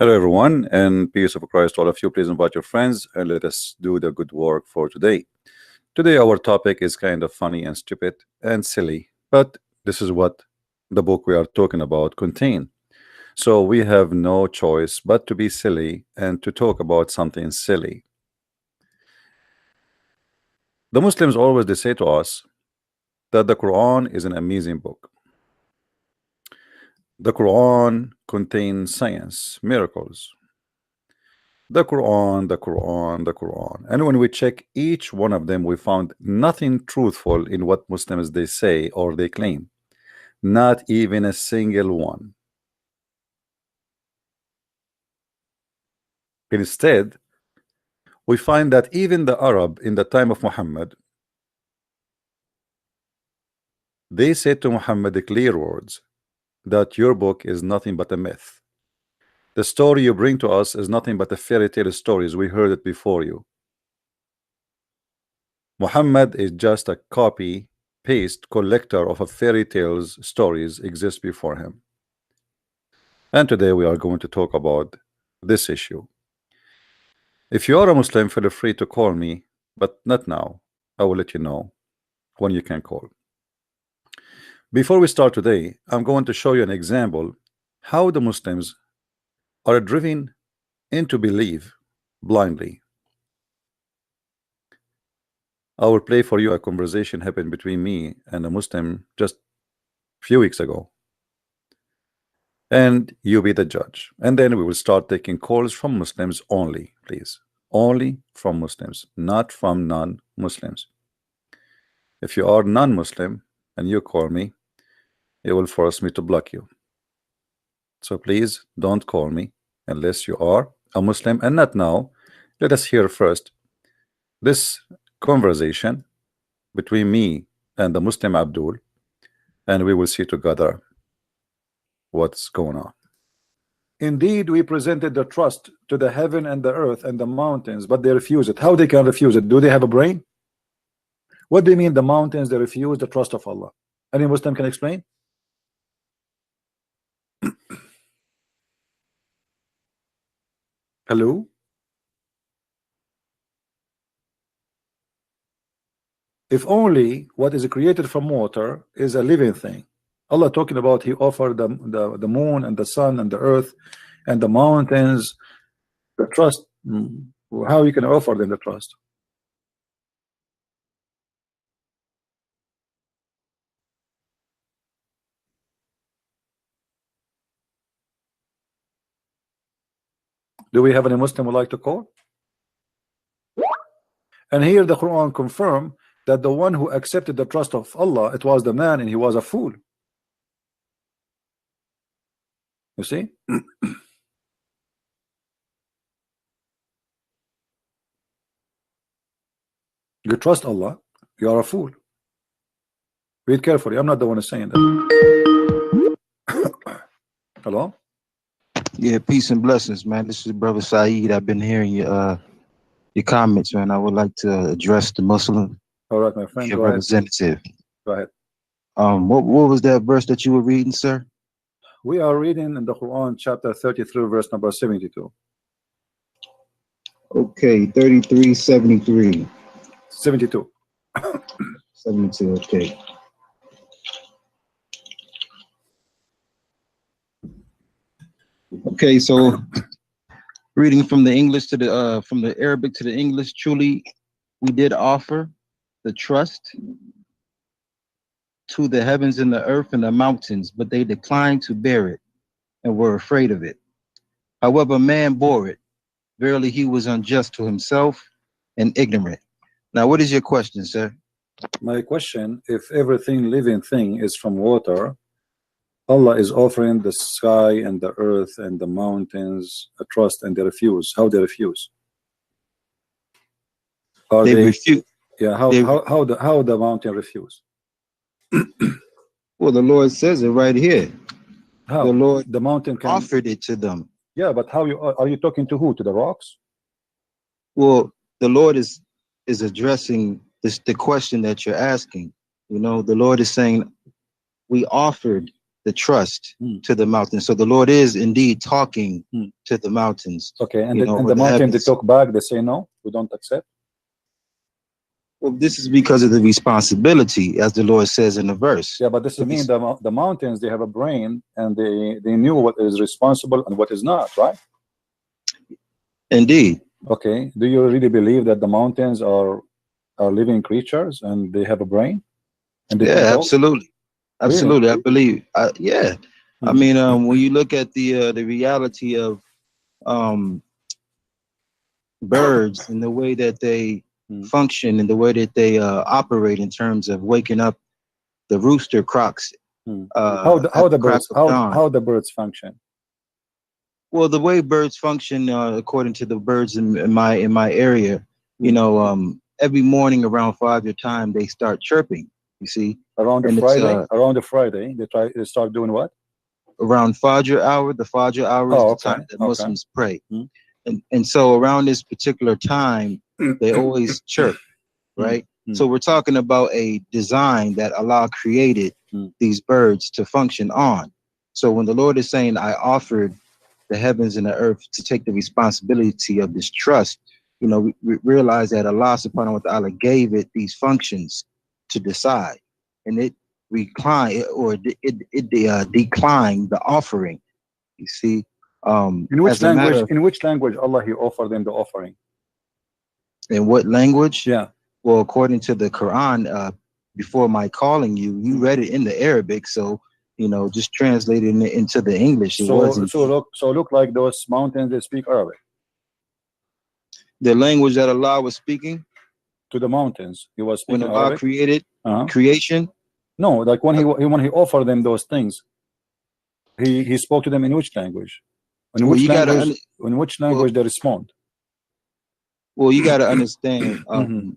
Hello, everyone, and peace of Christ to all of you. Please invite your friends and let us do the good work for today. Today, our topic is kind of funny and stupid and silly, but this is what the book we are talking about contain. So we have no choice but to be silly and to talk about something silly. The Muslims always they say to us that the Quran is an amazing book. The Quran contains science, miracles, the Quran, the Quran, the Quran. And when we check each one of them, we found nothing truthful in what Muslims they say or they claim. Not even a single one. Instead, we find that even the Arab in the time of Muhammad, they said to Muhammad the clear words that your book is nothing but a myth. The story you bring to us is nothing but a fairy tale stories. We heard it before you. Muhammad is just a copy paste collector of a fairy tales stories exist before him. And today we are going to talk about this issue. If you are a Muslim, feel free to call me, but not now. I will let you know when you can call. Before we start today, I'm going to show you an example how the Muslims are driven into belief blindly. I will play for you a conversation happened between me and a Muslim just a few weeks ago. And you be the judge. And then we will start taking calls from Muslims only, please. Only from Muslims, not from non-Muslims. If you are non-Muslim and you call me, it will force me to block you. So please don't call me unless you are a Muslim, and not now. Let us hear first this conversation between me and the Muslim Abdul, and we will see together what's going on. Indeed, we presented the trust to the heaven and the earth and the mountains, but they refuse it. How they can refuse it? Do they have a brain? What do you mean the mountains, they refuse the trust of Allah? Any Muslim can explain? Hello? If only what is created from water is a living thing. Allah talking about he offered the moon and the sun and the earth and the mountains the trust. How you can offer them the trust? Do we have any Muslim would like to call? And here the Quran confirm that the one who accepted the trust of Allah, it was the man, and he was a fool. You see? You trust Allah, you are a fool. Read carefully. I'm not the one saying that. Hello? Yeah, peace and blessings, man. This is Brother Saeed. I've been hearing your comments, man. I would like to address the Muslim All right, my friend. Go representative. Go ahead. What was that verse that you were reading, sir? We are reading in the Quran, chapter 33, verse number 72. Okay, 33, 73. 72. 72, okay. Okay, so reading from the English to the from the Arabic to the English, truly we did offer the trust to the heavens and the earth and the mountains, but they declined to bear it and were afraid of it. However, man bore it. Verily, he was unjust to himself and ignorant. Now, what is your question, sir? My question, if everything living thing is from water, Allah is offering the sky and the earth and the mountains a trust, and they refuse. How they refuse? Are they refuse. Yeah, how the mountain refuse? Well, the Lord says it right here. How? The Lord the mountain offered it to them. Yeah, but how are you talking to who? To the rocks? Well, the Lord is addressing the question that you're asking. You know, the Lord is saying we offered the trust Hmm. to the mountains. So the Lord is indeed talking Hmm. to the mountains. Okay, and You the, know, and or the the mountain, they heavens. talk back, they say no, we don't accept. Well, this is because of the responsibility, as the Lord says in the verse. Yeah, but this The mean res- the mountains, they have a brain, and they knew what is responsible and what is not, right? Indeed. Okay, do you really believe that the mountains are living creatures and they have a brain and they can Yeah, talk? absolutely. Really? Absolutely. I believe. Yeah. I Hmm. mean, when you look at the reality of um, birds and the way that they Hmm. function and the way that they operate in terms of waking up, the rooster croaks Hmm. How at the the crack birds, of dawn. how the birds function? Well, the way birds function, according to the birds in my area, you Hmm. know, every morning around 5 your time they start chirping. You see, Around the and it's Friday, they start doing what? around Fajr hour. The Fajr hour is Oh, the okay, time that okay. Muslims pray, Hmm. and so around this particular time they always chirp, right? Hmm. So we're talking about a design that Allah created Hmm. these birds to function on. So when the Lord is saying, "I offered the heavens and the earth to take the responsibility of this trust," you know, we realize that Allah subhanahu wa ta'ala gave it these functions to decide, and it reclined or it declined the offering. You see, as a matter of In which language Allah he offered them the offering? in what language? Yeah. Well, according to the Quran, before my calling you, you read it in the Arabic, so you know, just translating it into the English. It wasn't So look like those mountains, they speak Arabic. the language that Allah was speaking To the mountains, he was when speaking Allah Arabic. created Uh-huh. creation. No, like when he offered them those things, he spoke to them in which language? In Well, which you gotta language? In which language they respond? well, you gotta understand, Mhm.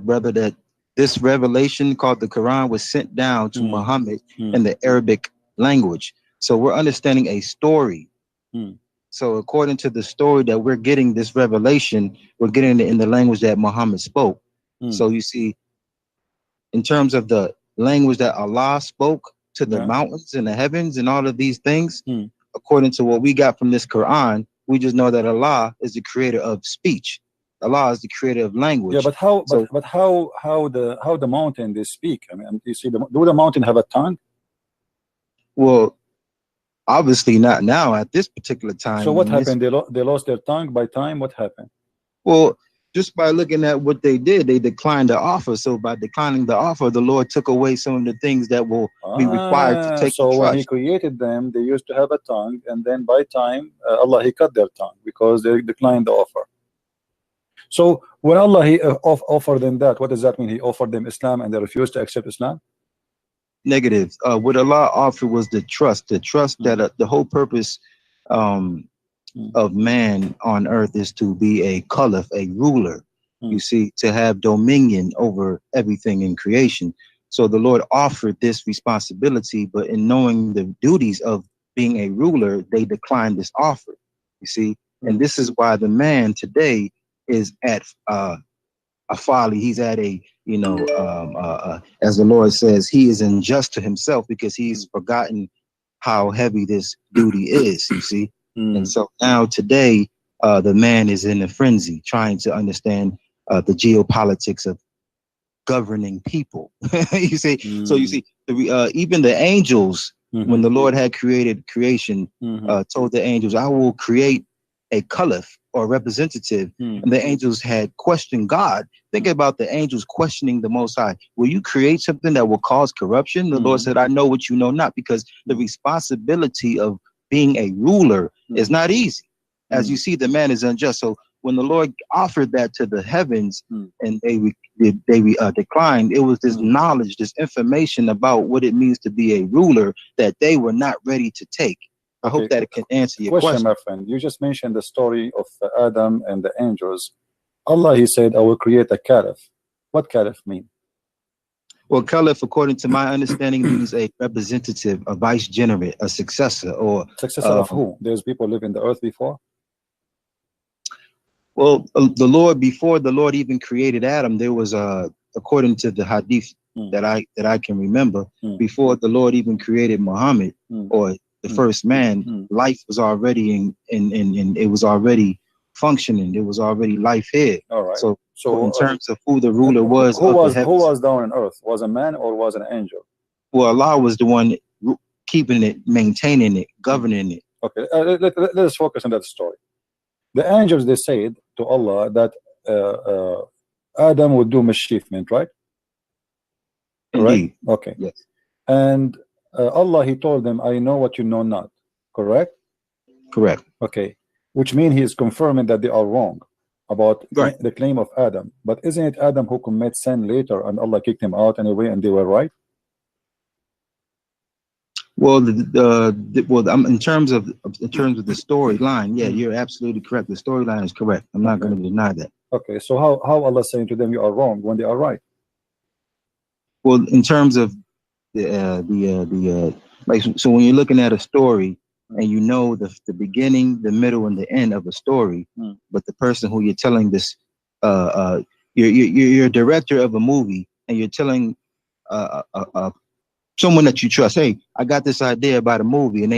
brother, that this revelation called the Quran was sent down to Mhm. Muhammad Mhm. in the Arabic language. So we're understanding a story. Mhm. So according to the story that we're getting this revelation, we're getting it in the language that Muhammad spoke. Mhm. So you see, in terms of the language that Allah spoke to the Yeah. mountains and the heavens and all of these things, Mhm. according to what we got from this Quran, we just know that Allah is the creator of speech. Allah is the creator of language. Yeah, but how? So, But how the mountain they speak? I mean, you see, do the mountain have a tongue? well, obviously not now at this particular time. So what In this, happened? They lost their tongue by time. What happened? well, just by looking at what they did, they declined the offer. So by declining the offer, the Lord took away some of the things that will be required to take the So when he trust. created them, they used to have a tongue, and then by time, Allah he cut their tongue because they declined the offer. So when Allah he offered them that, what does that mean? He offered them Islam and they refused to accept Islam? Negative. What Allah offered was the trust that the whole purpose um, of man on earth is to be a caliph, a ruler, you see, to have dominion over everything in creation. So the Lord offered this responsibility, but in knowing the duties of being a ruler, they declined this offer, you see. And this is why the man today is at a folly. He's at a, you know, as the Lord says, he is unjust to himself because he's forgotten how heavy this duty is, you see. And so now today, the man is in a frenzy trying to understand the geopolitics of governing people. You see, so you see, even the angels, when the Lord had created creation, told the angels, "I will create a caliph or representative." And the angels had questioned God. Think about the angels questioning the Most High. Will you create something that will cause corruption? The Lord said, "I know what you know not," because the responsibility of being a ruler is not easy. As you see, the man is unjust. So when the Lord offered that to the heavens and they declined, it was this knowledge, this information about what it means to be a ruler that they were not ready to take. I hope that it can answer your question. My friend. You just mentioned the story of Adam and the angels. Allah, he said, I will create a caliph. What caliph mean? Well, caliph, according to my understanding, means a representative, a vicegerent, a successor, or successor of who? There's people living the earth before. Well, the Lord, before the Lord even created Adam, there was according to the hadith that I can remember. Mm. Before the Lord even created Muhammad or the first man, life was already in it was already functioning. There was already life here. All right. So So in terms of who the ruler was, who of was the heavens, who was down on earth? Was a man or was an angel? well, Allah was the one keeping it, maintaining it, governing it. Okay, let us focus on that story. The angels, they said to Allah that Adam would do mischievement, right? Indeed. Correct? Okay. Yes. And Allah, he told them, I know what you know not. Correct? Correct. Okay. Which means he is confirming that they are wrong about the claim of Adam. But isn't it Adam who commits sin later and Allah kicked him out anyway and they were right? Well, in terms of the storyline, yeah, you're absolutely correct. The storyline is correct. I'm not going to deny that. Okay, so how Allah saying to them you are wrong when they are right? Well, in terms of like, so when you're looking at a story and you know the beginning, the middle, and the end of a story, but the person who you're telling this, you're a director of a movie and you're telling someone that you trust, hey, I got this idea about a movie, and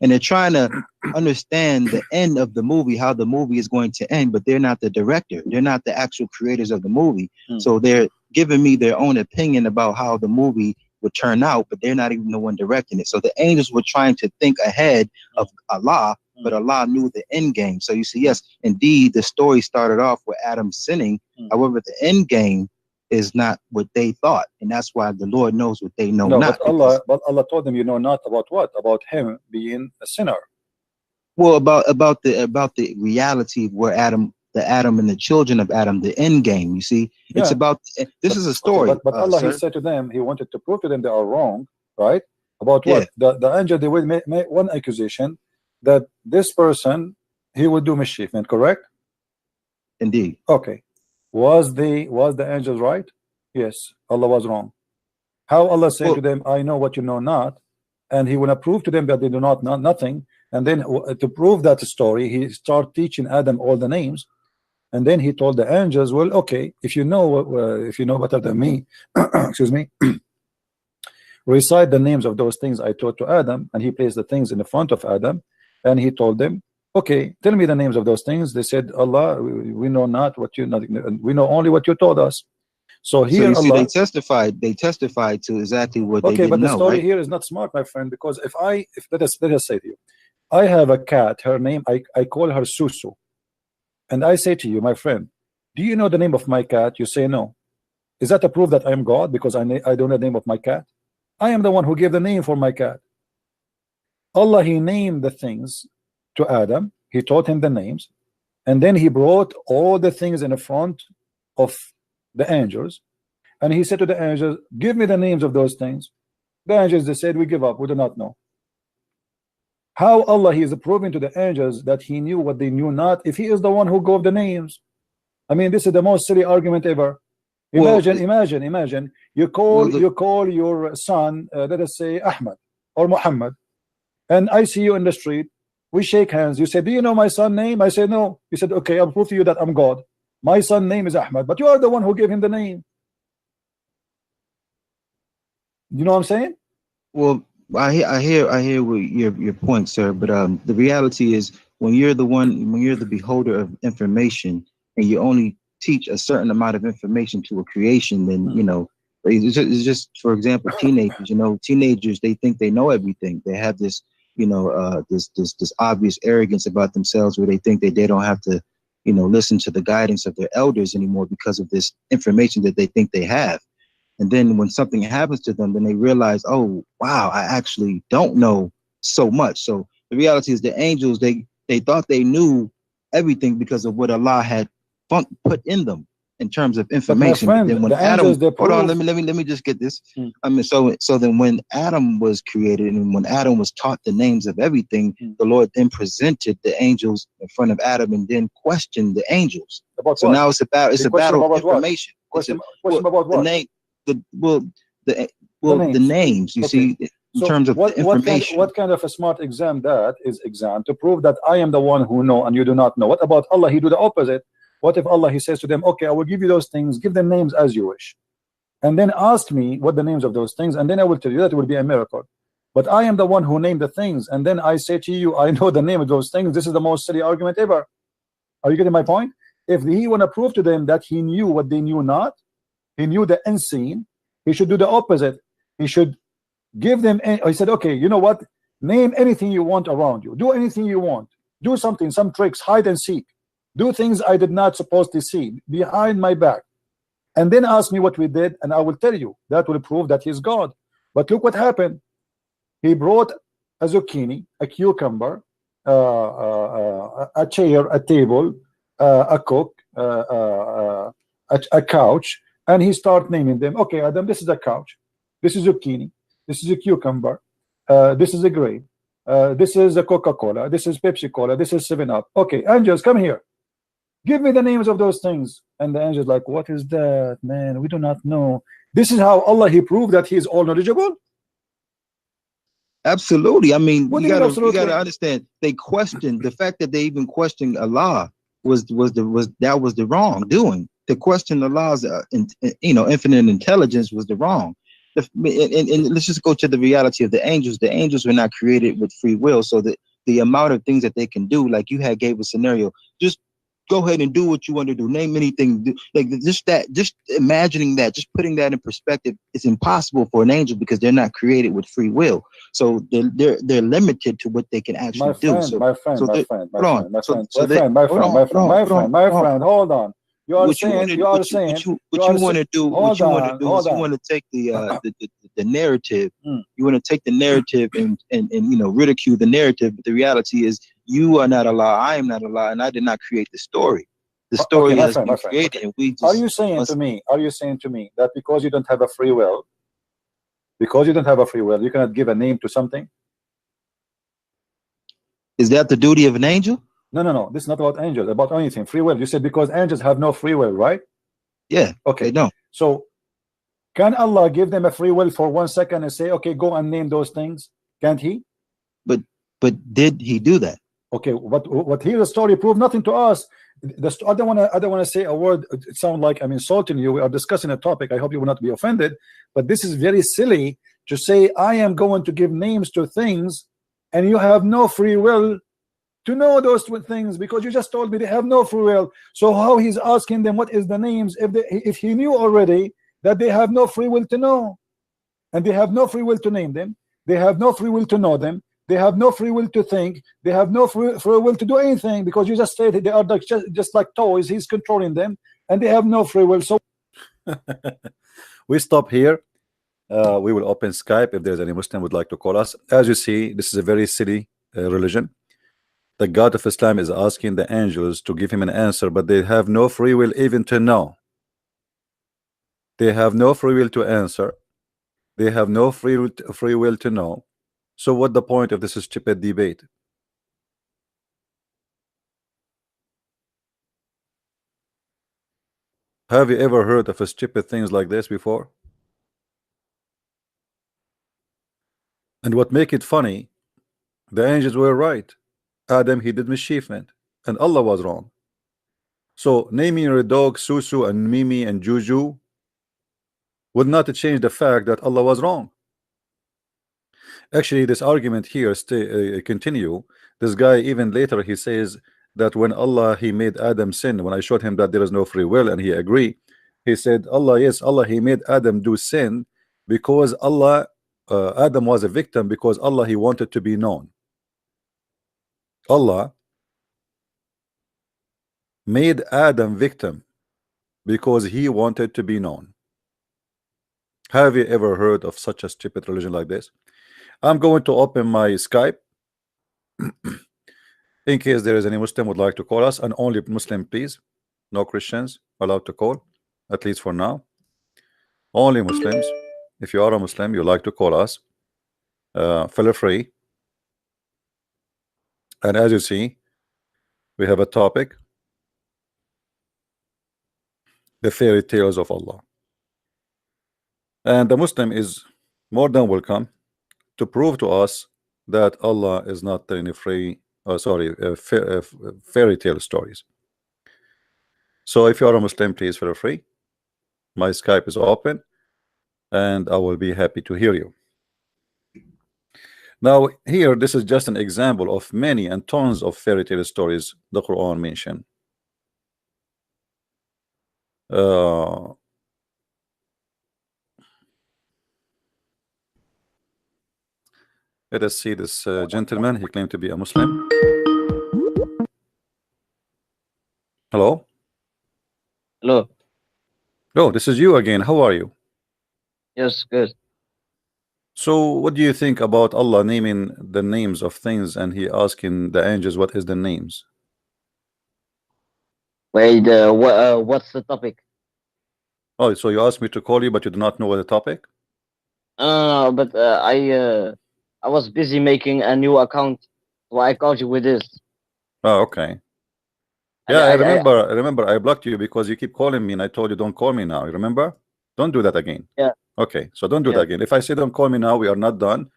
they're trying to understand the end of the movie, how the movie is going to end, but they're not the director, they're not the actual creators of the movie. So they're giving me their own opinion about how the movie would turn out, but they're not even the one directing it. So the angels were trying to think ahead of Allah, but Allah knew the end game. So you see, yes, indeed, the story started off with Adam sinning. However, the end game is not what they thought, and that's why the Lord knows what they know not. But Allah told them, you know not about what? About him being a sinner. Well, about the reality of where Adam and the children of Adam, the end game. You see, it's about this is a story. But Allah, he said to them, he wanted to prove to them they are wrong, right? About what? The angel, they will make one accusation that this person, he will do mischievement, correct? Indeed. Okay. Was the angels right? Yes, Allah was wrong. How Allah said to them, I know what you know not, and he will prove to them that they do not know nothing. And then to prove that story, he started teaching Adam all the names, and then he told the angels, well, okay, if you know better than me, excuse me, recite the names of those things I taught to Adam. And he placed the things in the front of Adam, and he told them, okay, tell me the names of those things. They said, Allah, we know not what you, we know only what you told us. So here, so you Allah, see, they testified to exactly what they didn't know. Okay, but the story here is not smart, my friend, because if let us say to you, I have a cat, her name, I call her Susu, and I say to you, my friend, do you know the name of my cat? You say no. Is that a proof that I am God because I don't know the name of my cat? I am the one who gave the name for my cat. Allah, he named the things to Adam, he taught him the names, and then he brought all the things in the front of the angels, and he said to the angels, give me the names of those things. The angels, they said, we give up, we do not know. How Allah, he is proving to the angels that he knew what they knew not, if he is the one who gave the names? I mean, this is the most silly argument ever. Imagine you call your son, let us say Ahmad or Muhammad, and I see you in the street, we shake hands, you say, do you know my son's name? I say no. You said, okay, I'll prove to you that I'm God. My son's name is Ahmad, but you are the one who gave him the name. You know what I'm saying? Well, I hear your point, sir, but the reality is when you're the beholder of information and you only teach a certain amount of information to a creation, then you know, it's just for example, teenagers, they think they know everything. They have this, this obvious arrogance about themselves where they think that they don't have to, listen to the guidance of their elders anymore because of this information that they think they have. And then when something happens to them, then they realize, oh, wow, I actually don't know so much. So the reality is the angels, they thought they knew everything because of what Allah had put in them in terms of information. But then when Adam, hold on, let me just get this. I mean, so then when Adam was created and when Adam was taught the names of everything, the Lord then presented the angels in front of Adam and then questioned the angels. About so what? Now it's a battle of information. Question about what? The names, you see, in terms of the information. What kind of a smart exam that is exam to prove that I am the one who know and you do not know? What about Allah? He do the opposite. What if Allah, he says to them, okay, I will give you those things, give them names as you wish. and then ask me what the names of those things, and then I will tell you that it will be a miracle. But I am the one who named the things, and then I say to you, I know the name of those things. This is the most silly argument ever. Are you getting my point? If he want to prove to them that he knew what they knew not, he knew the unseen, he should do the opposite. He should give them, he said, okay, you know what? Name anything you want around you. Do anything you want. Do something, some tricks, hide and seek. Do things I did not supposed to see behind my back. And then ask me what we did, and I will tell you. That will prove that he's God. But look what happened. He brought a zucchini, a cucumber, a chair, a table, a cook, a couch, and he started naming them. Okay, Adam, this is a couch. This is zucchini. This is a cucumber. This is a grape. This is a Coca-Cola. This is Pepsi-Cola. This is 7-Up. Okay, angels, come here. Give me the names of those things. And the angels like, what is that, man? We do not know. This is how Allah, he proved that he is all knowledgeable. Absolutely. I mean, What you do you mean gotta absolutely? understand. They questioned the fact that they even questioned Allah was the wrongdoing. To question Allah's infinite intelligence was the wrong. And let's just go to the reality of the angels. The angels were not created with free will, so that the amount of things that they can do, like you had gave a scenario, just go ahead and do what you want to do. Name anything. Like just imagining that, just putting that in perspective, it's impossible for an angel because they're not created with free will. So they're limited to what they can actually do. My friend, hold on. You are saying, you want to take the narrative. You want to take the narrative and ridicule the narrative. But the reality is, you are not Allah. I am not Allah, and I did not create the story. The story has been created, and we just. Are you saying to me that because you don't have a free will, you cannot give a name to something? Is that the duty of an angel? No. This is not about angels, about anything. Free will. You said because angels have no free will, right? Yeah. Okay. No. So can Allah give them a free will for 1 second and say, okay, go and name those things? Can't he? But did he do that? Okay, what here the story proved nothing to us. I don't want to say a word. It sounds like I'm insulting you. We are discussing a topic. I hope you will not be offended. But this is very silly to say I am going to give names to things, and you have no free will to know those things, because you just told me they have no free will. So how he's asking them what is the names if he knew already that they have no free will to know, and they have no free will to name them, they have no free will to know them, they have no free will to think, they have no free will to do anything, because you just said they are like just like toys. He's controlling them, and they have no free will. So we stop here. We will open Skype if there's any Muslim would like to call us. As you see, this is a very silly religion. The God of Islam is asking the angels to give him an answer, but they have no free will even to know. They have no free will to answer. They have no free will to know. So what the point of this stupid debate? Have you ever heard of stupid things like this before? And what make it funny, the angels were right. Adam, he did mischievement, and Allah was wrong. So naming your dog Susu and Mimi and Juju would not change the fact that Allah was wrong. Actually, this argument here continue. This guy even later he says that when Allah he made Adam sin, when I showed him that there is no free will, and he agreed, he said Allah, yes, Allah he made Adam do sin because Allah Adam was a victim because Allah he wanted to be known. Allah made Adam victim because he wanted to be known. Have you ever heard of such a stupid religion like this? I'm going to open my Skype in case there is any Muslim would like to call us, and only Muslim, please. No Christians allowed to call, at least for now. Only Muslims. If you are a Muslim, you like to call us, feel free. And as you see, we have a topic: the fairy tales of Allah. And the Muslim is more than welcome to prove to us that Allah is not any fairy tale stories. So if you are a Muslim, please feel free. My Skype is open. and I will be happy to hear you. Now, here, this is just an example of many and tons of fairy tale stories the Quran mentioned. Let us see this gentleman. He claimed to be a Muslim. Hello? Hello. Oh, this is you again. How are you? Yes, good. So, what do you think about Allah naming the names of things and He asking the angels what is the names? Wait, what's the topic? Oh, so you asked me to call you, but you do not know what the topic? No, but I was busy making a new account, so I called you with this. Oh, okay. And Yeah, I remember I blocked you because you keep calling me and I told you don't call me now. You remember? Don't do that again. Yeah. Okay, so don't do Yeah. that again. If I say don't call me now, we are not done.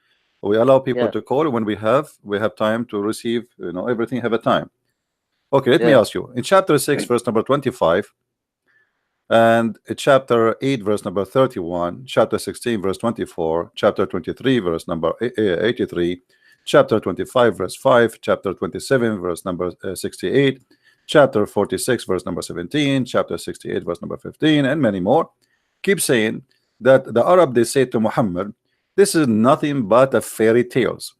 We allow people Yeah. to call when we have time to receive, everything have a time. Okay, let me Yeah. ask you. In chapter 6, verse number 25, and chapter 8, verse number 31, chapter 16, verse 24, chapter 23, verse number 83, chapter 25, verse 5, chapter 27, verse number 68, chapter 46, verse number 17, chapter 68, verse number 15, and many more, keep saying that the Arab, they say to Muhammad, this is nothing but a fairy tales.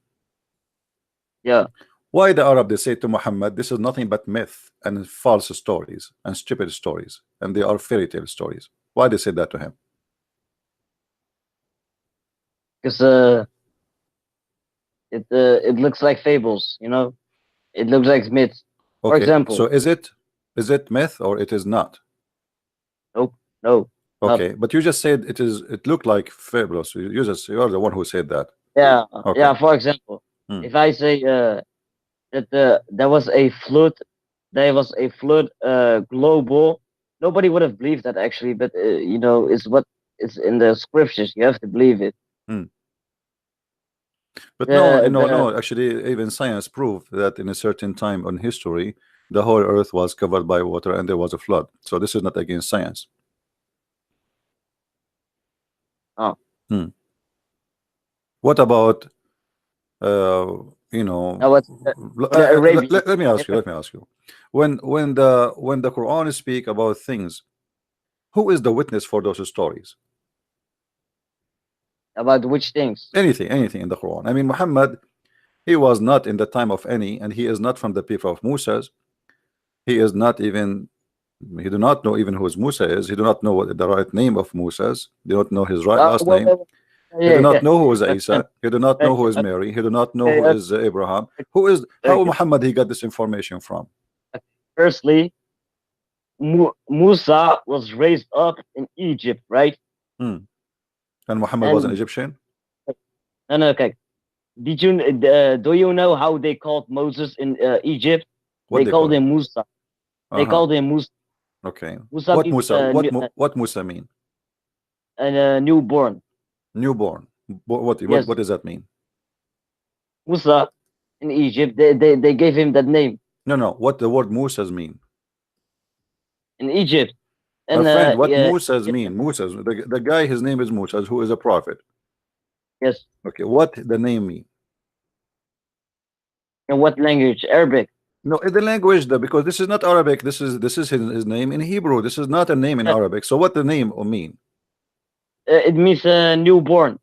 Yeah. Why the Arab, they say to Muhammad, this is nothing but myth and false stories and stupid stories, and they are fairy tale stories? Why they say that to him? Because it looks like fables, you know. It looks like myths. For Okay, example. so is it myth or it is not? Nope. No. Okay, but you just said it looked like fabulous. You are the one who said that. Yeah. Okay. Yeah. For example, if I say that there was a flood, global, nobody would have believed that actually, but you know, it's in the scriptures. You have to believe it. But no. Actually, even science proved that in a certain time on history, the whole earth was covered by water and there was a flood. So this is not against science. Oh. What about Let me ask you. When the Quran speak about things, who is the witness for those stories? About which things? Anything in the Quran. I mean, Muhammad, he was not in the time of any, and he is not from the people of Musa's. He is not even, he do not know even who Musa is. He do not know what the right name of Musa's. He do not know his last name. He do not know who is Isa. He do not know who is Mary. He do not know who is Abraham. How Muhammad he got this information from? Firstly, Musa was raised up in Egypt, right? And Muhammad was an Egyptian? No, okay. Do you know how they called Moses in Egypt? They called him Musa. They called him Musa. Okay. Musa What means, Musa? What Musa mean? Newborn. Newborn. What does that mean? Musa in Egypt, they gave him that name. No. What the word Musa's mean? In Egypt. My friend, what Musa's mean? Musa's, the guy, his name is Musa, who is a prophet. Yes. Okay, what the name mean? In what language? Arabic. No, in the language, because this is not Arabic. This is his name in Hebrew. This is not a name in Arabic. So what the name mean? It means newborn.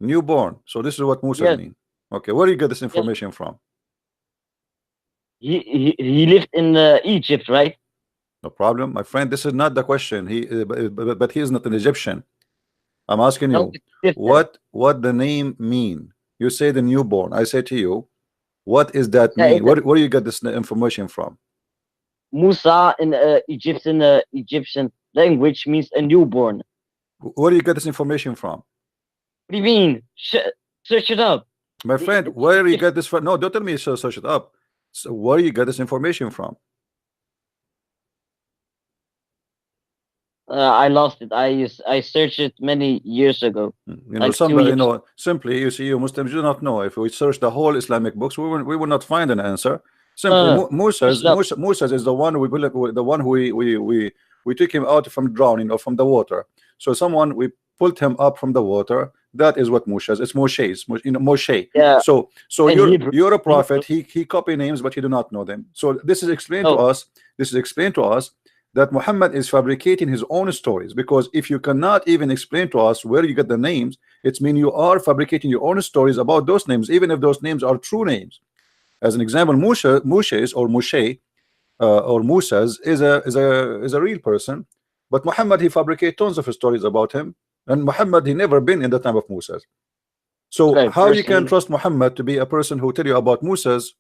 Newborn. So this is what Musa mean. Okay, where do you get this information from? He lived in Egypt, right? No problem, my friend. This is not the question. But he is not an Egyptian. I'm asking you, what the name mean? You say the newborn. I say to you, what is that mean? Where do you get this information from? Musa in Egyptian language means a newborn. Where do you get this information from? What do you mean? Search it up. My friend, where do you get this from? No, don't tell me to search it up. So where do you get this information from? I lost it. I searched it many years ago. Simply, you see, you Muslims do not know. If we search the whole Islamic books, we will not find an answer. Simply, Musa is the one we took him out from drowning or from the water. So someone we pulled him up from the water. That is what Moshe is. It's Moshe's, you know, Moshe. Yeah. So In Hebrew. you're a prophet. He copy names, but you do not know them. So this is explained to No. us. This is explained to us that Muhammad is fabricating his own stories, because if you cannot even explain to us where you get the names, it's mean you are fabricating your own stories about those names, even if those names are true names. As an example, Moshe's or Moshe or Musa's is a real person, but Muhammad, he fabricated tons of stories about him, and Muhammad, he never been in the time of Musa's. So Okay, how you can personally- trust Muhammad to be a person who tell you about Musa's,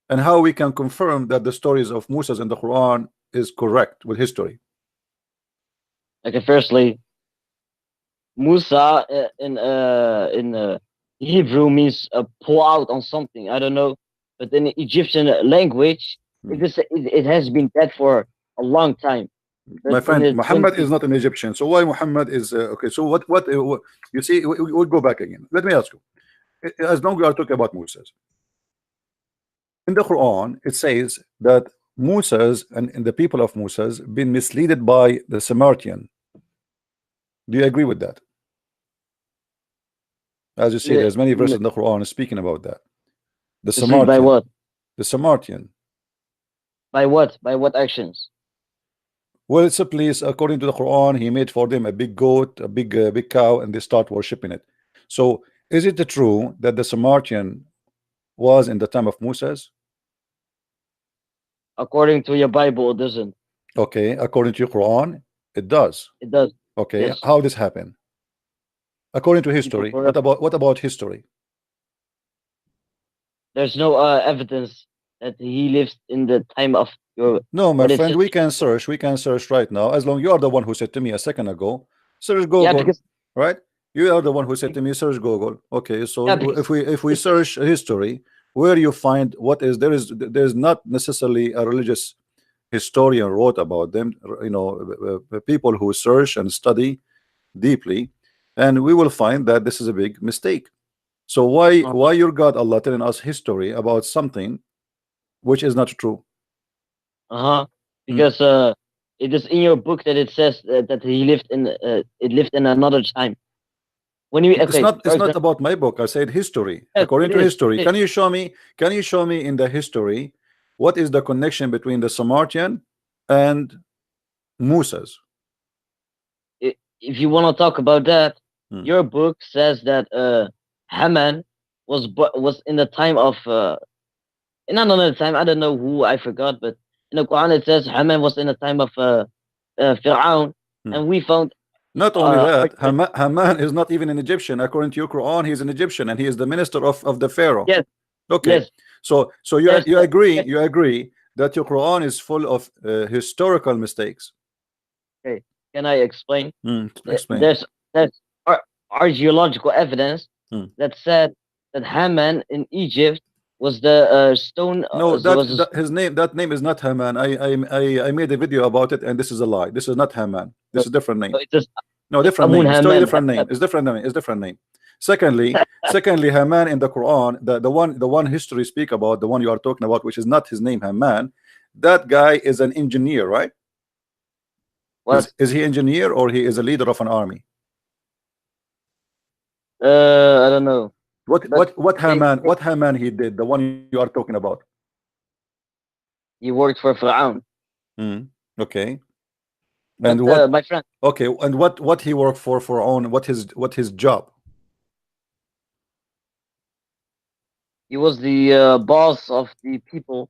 and how we can confirm that the stories of Musa's in the Quran is correct with history? Okay, firstly, Musa in Hebrew means pour out on something. I don't know, but in Egyptian language, it has been dead for a long time. My But friend, in the Muhammad 20 is not an Egyptian, so why Muhammad is okay? So what you see, we'll go back again. Let me ask you, as long as we are talking about Musa's, in the Quran it says that Musa's and the people of Musa's been misled by the Samaritan. Do you agree with that? As you see, there's many verses in the Quran speaking about that. The Misled by Samaritan. what? The Samaritan. By what? By what actions? Well, it's a place, according to the Quran, he made for them a big goat, a big cow, and they start worshiping it. So is it true that the Samaritan was in the time of Moses? According to your Bible, it doesn't. Okay, according to your Quran, it does. It does. Okay, Yes. how this happened? According to history, what about history? There's no evidence that he lived in the time of your. No, my But it's friend, just- we can search right now. As long you are the one who said to me a second ago, search Google, Yeah, because right? You are the one who said to me, search Google. Okay, so Yeah, because- if we search history, where you find what is there's not necessarily a religious historian wrote about them. You know, people who search and study deeply, and we will find that this is a big mistake. So why your God Allah telling us history about something which is not true? because it is in your book that it says that he lived in it lived in another time. When you It's not about my book. I said history. Yes, According it to is. history, It is. can you show me in the history what is the connection between the Samaritan and Musa's? If you want to talk about that, Hmm. your book says that Haman was in the time of in another time. I don't know who, I forgot, but in the Quran it says Haman was in the time of Fir'aun, Hmm. and we found Not only that, argument- Haman is not even an Egyptian. According to your Quran, he's an Egyptian and he is the minister of the Pharaoh. Yes. Okay. Yes. So Yes, you agree yes. you agree that your Quran is full of historical mistakes. Can I explain? Explain. There's archaeological evidence Hmm. that said that Haman in Egypt was the stone. No, was that name is not Haman. I made a video about it, and this is a lie. This is not Haman. This is a different name. it just No, different Amun name. It's totally Haman. different name. It's different name. It's different name. Secondly, Haman in the Quran, the one history speak about, the one you are talking about, which is not his name, Haman. That guy is an engineer, right? what? Is he engineer or he is a leader of an army? I don't know. What Haman he did? The one you are talking about. He worked for Fir'aun. Okay. But, And what? my friend, Okay. And what he worked for own? What his job? he was the boss of the people.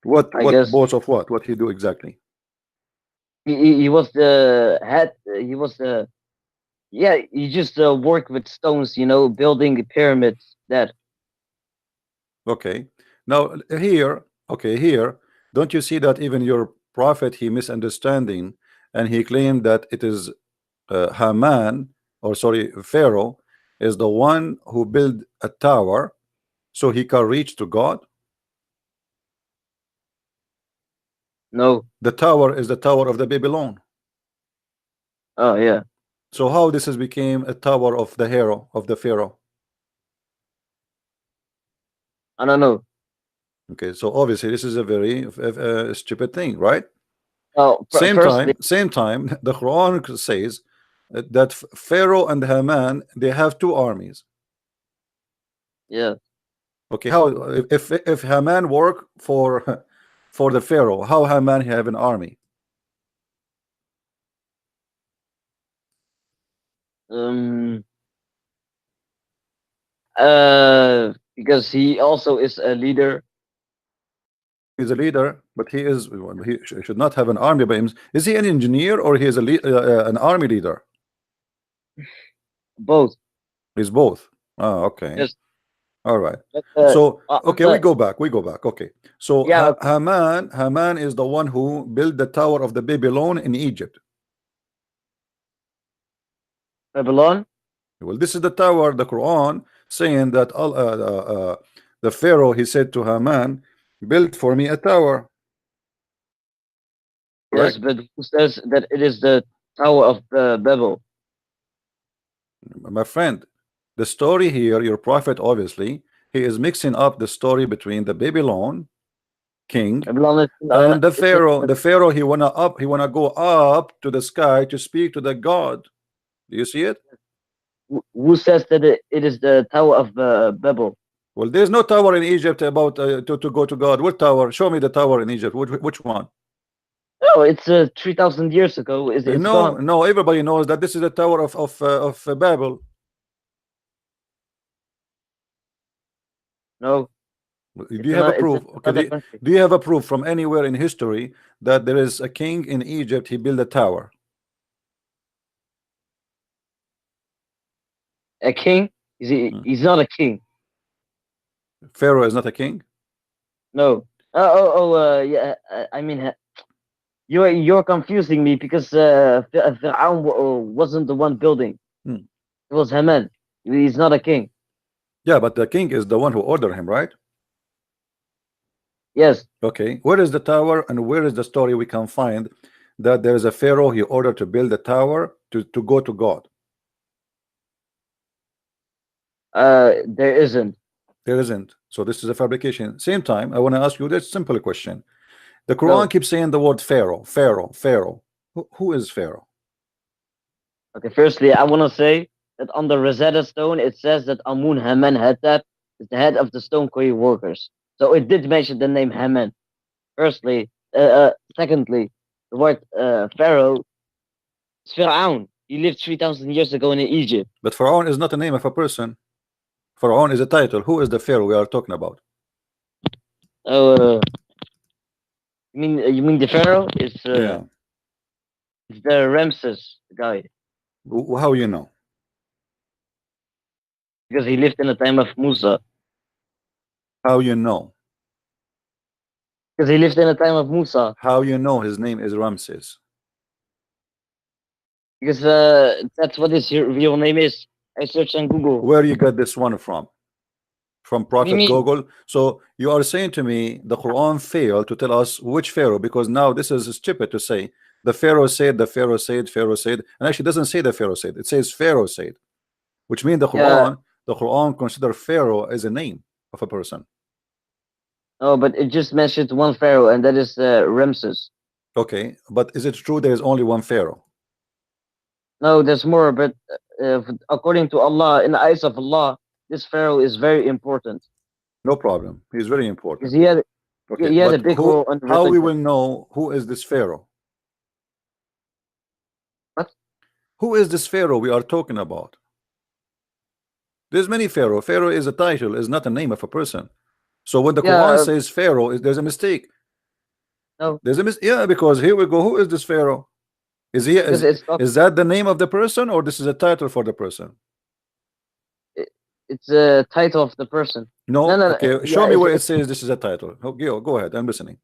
What guess- boss of what? What he do exactly? He was the head. He was the he just worked with stones, building pyramids. That Okay. Now here, don't you see that even your prophet he misunderstanding, and he claimed that it is Haman, or sorry, Pharaoh is the one who built a tower so he can reach to God. No. The tower is the tower of the Babylon. Oh yeah. So how this has became a tower of the hero of the Pharaoh? I don't know. Okay, so obviously this is a very stupid thing, right? Oh, Same firstly, time, the Quran says that Pharaoh and Haman, they have two armies. Yeah. Okay, how if Haman work for the Pharaoh, how Haman have an army? Because he also is a leader. He's a leader, but he should not have an army by him. Is he an engineer or he is an army leader? Both. He's both. Oh, okay. Yes. All right. But, So okay, we but- go back. Okay. So Yeah, okay. Haman is the one who built the Tower of the Babylon in Egypt. Babylon. Well, this is the tower, the Quran saying that the Pharaoh, he said to Haman, build for me a tower. Yes, Correct? but who says that it is the Tower of Babel? My friend, the story here, your prophet, obviously, he is mixing up the story between the Babylon king Babylon is, and the it's- Pharaoh. The Pharaoh, he wanna go up to the sky to speak to the God. Do you see it? who says that it is the Tower of Babel? Well, there's no tower in Egypt about to go to God. What tower? Show me the tower in Egypt. Which one? No, it's 3,000 years ago. It's No, gone. no. Everybody knows that this is the Tower of Babel. No. Do it's you have a not- it's proof? Okay. another country. Do you have a proof from anywhere in history that there is a king in Egypt? He built a tower. A king? He's not a king. Pharaoh is not a king. No. Yeah. I mean, you're confusing me because Fir'aun wasn't the one building. Hmm. It was Haman. He's not a king. Yeah, but the king is the one who ordered him, right? Yes. Okay. Where is the tower and where is the story we can find that there is a Pharaoh he ordered to build a tower to go to God? There isn't. There isn't. So this is a fabrication. Same time, I want to ask you this simple question. The Quran No. keeps saying the word Pharaoh, Pharaoh, Pharaoh. Who is Pharaoh? Okay. Firstly, I want to say that on the Rosetta Stone it says that Amun Haman Hattap is the head of the stone quarry workers. So it did mention the name Haman. Firstly, secondly, the word Pharaoh is Fir'aun. He lived 3,000 years ago in Egypt. But Pharaoh is not the name of a person. Pharaoh is a title. Who is the Pharaoh we are talking about? Oh, you mean the Pharaoh? It's Yeah. it's the Ramses guy How you know? because he lived in the time of Musa. How you know? Because he lived in the time of Musa. How you know his name is Ramses? Because that's what his real name is. I searched on Google. Where you got this one from? From Prophet mean? Google? So you are saying to me the Quran failed to tell us which Pharaoh, because now this is stupid to say the Pharaoh said, the Pharaoh said, Pharaoh said, and actually doesn't say the Pharaoh said, it says Pharaoh said, which means the Quran consider Pharaoh as a name of a person. Oh, but it just mentioned one Pharaoh, and that is Ramses. Okay, but is it true there is only one Pharaoh? No, there's more, but according to Allah, in the eyes of Allah, this Pharaoh is very important. No problem. He's very important. Because he had Okay, he had a but big who- role on how we religion. will know who is this Pharaoh? What? Who is this Pharaoh we are talking about? There's many Pharaoh. Pharaoh is a title, is not a name of a person. So when the Yeah, Quran says Pharaoh, there's a mistake. No. There's a yeah, because here we go. Who is this Pharaoh? Is he Because it's not, is that the name of the person or this is a title for the person? it's a title of the person. No. No, Okay, yeah, show me where it it's says this is a title. Okay, go ahead. I'm listening.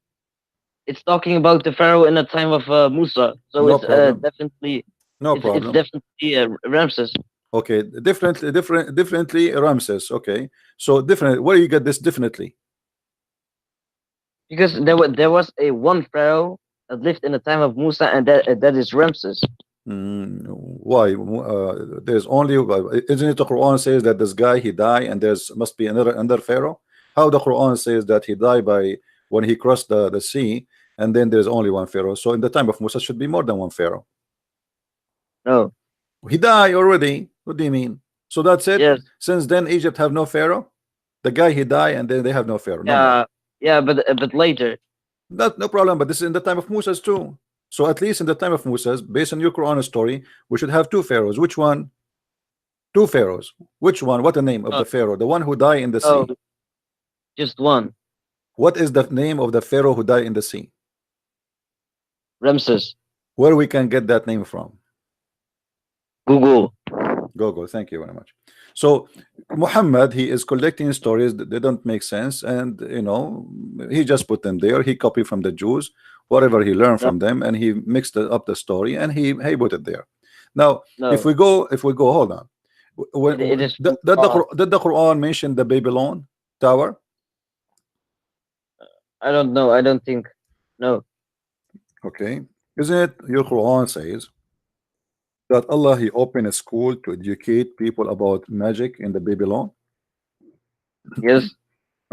it's talking about the Pharaoh in the time of Musa. So No it's problem. definitely No it's problem. definitely Ramses. Okay, differently Ramses. Okay, so different. Where you get this definitely? Because there was a one Pharaoh that lived in the time of Musa, and that is Ramses. Why? There's only isn't it the Quran says that this guy he died and there's must be another Pharaoh? How the Quran says that he died by when he crossed the sea, and then there's only one Pharaoh. So in the time of Musa should be more than one Pharaoh. No. He died already. What do you mean? So that's it. Yes. Since then, Egypt have no pharaoh. The guy he died, and then they have no pharaoh. No more. Yeah, but later. No problem. But this is in the time of Moses too. So at least in the time of Moses, based on your Quran story, we should have two pharaohs. Which one? Two pharaohs. Which one? What the name of Oh. the pharaoh? The one who died in the Oh, sea. just one. What is the name of the pharaoh who died in the sea? Ramses. Where we can get that name from? Google. Go. Thank you very much. So Muhammad, he is collecting stories that they don't make sense, and you know, he just put them there. He copied from the Jews whatever he learned No. from them, and he mixed up the story, and he put it there. Now, No. if we go, hold on. When, It is did from the Quran mention the Babylon tower? I don't know. I don't think. No. Okay, isn't it your Quran says that Allah he opened a school to educate people about magic in the Babylon? Yes.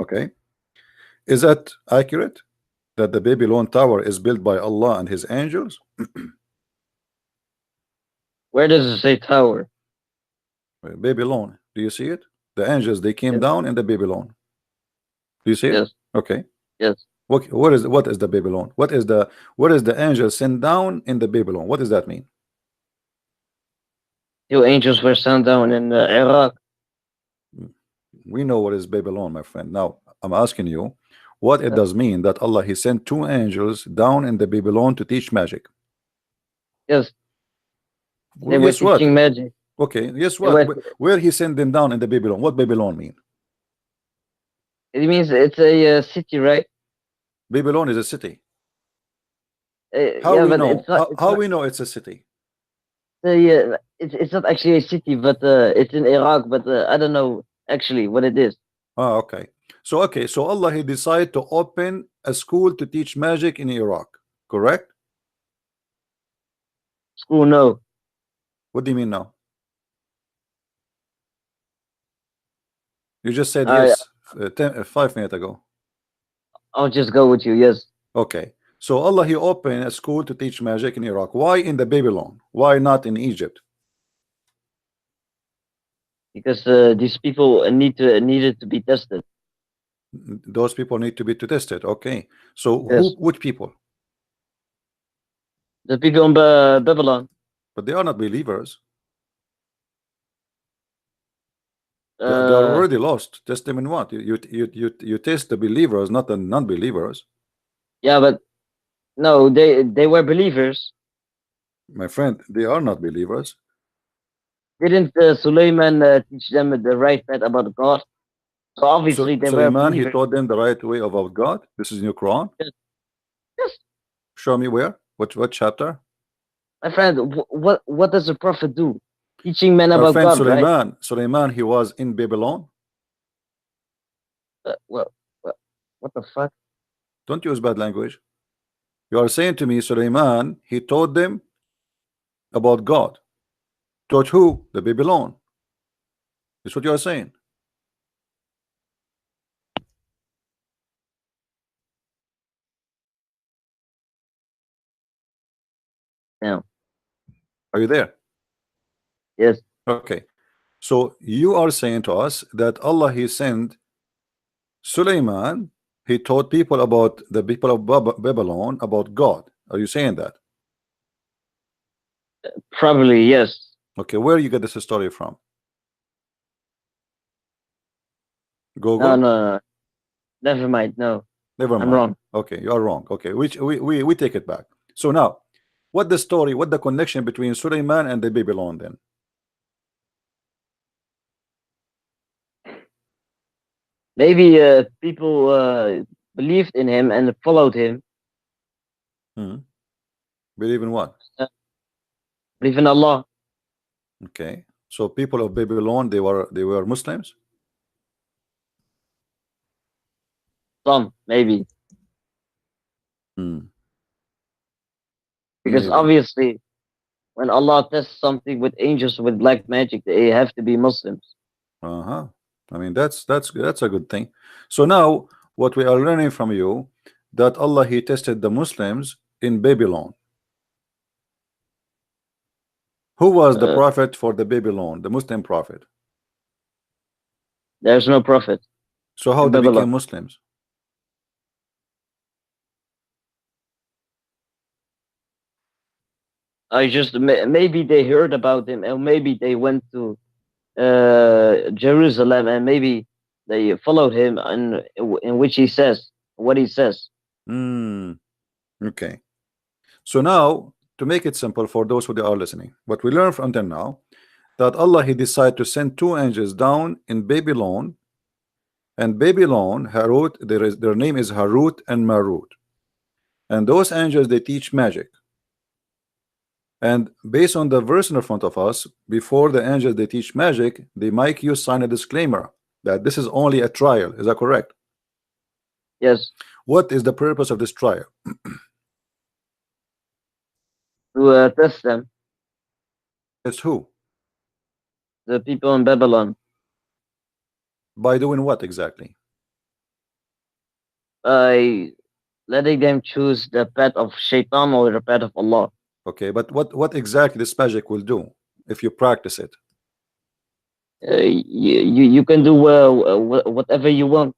Okay, is that accurate? That the Babylon tower is built by Allah and his angels? Where does it say tower? Babylon, do you see it? The angels, they came Yes. down in the Babylon. Do you see it? Yes. Okay. Yes. What is the Babylon? What is the angel sent down in the Babylon? What does that mean? Two angels were sent down in Iraq. We know what is Babylon, my friend. Now I'm asking you what it Yes. does mean that Allah he sent two angels down in the Babylon to teach magic. Yes. They Well, were guess what? teaching magic. Okay, guess They what? were- Where he sent them down in the Babylon? What Babylon mean? It means it's a city, right? Babylon is a city. How Yeah, we but know? it's not. How we know it's a city? It's not actually a city, but it's in Iraq. But I don't know actually what it is. Ah, okay. So Allah he decided to open a school to teach magic in Iraq, correct? School, no. What do you mean now? You just said I- yes 5 minutes ago. I'll just go with you. Yes, Okay. So Allah he opened a school to teach magic in Iraq. Why in the Babylon? Why not in Egypt? because these people needed to be tested. Those people need to be tested. Okay. So Yes. which people? The people in Babylon. But they are not believers. They are already lost. Test them in what? You test the believers, not the non-believers. Yeah, but no, they were believers. My friend, they are not believers. Didn't Suleiman teach them the right path about God? So obviously they were Suleiman, he believers. taught them the right way about God. This is in your Quran. Yes. Show me where. What chapter? My friend, what does the prophet do? Teaching men My about friend God, right? Suleiman, he was in Babylon. Well, what the fuck? Don't use bad language. You are saying to me, Suleiman, he taught them about God. Taught who? The Babylon. That's what you are saying. No. Are you there? Yes. Okay. So you are saying to us that Allah he sent Suleiman, he taught people about the people of Babylon about God. Are you saying that? Probably yes. Okay, where you get this story from? Google? No. Never mind. No, Never mind. I'm wrong. Okay, you are wrong. Okay, which we take it back. So now, what the story, what the connection between Suleiman and the Babylon then? Maybe people believed in him and followed him. Believe in what? Believe in Allah. Okay, so people of Babylon, they were Muslims. Some maybe. Hmm. Because Maybe. obviously, when Allah tests something with angels with black magic, they have to be Muslims. Uh-huh. I mean that's a good thing. So now what we are learning from you that Allah he tested the Muslims in Babylon. Who was the Uh, prophet for the Babylon, the Muslim prophet? There's no prophet So how in they became Babylon. Muslims? I just maybe they heard about him, or maybe they went to Jerusalem, and maybe they followed him in which he says what he says. Okay. So now, to make it simple for those who are listening, what we learned from them now, that Allah he decided to send two angels down in Babylon, and Babylon, Harut, their name is Harut and Marut, and those angels they teach magic. And based on the verse in front of us, before the angels they teach magic, they make you sign a disclaimer that this is only a trial. Is that correct? Yes, What is the purpose of this trial? to test them, It's who? the people in Babylon, By doing what exactly? by letting them choose the path of Shaitan or the path of Allah. Okay, but what exactly this magic will do if you practice it? You can do whatever you want.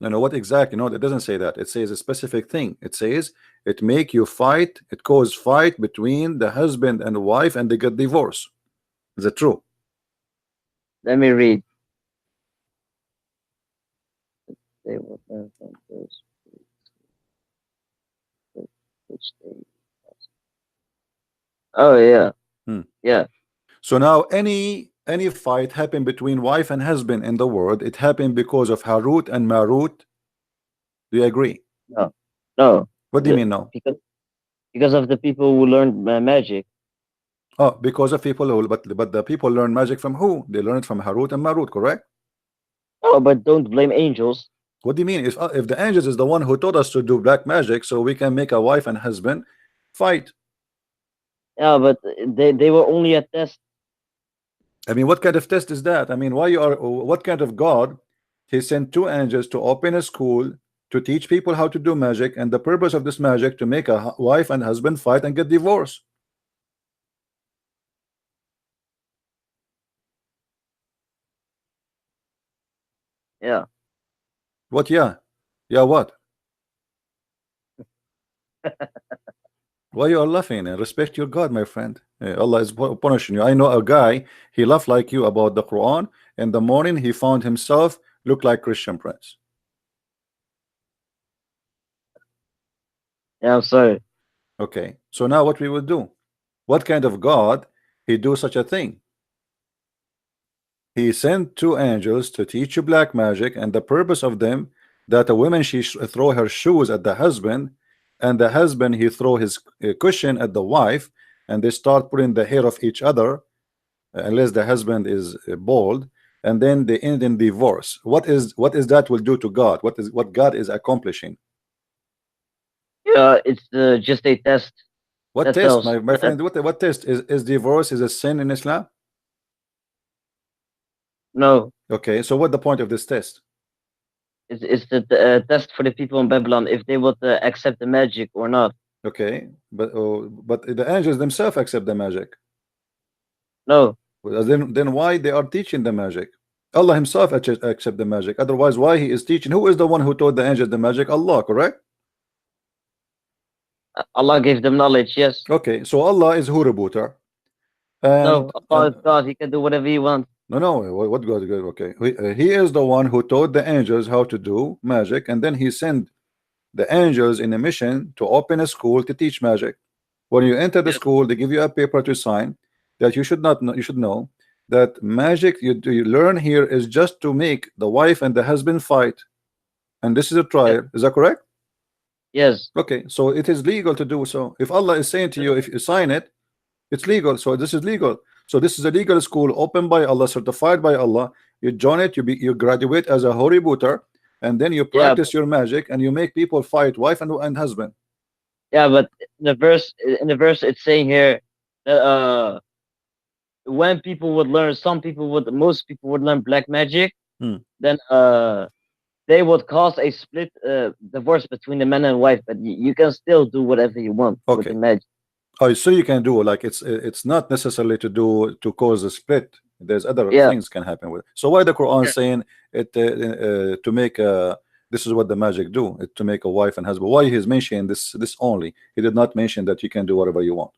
No, what exactly? No, it doesn't say that. It says a specific thing. It says it make you fight. It cause fight between the husband and wife, and they get divorced. Is it true? Let me read. They will learn from those which they. Oh yeah, yeah. So now any fight happen between wife and husband in the world, it happened because of Harut and Marut. Do you agree? No, What do you mean no? because of the people who learned magic. Oh, because of people who, but the people learn magic from who? They learn it from Harut and Marut, correct? Oh, but don't blame angels. What do you mean? If the angels is the one who taught us to do black magic, so we can make a wife and husband fight. Yeah, but they were only a test. I mean, what kind of test is that? I mean, what kind of God? He sent two angels to open a school to teach people how to do magic, and the purpose of this magic to make a wife and husband fight and get divorced. Yeah. What? Yeah, what? Why you are laughing? Respect your God, my friend. Allah is punishing you. I know a guy, he laughed like you about the Quran. In the morning, he found himself look like Christian Prince. Yeah, I'm sorry. Okay, so now what we will do? What kind of God he do such a thing? He sent two angels to teach you black magic, and the purpose of them that a woman she throw her shoes at the husband, and the husband he throw his cushion at the wife, and they start putting the hair of each other, unless the husband is bald, and then they end in divorce. What is that will do to God? What God is accomplishing? Yeah, it's just a test. What That test, tells my friend? What test is divorce is a sin in Islam? No, Okay, so what the point of this test? it's the test for the people in Babylon if they would accept the magic or not. Okay, but the angels themselves accept the magic. No, Well, then why they are teaching the magic? Allah himself accept the magic. Otherwise, why he is teaching? Who is the one who taught the angels the magic? Allah, correct? Allah gave them knowledge. Yes. Okay, so Allah is who rebooter. No, Allah is God. He can do whatever he wants. No, what God? Okay, he is the one who taught the angels how to do magic, and then he sent the angels in a mission to open a school to teach magic. When you enter the school, they give you a paper to sign that you should not know, you should know that magic you learn here is just to make the wife and the husband fight, and this is a trial. Is that correct? Yes. Okay, so it is legal to do so. If Allah is saying to you, if you sign it, it's legal. So this is legal. So this is a legal school opened by Allah, certified by Allah. You join it, you graduate as a holy booter, and then you practice your magic, and you make people fight wife and husband. Yeah, but in the verse it's saying here that when people would learn, most people would learn black magic, then they would cause a split divorce between the man and wife, but you can still do whatever you want with the magic. Oh, so you can do like it's not necessarily to cause a split. There's other Yeah. things can happen with. So why the Quran Yeah. saying it to make this is what the magic do to make a wife and husband? Why he's mentioning this only? He did not mention that you can do whatever you want.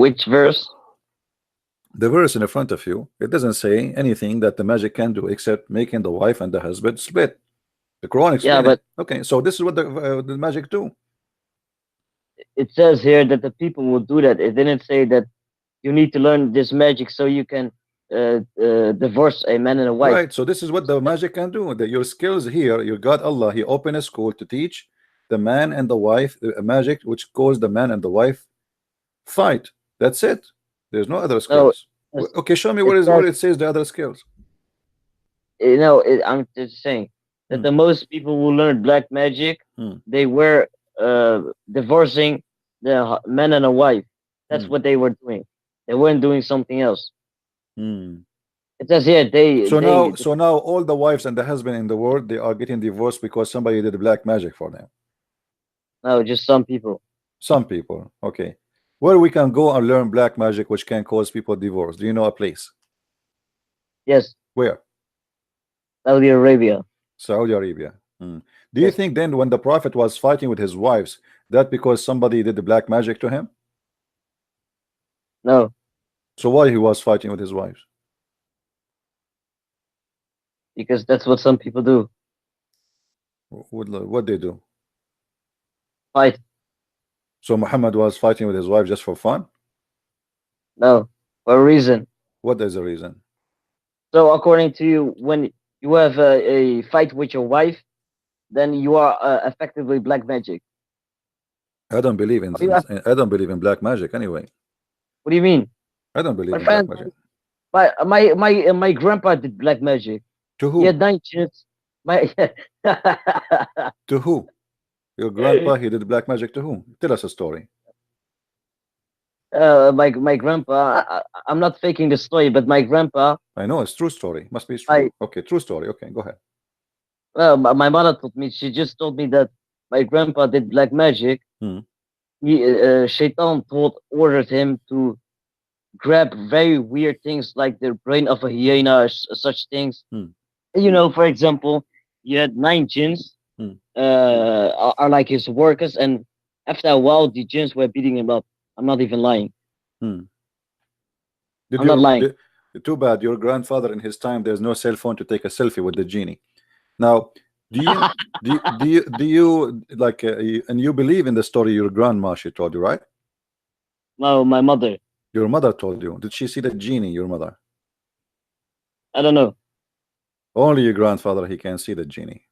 Which verse? The verse in the front of you, it doesn't say anything that the magic can do except making the wife and the husband split. The Quran explains. Yeah, but okay, so this is what the magic do. it says here that the people will do that. It didn't say that you need to learn this magic so you can divorce a man and a wife. Right, so this is what the magic can do. That your skills here, your God Allah, He opened a school to teach the man and the wife a magic which caused the man and the wife fight. That's it. There's no other skills. it's- Okay, show me it where says- it says the other skills. I'm just saying that the most people who learn black magic, they were divorcing the man and a wife. That's what they were doing. They weren't doing something else. It says here So now all the wives and the husband in the world, they are getting divorced because somebody did black magic for them. No, just some people. Some people. Okay. Where we can go and learn black magic which can cause people divorce? Do you know a place? Yes. Where? Saudi Arabia. Saudi Arabia. Do you think then when the Prophet was fighting with his wives, that because somebody did the black magic to him? No. So why he was fighting with his wives? Because that's what some people do. What they do? Fight. So Muhammad was fighting with his wife just for fun? No. For a reason. What is the reason? So according to you, when you have a fight with your wife, then you are effectively black magic. I don't believe in black magic anyway. What do you mean? I don't believe My in friend, black my magic. my grandpa did black magic. To who? He had 9 chins. My To who? Your grandpa, he did black magic to who? Tell us a story. my grandpa. I'm not faking the story, but my grandpa. I know it's true story. Must be true. Okay, true story. Okay, go ahead. My mother told me. She just told me that my grandpa did black magic. Shaitan ordered him to grab very weird things like the brain of a hyena, such things. You know, for example, you had 9 jinns are like his workers, and after a while, the jinns were beating him up. I'm not even lying. I'm not lying. Too bad. Your grandfather in his time, there's no cell phone to take a selfie with the genie. Now, do you like and you believe in the story your grandma she told you, right? No, my mother. Your mother told you. Did she see the genie? Your mother? I don't know. Only your grandfather he can see the genie.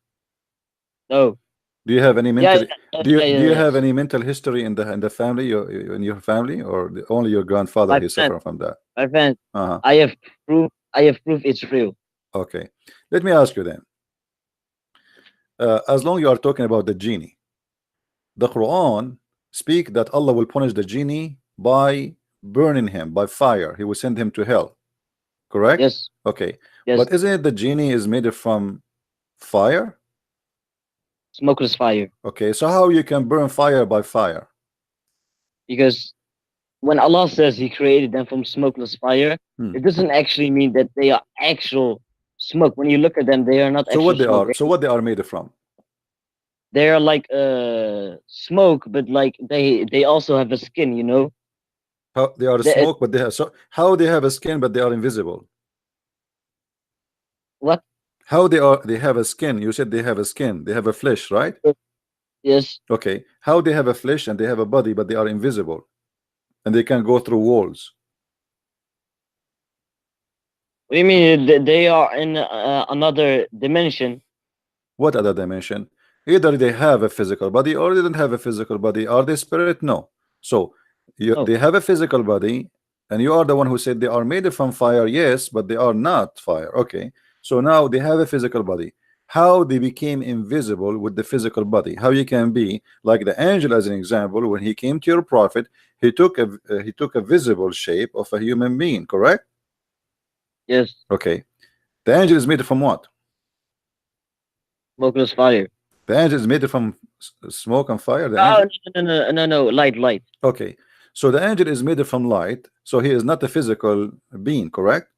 No. Do you have any mental? Do you yeah. have any mental history in the family, in your family, or only your grandfather is suffering from that? My friend, I have proof. It's real. Okay, let me ask you then. As long you are talking about the genie, the Quran speak that Allah will punish the genie by burning him by fire. He will send him to hell. Correct? Yes. Okay. Yes. But isn't it the genie is made from fire? Smokeless fire. Okay, so how you can burn fire by fire? Because when Allah says He created them from smokeless fire, it doesn't actually mean that they are actual smoke. When you look at them, they are not. So what they are? So what they are made from? They are like smoke, but like they also have a skin. You know. How they are smoke, but they have how they have a skin, but they are invisible. What? How they have a skin? You said they have a skin. They have a flesh, right? Yes. Okay. How they have a flesh and they have a body, but they are invisible, and they can go through walls. What do you mean? They are in another dimension. What other dimension? Either they have a physical body or they don't have a physical body. Are they spirit? No. So they have a physical body, and you are the one who said they are made from fire. Yes, but they are not fire. Okay. So now they have a physical body. How they became invisible with the physical body? How you can be like the angel, as an example, when he came to your prophet, he took a visible shape of a human being, correct? Yes. Okay. The angel is made from what? Smokeless fire. The angel is made from smoke and fire. The Oh, angel? no, light. Okay, so the angel is made from light, so he is not a physical being, correct?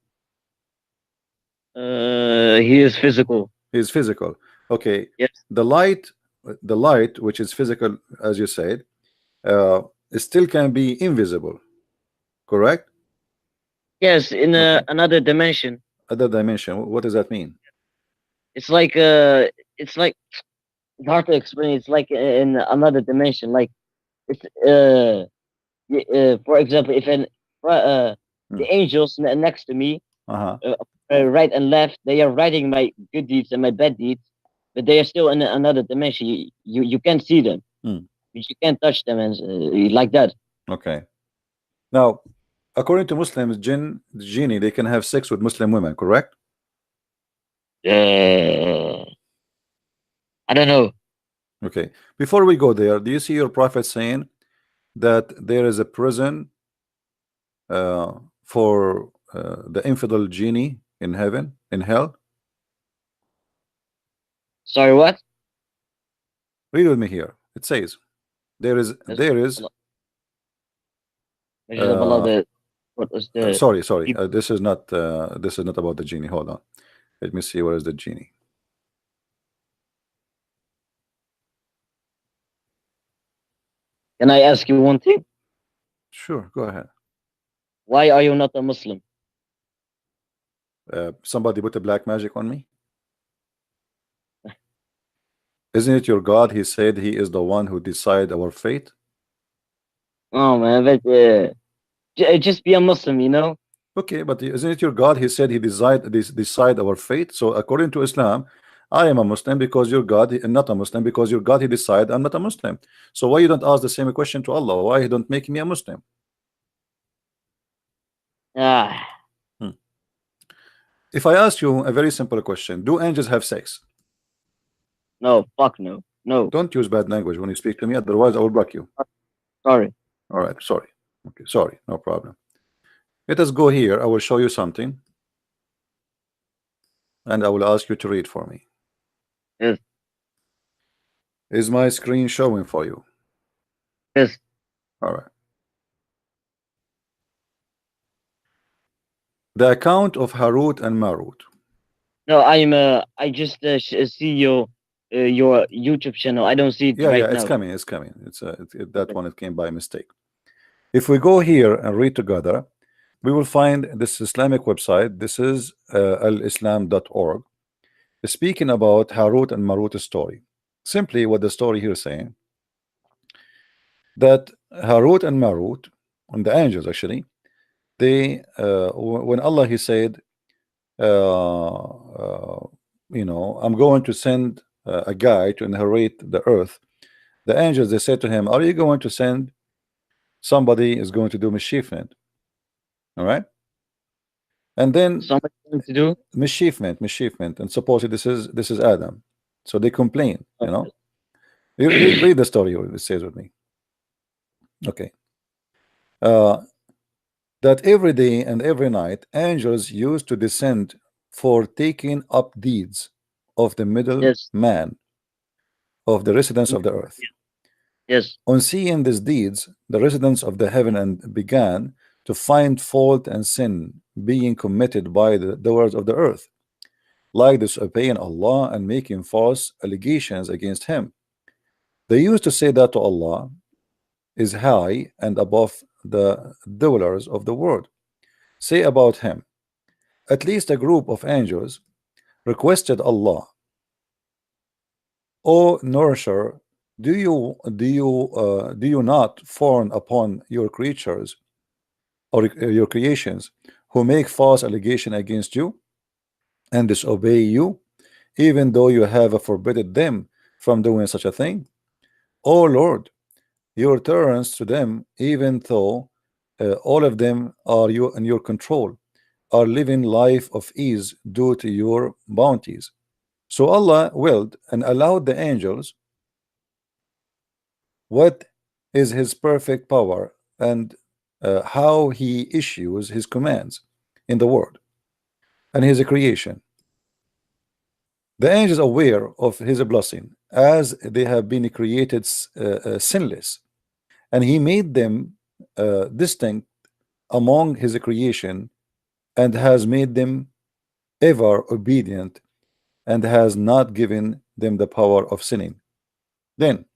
He is physical. He is physical. Okay, Yes. the light, which is physical, as you said, it still can be invisible, correct? Yes, in Okay. another dimension. Other dimension. What does that mean? It's like it's hard to explain. It's like in another dimension. Like it's for example, if Hmm. the angels next to me, Uh-huh. right and left, they are writing my good deeds and my bad deeds, but they are still in another dimension. You can't see them. Hmm. You can't touch them and like that. Okay. Now, according to Muslims, genie, they can have sex with Muslim women, correct? I don't know. Okay. Before we go there, do you see your prophet saying that there is a prison for the infidel genie in heaven, in hell? Sorry, what? Read with me here. It says there is What was the sorry, this is not about the genie. Hold on, let me see, where is the genie? Can I ask you one thing? Sure, go ahead. Why are you not a Muslim? Somebody put a black magic on me. Isn't it your God? He said he is the one who decide our fate. Oh man, but just be a Muslim, you know. Okay, but isn't it your God? He said he decide our fate. So according to Islam, I am a Muslim because your God, and not a Muslim because your God he decide I'm not a Muslim. So why you don't ask the same question to Allah? Why you don't make me a Muslim? Ah, If I ask you a very simple question, do angels have sex? no, fuck no, no. Don't use bad language when you speak to me, otherwise I will block you. Sorry. All right, sorry. Okay, sorry, no problem. Let us go here. I will show you something, and I will ask you to read for me. Yes. Is my screen showing for you? Yes. All right. The account of Harut and Marut. No, I just see your YouTube channel. I don't see it Yeah, right yeah, it's now. coming. It's coming. It's that one. It came by mistake. If we go here and read together, we will find this Islamic website. This is alislam.org. Speaking about Harut and Marut's story. Simply what the story here is saying, that Harut and Marut, and the angels actually, they when Allah he said, you know, I'm going to send a guy to inherit the earth. The angels, they said to him, are you going to send somebody is going to do mischievement? All right. And then Something to do. mischievement, and supposedly this is Adam. So they complain, you know. Read the story. It says with me. Okay. That every day and every night angels used to descend for taking up deeds of the middle Yes. man of the residents of the earth. Yes. On seeing these deeds, the residents of the heaven and began to find fault and sin being committed by the doers of the earth, like disobeying Allah and making false allegations against him. They used to say that to Allah is high and above the dwellers of the world. Say about him, at least a group of angels requested Allah, O nourisher, do you not fawn upon your creatures or your creations who make false allegation against you and disobey you, even though you have forbidden them from doing such a thing? O Lord, your tolerance to them, even though all of them are you in your control, are living life of ease due to your bounties. So Allah willed and allowed the angels what is his perfect power and how he issues his commands in the world and his creation. The angels aware of his blessing as they have been created sinless, and he made them distinct among his creation, and has made them ever obedient, and has not given them the power of sinning. Then,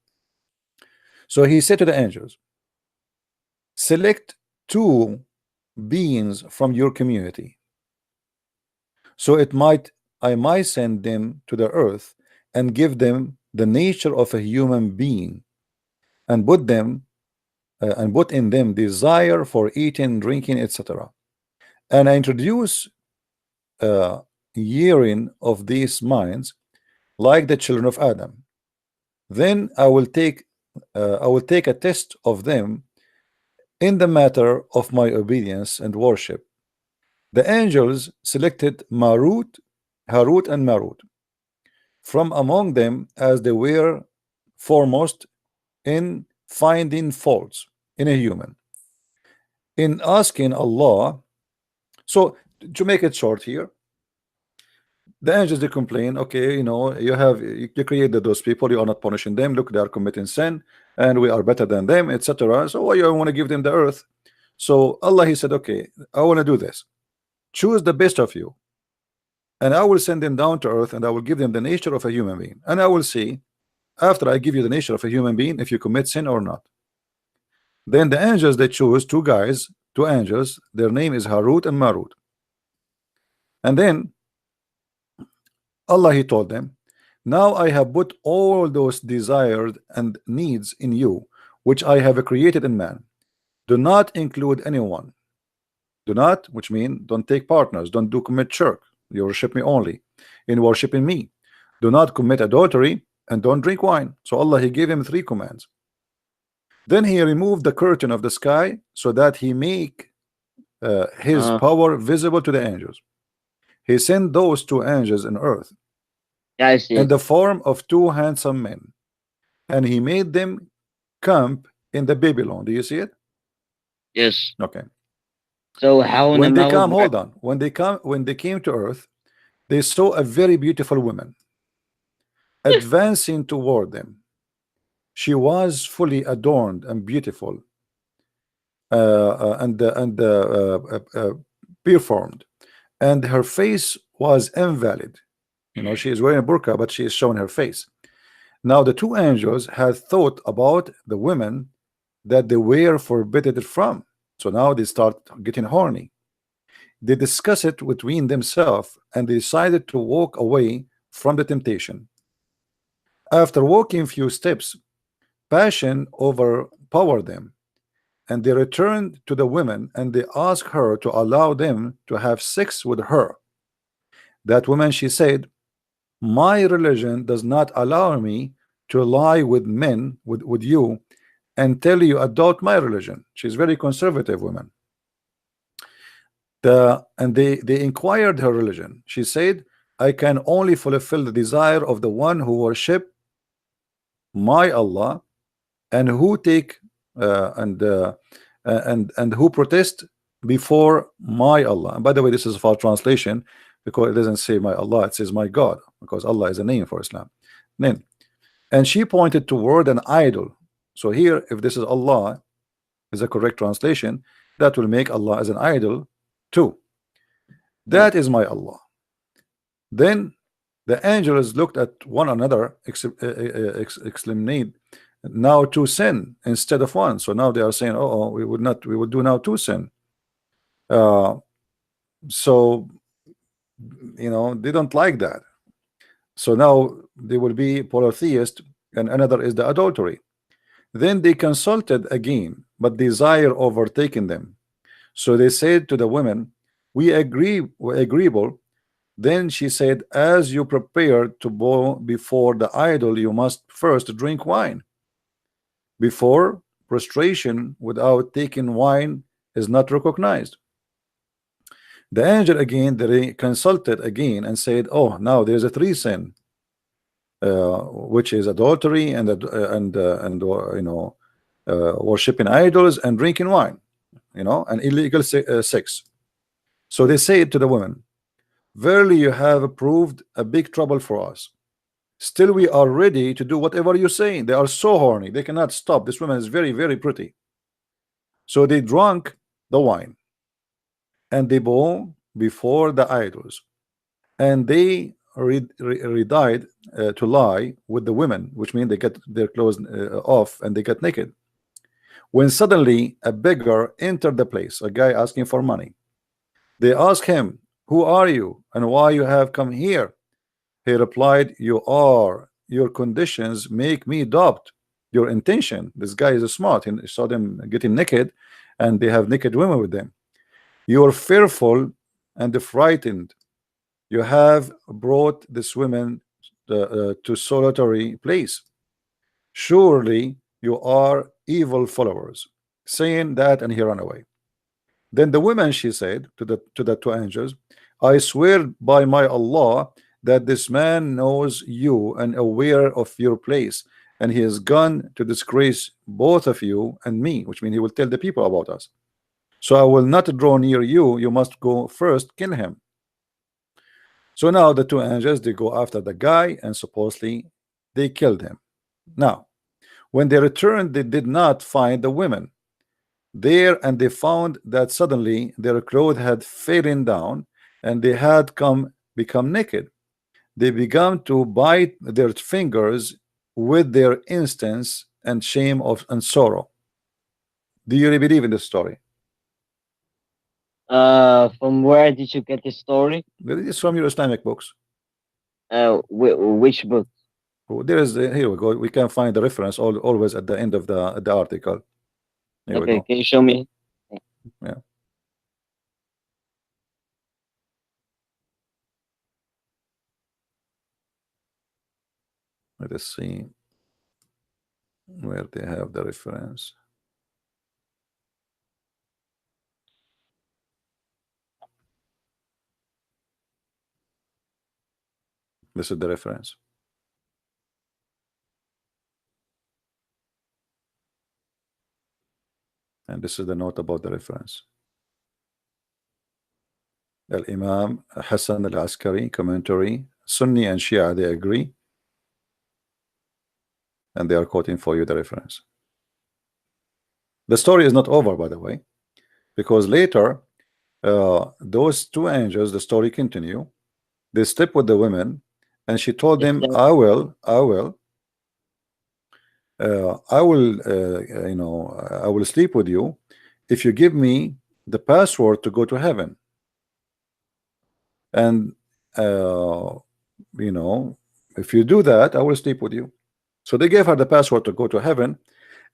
so he said to the angels, select two beings from your community, so I might send them to the earth and give them the nature of a human being, and put in them desire for eating, drinking, etc. And I introduce hearing of these minds like the children of Adam. Then I will take a test of them in the matter of my obedience and worship. The angels selected Harut and Marut from among them, as they were foremost in finding faults in a human, in asking Allah. So to make it short here, the angels, they complain, okay, you created those people, you are not punishing them, look, they are committing sin and we are better than them, etc. So why you want to give them the earth? So Allah, he said, okay, I want to do this. Choose the best of you, and I will send them down to earth, and I will give them the nature of a human being, and I will see after I give you the nature of a human being if you commit sin or not. Then the angels, they choose two angels, their name is Harut and Marut. And then Allah, he told them, now I have put all those desired and needs in you, which I have created in man. Do not include anyone. Do not, which means don't take partners, don't commit shirk. You worship me only in worshiping me. Do not commit adultery, and don't drink wine. So Allah, he gave him 3 commands. Then he removed the curtain of the sky so that he make his power visible to the angels. He sent those 2 angels on earth, Yeah, I see. in the form of 2 handsome men, and he made them camp in the Babylon. Do you see it? Yes. Okay. So how When they come, hold on. When they came to earth, they saw a very beautiful woman advancing toward them. She was fully adorned and beautiful, and performed, and her face was invalid. She is wearing a burqa, but she is showing her face. Now the 2 angels had thought about the women that they were forbidden from. So now they start getting horny. They discuss it between themselves, and they decided to walk away from the temptation. After walking a few steps, passion overpowered them, and they returned to the women, and they asked her to allow them to have sex with her. That woman, she said, my religion does not allow me to lie with men, with you, until you adopt my religion. She's very conservative woman. And they inquired her religion. She said, I can only fulfill the desire of the one who worship my Allah, and who take and who protest before my Allah. And by the way, this is a false translation, because it doesn't say my Allah, it says my God, because Allah is a name for Islam. Then, and she pointed toward an idol. So here, if this is Allah is a correct translation, that will make Allah as an idol too. That is my Allah. Then the angels looked at one another, exclaimed, now 2 sin instead of 1. So now they are saying, oh, we would do now 2 sin. So they don't like that. So now they will be polytheist, and another is the adultery. Then they consulted again, but desire overtaken them. So they said to the women, we agree, we're agreeable. Then she said, as you prepare to bow before the idol, you must first drink wine. Before prostration without taking wine is not recognized. The angel again, they consulted again and said, oh, now there's a 3 sin, which is adultery and worshiping idols and drinking wine, and illegal sex. So they said to the women, verily you have proved a big trouble for us. Still, we are ready to do whatever you're saying. They are so horny, they cannot stop. This woman is very, very pretty. So they drank the wine and they bow before the idols, and they died to lie with the women, which means they get their clothes off and they get naked. When suddenly a beggar entered the place, a guy asking for money, they asked him, "Who are you and why you have come here?" He replied, your conditions make me doubt your intention. This guy is smart. He saw them getting naked and they have naked women with them. You're fearful and frightened. You have brought this woman to solitary place. Surely you are evil followers. Saying that, and he ran away. Then the woman, she said to the two angels, I swear by my Allah that this man knows you and aware of your place, and he has gone to disgrace both of you and me, which means he will tell the people about us. So I will not draw near you. You must go first, kill him. So now the two angels, they go after the guy, and supposedly they killed him. Now when they returned, they did not find the women there, and they found that suddenly their clothes had fallen down and they had become naked. They began to bite their fingers with their instance and shame and sorrow. Do you really believe in this story? From where did you get this story? It is from your Islamic books. Which book? There is here we go. We can find the reference always at the end of the article. Here we Okay, go. can you show me? Yeah. Let us see where they have the reference. This is the reference. And this is the note about the reference. Al-Imam Hassan al-Askari commentary. Sunni and Shia, they agree. And they are quoting for you the reference. The story is not over, by the way, because later those two angels, the story continue. They slept with the women, and she told them, I will sleep with you if you give me the password to go to heaven. And if you do that, I will sleep with you. So they gave her the password to go to heaven.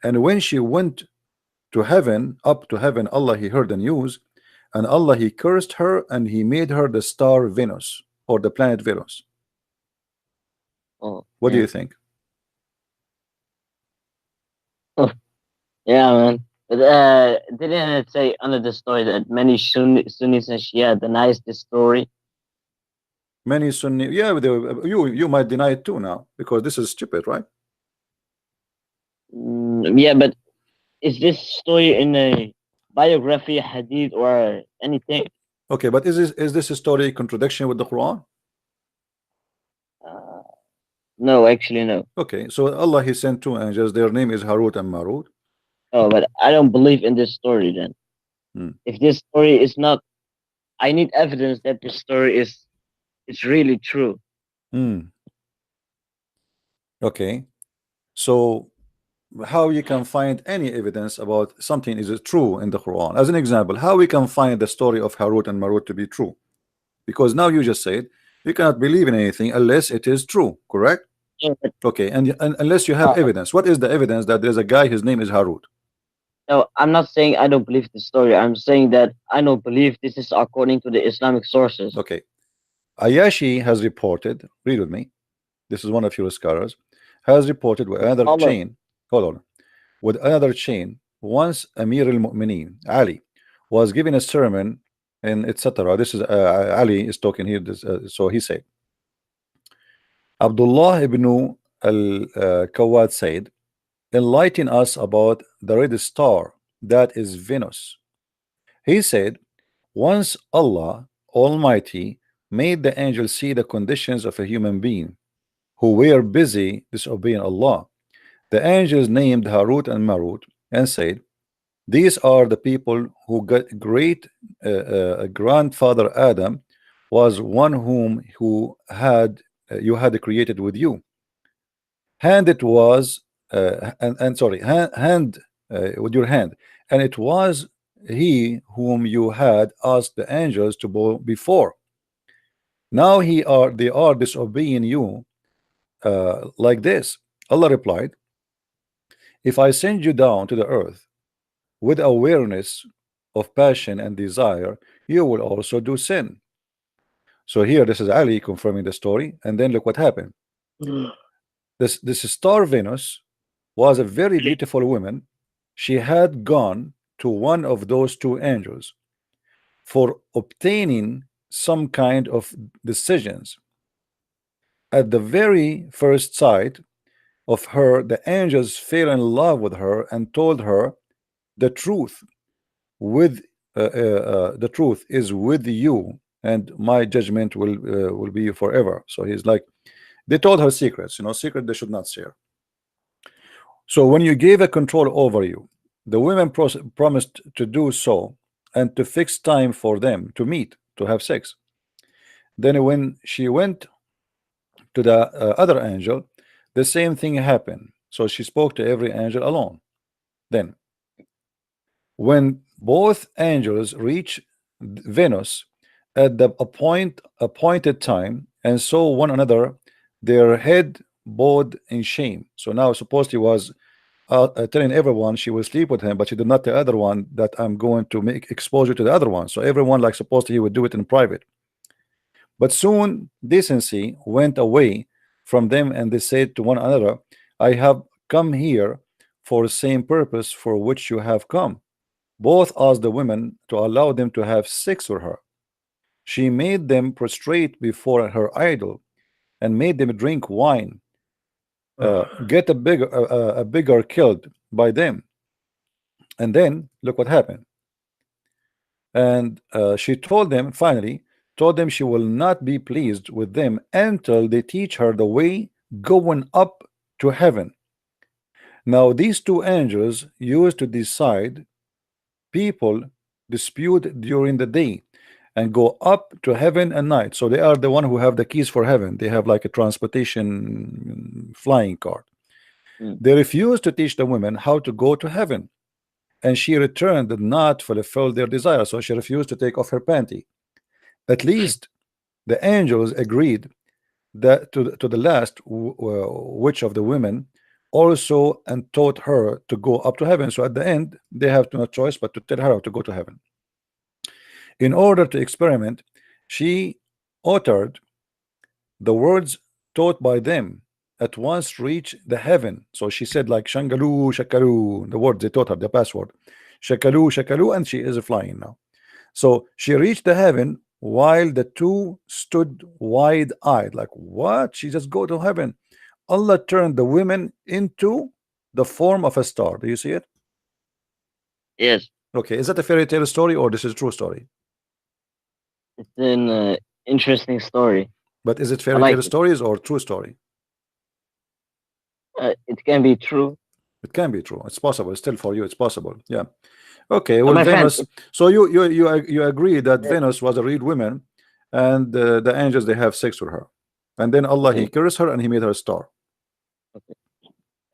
And when she went to heaven, up to heaven, Allah, he heard the news, and Allah, he cursed her, and he made her the star Venus, or the planet Venus. What do you think? Oh, yeah, man. But didn't it say under the story that many Sunnis and Shia denies this story? Many Sunni, yeah, you might deny it too now, because this is stupid, right? Yeah, but is this story in a biography, hadith, or anything? Okay, but is this a story contradiction with the Quran? No, actually, no. Okay, so Allah, he sent two angels. Their name is Harut and Marut. Oh, but I don't believe in this story then. If this story is not, I need evidence that this story is really true. Okay, so how you can find any evidence about something is true in the Quran? As an example, how we can find the story of Harut and Marut to be true? Because now you just said you cannot believe in anything unless it is true, correct? Yeah, okay, and unless you have evidence. What is the evidence that there's a guy, his name is Harut? No, I'm not saying I don't believe the story. I'm saying that I don't believe this is according to the Islamic sources. Okay, Ayashi has reported, read with me, this is one of your scholars, has reported with another chain, hold on, with another chain, once Amir al-Mu'mineen, Ali, was giving a sermon and etc. This is Ali is talking here, so he said, Abdullah ibn al-Kawad said, enlighten us about the red star that is Venus. He said, once Allah Almighty made the angel see the conditions of a human being, who were busy disobeying Allah. The angels named Harut and Marut and said, these are the people who got great grandfather Adam was one whom had you had created with you. Hand it was and sorry hand with your hand, and it was he whom you had asked the angels to bow before. Now they are disobeying you like this. Allah replied, if I send you down to the earth with awareness of passion and desire, you will also do sin. So here this is Ali confirming the story, and then look what happened. This star Venus was a very beautiful woman. She had gone to one of those two angels for obtaining some kind of decisions. At the very first sight of her, the angels fell in love with her and told her the truth the truth is with you, and my judgment will be forever. So he's like, they told her secrets, secret they should not share. So when you gave a control over you, the women promised to do so and to fix time for them to meet, to have sex. Then when she went to the other angel, the same thing happened. So she spoke to every angel alone. Then when both angels reached Venus at the appointed time and saw one another, their head bowed in shame. So now supposedly was telling everyone she will sleep with him, but she did not tell the other one that I'm going to make exposure to the other one. So everyone like supposed he would do it in private. But soon decency went away from them, and they said to one another, I have come here for the same purpose for which you have come. Both asked the women to allow them to have sex with her. She made them prostrate before her idol and made them drink wine, get a bigger killed by them. And then look what happened. And she told them, finally told them she will not be pleased with them until they teach her the way going up to heaven. Now these two angels used to decide people dispute during the day and go up to heaven at night. So they are the one who have the keys for heaven. They have like a transportation flying card. They refused to teach the women how to go to heaven, and she returned did not fulfill their desire. So she refused to take off her panty. At least the angels agreed that to the last, which of the women also, and taught her to go up to heaven. So at the end they have no choice but to tell her how to go to heaven. In order to experiment, she uttered the words taught by them at once reach the heaven. So she said like Shangalu Shakalu, the word they taught her, the password Shakalu Shakalu, and she is flying now. So she reached the heaven while the two stood wide-eyed like, what? She just go to heaven. Allah turned the women into the form of a star. Do you see it? Yes. Okay, is that a fairy tale story or this is a true story? It's an interesting story. But is it fairy like tale stories or true story? It can be true. It can be true. It's possible. Still for you, it's possible. Yeah. Okay. But Well, my friend, Venus. So you agree that Venus was a real woman, and the angels they have sex with her, and then Allah he cursed her and he made her a star.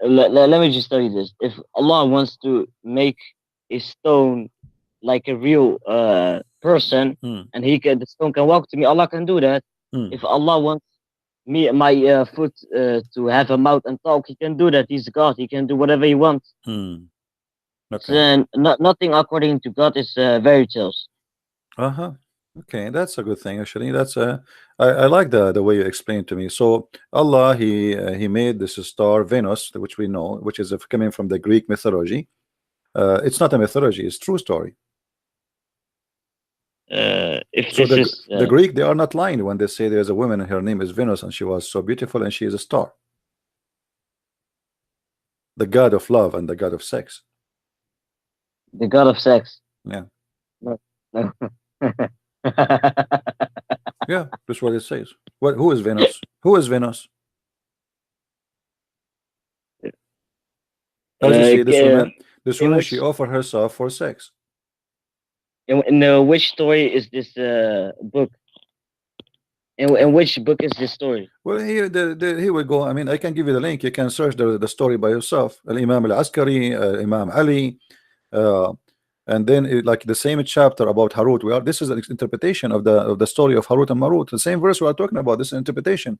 let me just tell you this: if Allah wants to make a stone like a real person, and the stone can walk to me, Allah can do that. If Allah wants my foot to have a mouth and talk, he can do that. He's God. He can do whatever he wants. Okay. Nothing according to God is fairy tales. Okay, that's a good thing actually. That's I like the way you explained to me. So Allah he made this star Venus, which we know, which is coming from the Greek mythology. It's not a mythology; it's true story. If so this is the Greek, they are not lying when they say there's a woman and her name is Venus and she was so beautiful and she is a star, the god of love and the god of sex. The god of sex. Yeah. No. Yeah, that's what it says. Who is Venus? Who is Venus? As you see, this woman, was- she offered herself for sex. in which story is this book? In which book is this story? Well, here, here we go. I mean, I can give you the link. You can search the story by yourself. Imam al-Askari, Imam Ali, and then like the same chapter about Harut. This is an interpretation of the story of Harut and Marut. The same verse we are talking about. This is interpretation.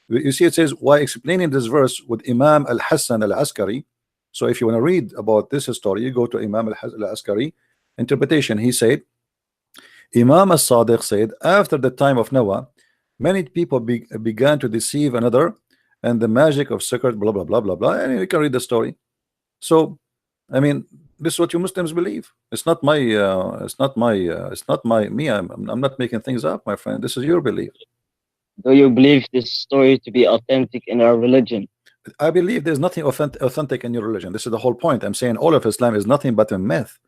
You see, it says, why explaining this verse with Imam al-Hassan al-Askari. So if you want to read about this story, you go to Imam al-Askari interpretation. He said, Imam al-Sadiq said, after the time of Noah, many people began to deceive another, and the magic of secret, blah blah blah blah blah. And you can read the story. So, I mean, this is what you Muslims believe. It's not my, me. I'm not making things up, my friend. This is your belief. Do you believe this story to be authentic in our religion? I believe there's nothing authentic in your religion. This is the whole point. I'm saying all of Islam is nothing but a myth.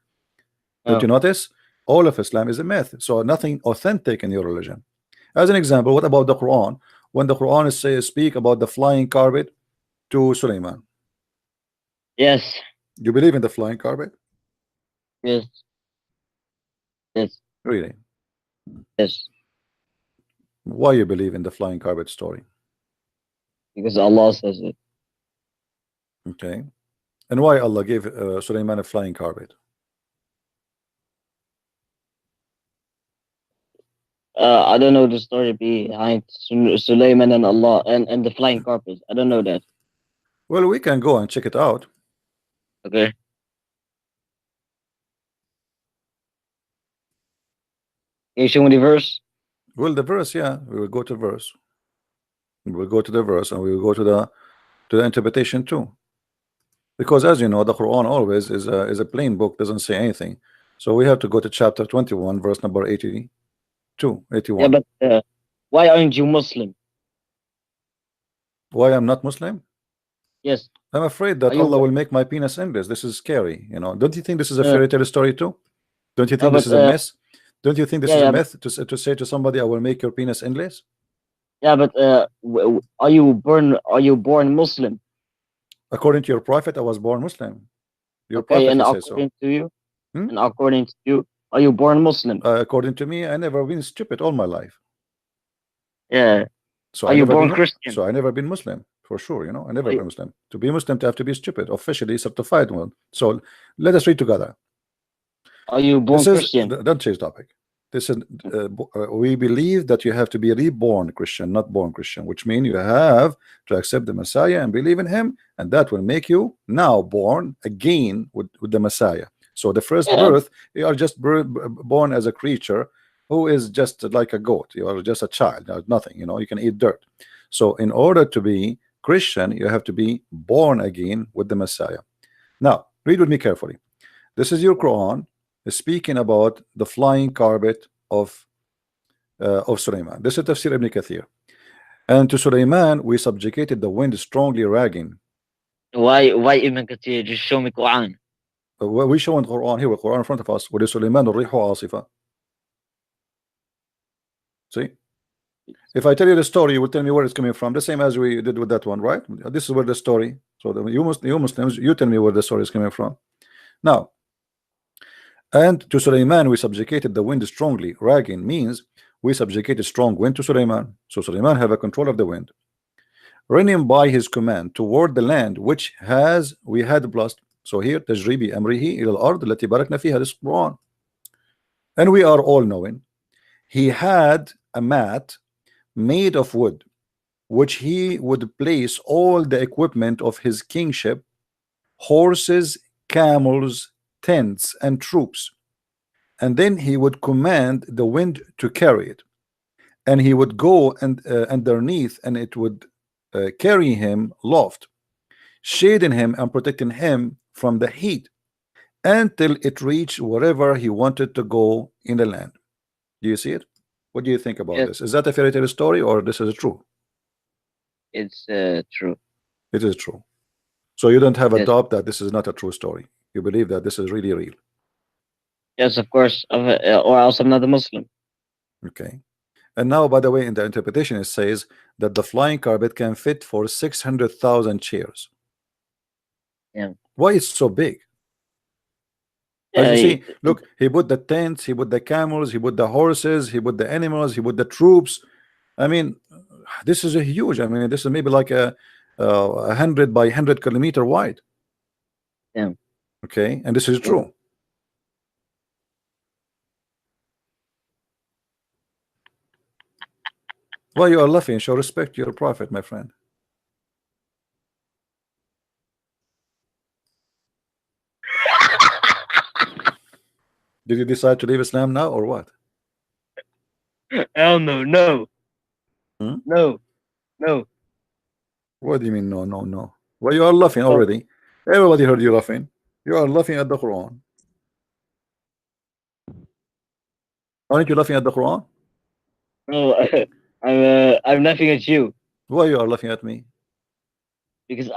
Don't you notice? All of Islam is a myth. So nothing authentic in your religion. As an example, what about the Quran? When the Quran says speak about the flying carpet to Sulaiman. Yes. You believe in the flying carpet? Yes. Yes. Really? Yes. Why you believe in the flying carpet story? Because Allah says it. Okay. And why Allah gave Sulaiman a flying carpet? I don't know the story behind Sulaiman and Allah and the flying carpet. I don't know that. Well, we can go and check it out. Okay. Can you show me the verse? Well, the verse, yeah, we will go to verse. We will go to the verse, and we will go to the interpretation too. Because as you know, the Quran always is a plain book, doesn't say anything. So we have to go to chapter 21, verse number 81. Yeah, but why aren't you Muslim? Why I'm not Muslim? Yes. I'm afraid that Are you- Allah will make my penis endless. This is scary, you know. Don't you think this is a fairy tale story too? Don't you think but, this is a myth? Don't you think this is yeah, a myth to say to somebody, I will make your penis endless? Yeah, but are you born Muslim? According to your prophet, I was born Muslim. Your Okay, prophet and says so. according to you, Hmm? and according to you, are you born Muslim? According to me, I never been stupid all my life. Yeah. So Are I you never born been, Christian? So I never been Muslim for sure. You know, I never Are you- been Muslim. To be Muslim, to have to be stupid, officially certified one. So let us read together. Are you born This is Christian? don't change topic. This is we believe that you have to be reborn Christian, not born Christian, which means you have to accept the Messiah and believe in him, and that will make you now born again with the Messiah. So the first Yeah. birth, you are just born as a creature who is just like a goat. You are just a child, nothing. You know, you can eat dirt. So in order to be Christian, you have to be born again with the Messiah. Now read with me carefully. This is your Quran speaking about the flying carpet of Sulaiman. This is Tafsir Ibn Kathir. And to Sulaiman we subjugated the wind strongly ragging. Why Ibn Kathir? Just show me Quran. We show in Quran here, Quran in front of us. وَلِسُلَيْمَانُ الرِّيحُ عَاصِفًا. See? If I tell you the story, you will tell me where it's coming from. The same as we did with that one, right? This is where the story. So you Muslims, you tell me where the story is coming from. Now, and to Sulaiman we subjugated the wind strongly. Ragging means we subjugated strong wind to Sulaiman. So Sulaiman have a control of the wind, running by his command toward the land which we had blessed. So here تجري بأمره إلى الأرض التي باركنا فيها. This Quran. And we are all knowing he had a mat made of wood, which he would place all the equipment of his kingship, horses, camels, tents, and troops, and then he would command the wind to carry it, and he would go and underneath, and it would carry him aloft, shading him and protecting him from the heat until it reached wherever he wanted to go in the land. Do you see it? What do you think about Yes. this? Is that a fairy tale story or this is true? It's true. It is true. So you don't have a Yes. doubt that this is not a true story. You believe that this is really real. Yes, of course. Or else I'm not a Muslim. Okay. And now, by the way, in the interpretation, it says that the flying carpet can fit for 600,000 chairs. Yeah. Why it's so big? Yeah, As you see, look, he put the tents, he put the camels, he put the horses, he put the animals, he put the troops. I mean, this is a huge. I mean, this is maybe like a 100 by 100 kilometer wide. Yeah. Okay, and this is true. Why you are laughing? Show respect to your prophet, my friend. Did you decide to leave Islam now or what? Hell no, no. Hmm? No, no. What do you mean no, no, no? Why you are laughing already? Everybody heard you laughing. You are laughing at the Quran. Aren't you laughing at the Quran? No, I'm laughing at you Why you are laughing at me? because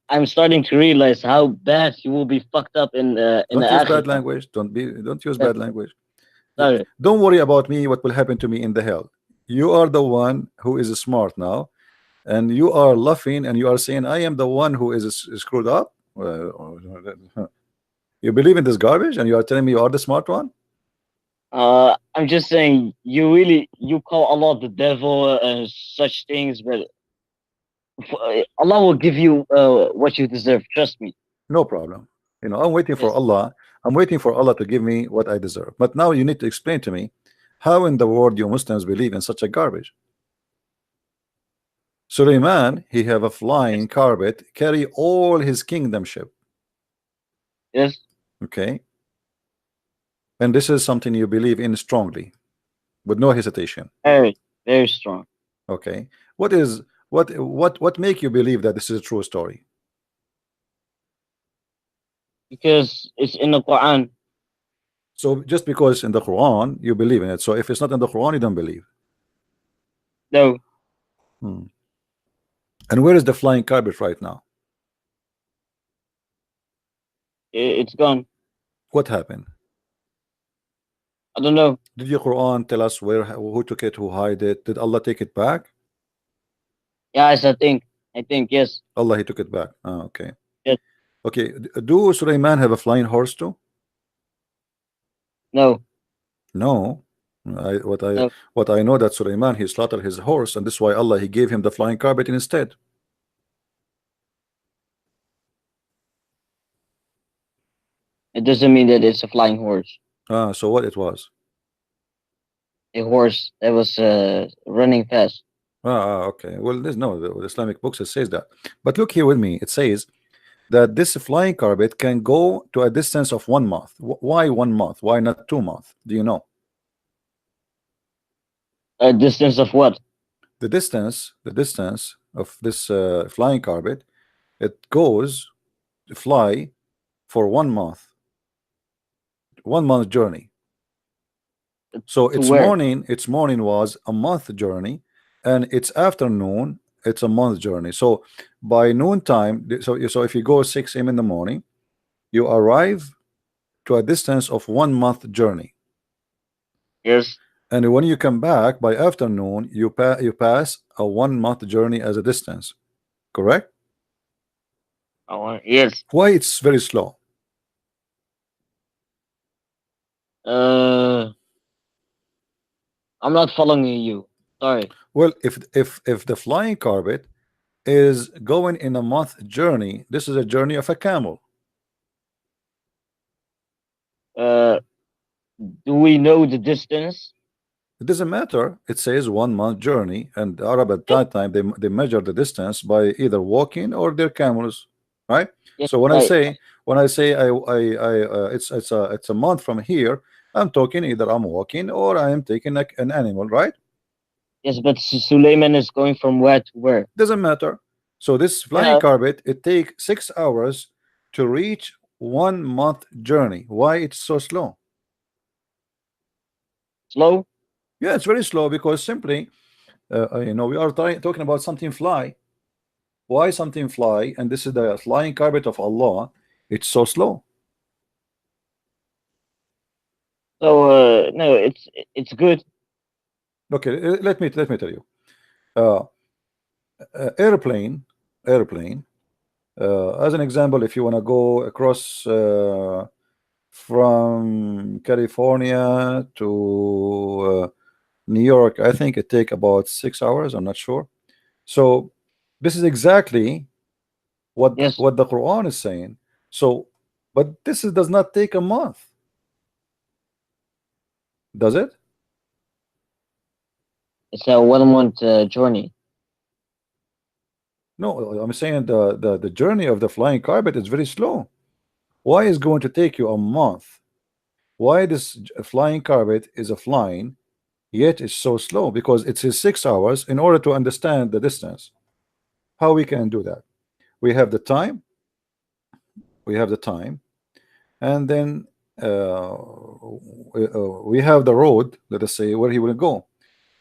I'm starting to realize how bad you will be fucked up in the Don't use bad akhirah. language. Don't use Yeah. bad language. Sorry. Don't worry about me, what will happen to me in the hell. You are the one who is smart now, and you are laughing and you are saying I am the one who is screwed up. You believe in this garbage and you are telling me you are the smart one? I'm just saying you call Allah the devil and such things, but Allah will give you what you deserve. Trust me. No problem. You know, I'm waiting for Yes. Allah. I'm waiting for Allah to give me what I deserve. But now you need to explain to me how in the world you Muslims believe in such a garbage. Suleiman, he have a flying carpet, carry all his kingdomship. Yes. Okay. And this is something you believe in strongly, with no hesitation. Very, very strong. Okay. What make you believe that this is a true story? Because it's in the Quran. So just because in the Quran you believe in it, so if it's not in the Quran you don't believe. No. And where is the flying carpet right now? It's gone. What happened? I don't know. Did your Quran tell us who took it, who hid it? Did Allah take it back? Yes, I think yes. Allah, he took it back. Oh, okay. Yes. Okay. Do Sulaiman have a flying horse too? No. No. No. What I know that Sulaiman, he slaughtered his horse, and this is why Allah, he gave him the flying carpet instead. It doesn't mean that it's a flying horse. So what it was? A horse that was running fast. Okay. Well, there's no the Islamic books it says that. But look here with me. It says that this flying carpet can go to a distance of 1 month. Why 1 month? Why not 2 months? Do you know? A distance of what? The distance of this flying carpet, it goes to fly for 1 month. 1 month journey. So its morning was a month journey, and its afternoon it's a month journey. So by noon time, so if you go 6 a.m. in the morning, you arrive to a distance of 1 month journey. Yes. And when you come back by afternoon, you pass a 1 month journey as a distance. Correct? Oh, yes. Why it's very slow? I'm not following you. Sorry. Well, if the flying carpet is going in a month journey, this is a journey of a camel. Do we know the distance? It doesn't matter. It says 1 month journey, and the Arab at that time they measure the distance by either walking or their camels, right? Yes, So when right. I say it's a month from here, I'm talking either I'm walking or I am taking like an animal, right? Yes, but Suleiman is going from where to where? Doesn't matter. So this flying carpet, it takes 6 hours to reach 1 month journey. Why it's so slow? Slow? Yeah, it's very slow because simply, you know, we are talking about something fly. Why something fly? And this is the flying carpet of Allah. It's so slow. So no, it's good. Okay, let me tell you. Airplane. As an example, if you want to go across from California to New York, I think it take about 6 hours. I'm not sure. So this is exactly what Yes. what the Quran is saying. So, but this does not take a month, does it? It's a 1 month journey. No, I'm saying the journey of the flying carpet is very slow. Why is going to take you a month? Why this flying carpet is a flying, yet it's so slow? Because it is 6 hours in order to understand the distance. How we can do that? We have the time. We have the time, and then we have the road. Let us say where he will go.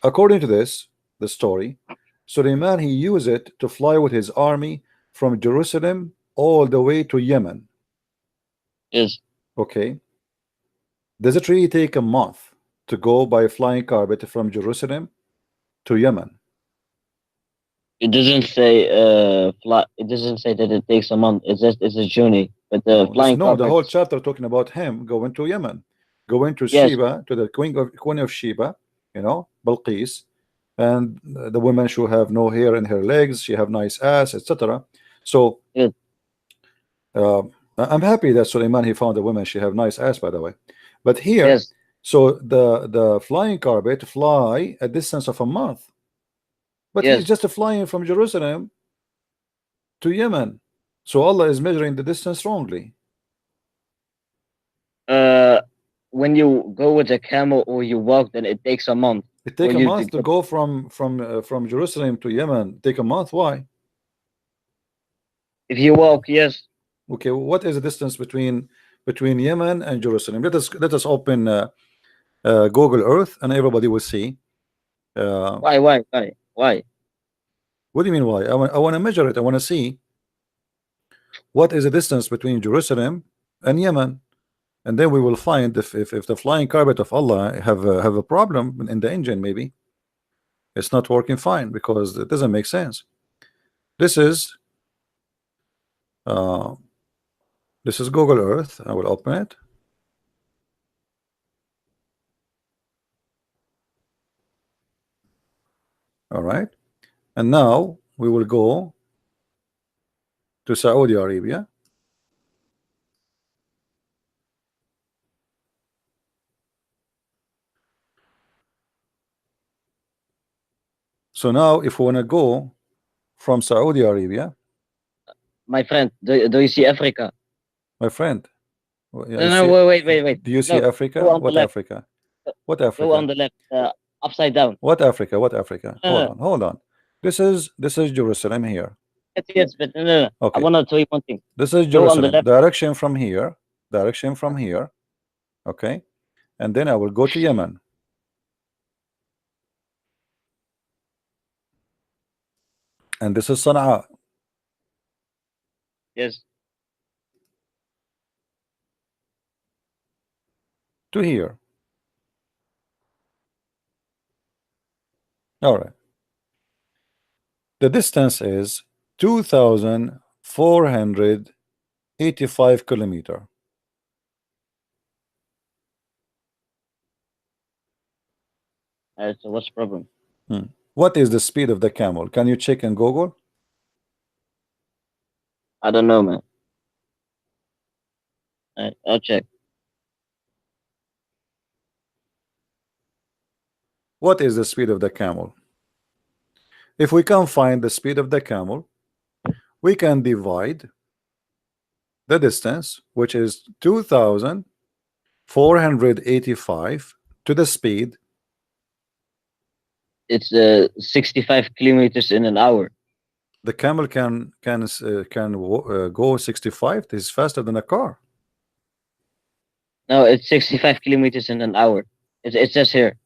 According to this, the story, Suleiman, he used it to fly with his army from Jerusalem all the way to Yemen. Yes. Okay. Does it really take a month to go by flying carpet from Jerusalem to Yemen? It doesn't say It doesn't say that it takes a month. It's just it's a journey. But the flying No, the carpet. whole chapter talking about him going to Yemen, going to Yes. Sheba, to the queen of Sheba, you know, Balqis, and the women should have no hair in her legs, she have nice ass, etc. So Yes. I'm happy that Suleiman, he found a woman, she have nice ass, by the way. But here, Yes. so the flying carpet fly a distance of a month, but Yes. he's just flying from Jerusalem to Yemen. So Allah is measuring the distance wrongly. When you go with a camel or you walk, then it takes a month. It take for a you month to get- go from Jerusalem to Yemen. Take a month. Why? If you walk, yes. Okay, what is the distance between Yemen and Jerusalem? Let us open Google Earth, and everybody will see. Why? What do you mean why? I want to measure it. I want to see what is the distance between Jerusalem and Yemen, and then we will find if the flying carpet of Allah have a problem in the engine. Maybe it's not working fine because it doesn't make sense. This is Google Earth. I will open it. All right, and now we will go to Saudi Arabia. So now if we want to go from Saudi Arabia, My friend, do you see Africa? my friend, No, wait. do you see No, Africa? go on the What left. Africa? What Go Africa? on the left, upside down. What Africa? What Africa? No. Hold on. This is Jerusalem here. Yes, but no. Okay. I want to tell you one thing. This is Go on the Jerusalem. left. Direction from here. Direction from here. Okay. And then I will go to Yemen. And this is Sana'a. Yes. To here. All right. The distance is 2,485 kilometers. So what's the problem? What is the speed of the camel? Can you check in Google? I don't know, man. I'll check. What is the speed of the camel? If we can find the speed of the camel, we can divide the distance, which is 2,485, to the speed. It's 65 kilometers in an hour. The camel can go 65. This is faster than a car. No, it's 65 kilometers in an hour. It says here.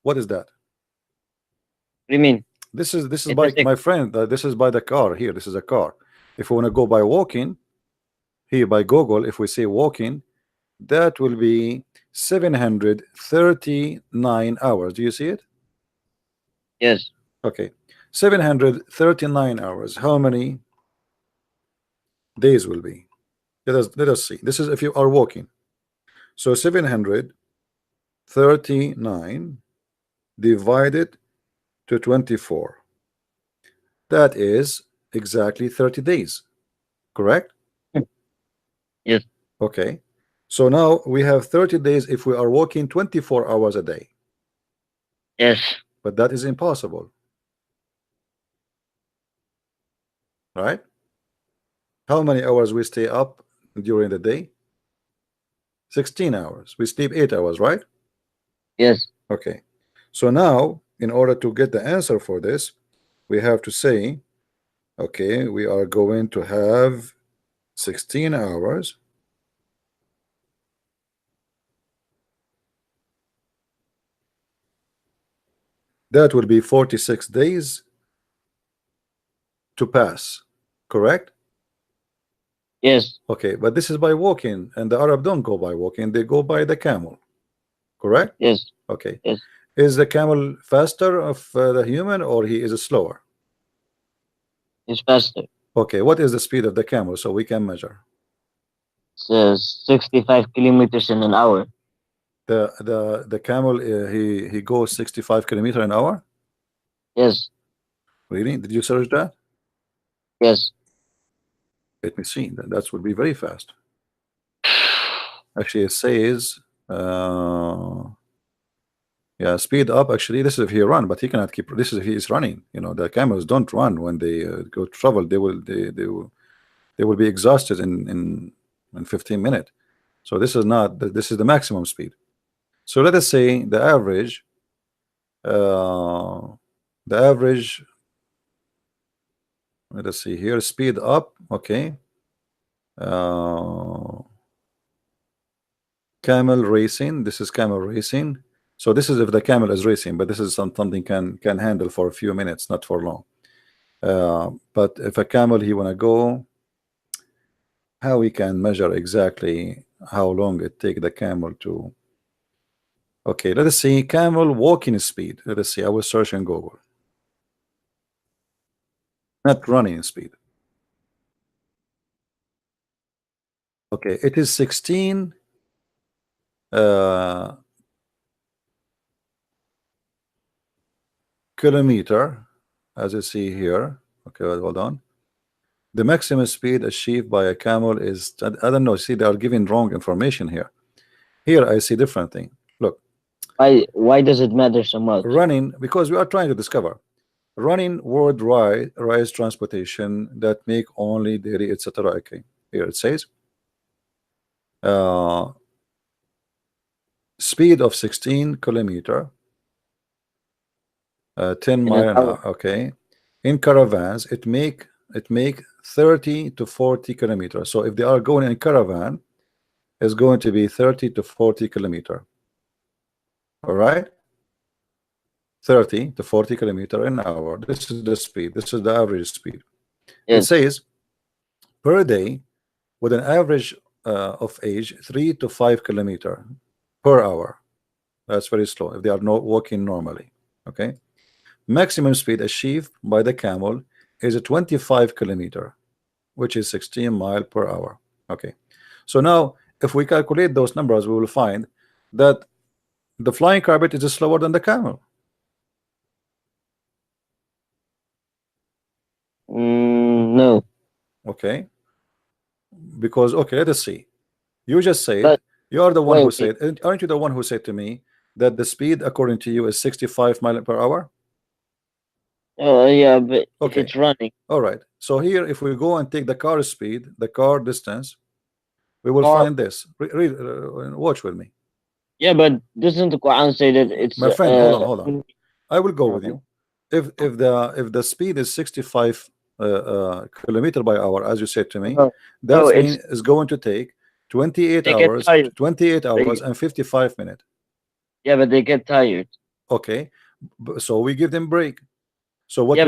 What is that? What do you mean? This is It's by a- my friend. This is by the car here. This is a car. If we want to go by walking, here by Google, if we say walking, that will be 739 hours. Do you see it? Yes. Okay, 739 hours. How many days will be. Let us see. This is if you are walking. So 739 divided to 24. That is exactly 30 days. Correct? Yes. Okay. So now we have 30 days if we are walking 24 hours a day. Yes. But that is impossible. Right? How many hours we stay up during the day? 16 hours. We sleep 8 hours, right? Yes. Okay. So now, in order to get the answer for this, we have to say, okay, we are going to have 16 hours. That will be 46 days to pass. Correct? Yes. Okay, but this is by walking, and the Arab don't go by walking, they go by the camel. Correct? Yes. Okay. Yes. Is the camel faster of the human, or he is slower? It's faster. Okay, what is the speed of the camel so we can measure? It's 65 kilometers in an hour. The camel he goes 65 kilometers an hour? Yes. Really? Did you search that? Yes. Let me see. That would be very fast. Actually, it says yeah, speed up. Actually, this is if he run, but he cannot keep. This is if he is running. You know, the camels don't run when they go travel. They will be exhausted in 15 minutes. So this is not. This is the maximum speed. So let us say the average. Let us see here. Speed up. Okay. Camel racing. This is camel racing. So this is if the camel is racing, but this is something can handle for a few minutes, not for long. But if a camel he wanna go, how we can measure exactly how long it take the camel to. Okay, let us see camel walking speed. Let us see. I will search in Google. Not running speed. Okay, it is 16 kilometer, as you see here. Okay, hold on. The maximum speed achieved by a camel is, I don't know. See, they are giving wrong information here. Here I see different thing. Look. Why does it matter so much? Running, because we are trying to discover. Running worldwide rise transportation that make only dairy, etc. Okay, here it says speed of 16 kilometer, 10 mile an hour. Okay, in caravans it make 30 to 40 kilometers. So if they are going in caravan, it's going to be 30 to 40 kilometer. All right, 30 to 40 kilometer an hour. This is the speed. This is the average speed. Yes. It says per day with an average of age 3 to 5 kilometer per hour. That's very slow if they are not walking normally. Okay, maximum speed achieved by the camel is a 25 kilometer, which is 16 mile per hour. Okay, so now if we calculate those numbers, we will find that the flying carpet is slower than the camel. No. Okay, because okay, let us see. You just said you are the one who said, aren't you the one who said to me that the speed according to you is 65 miles per hour? Oh yeah, but okay. If it's running. All right. So here, if we go and take the car speed, the car distance, we will find this. Watch with me. Yeah, but doesn't the Quran say that it's? My friend, hold on. I will go with you. If the speed is 65 kilometer by hour, as you said to me, that means is going to take 28 hours, 28 hours and 55 minutes. Yeah, but they get tired. Okay, so we give them break. So what we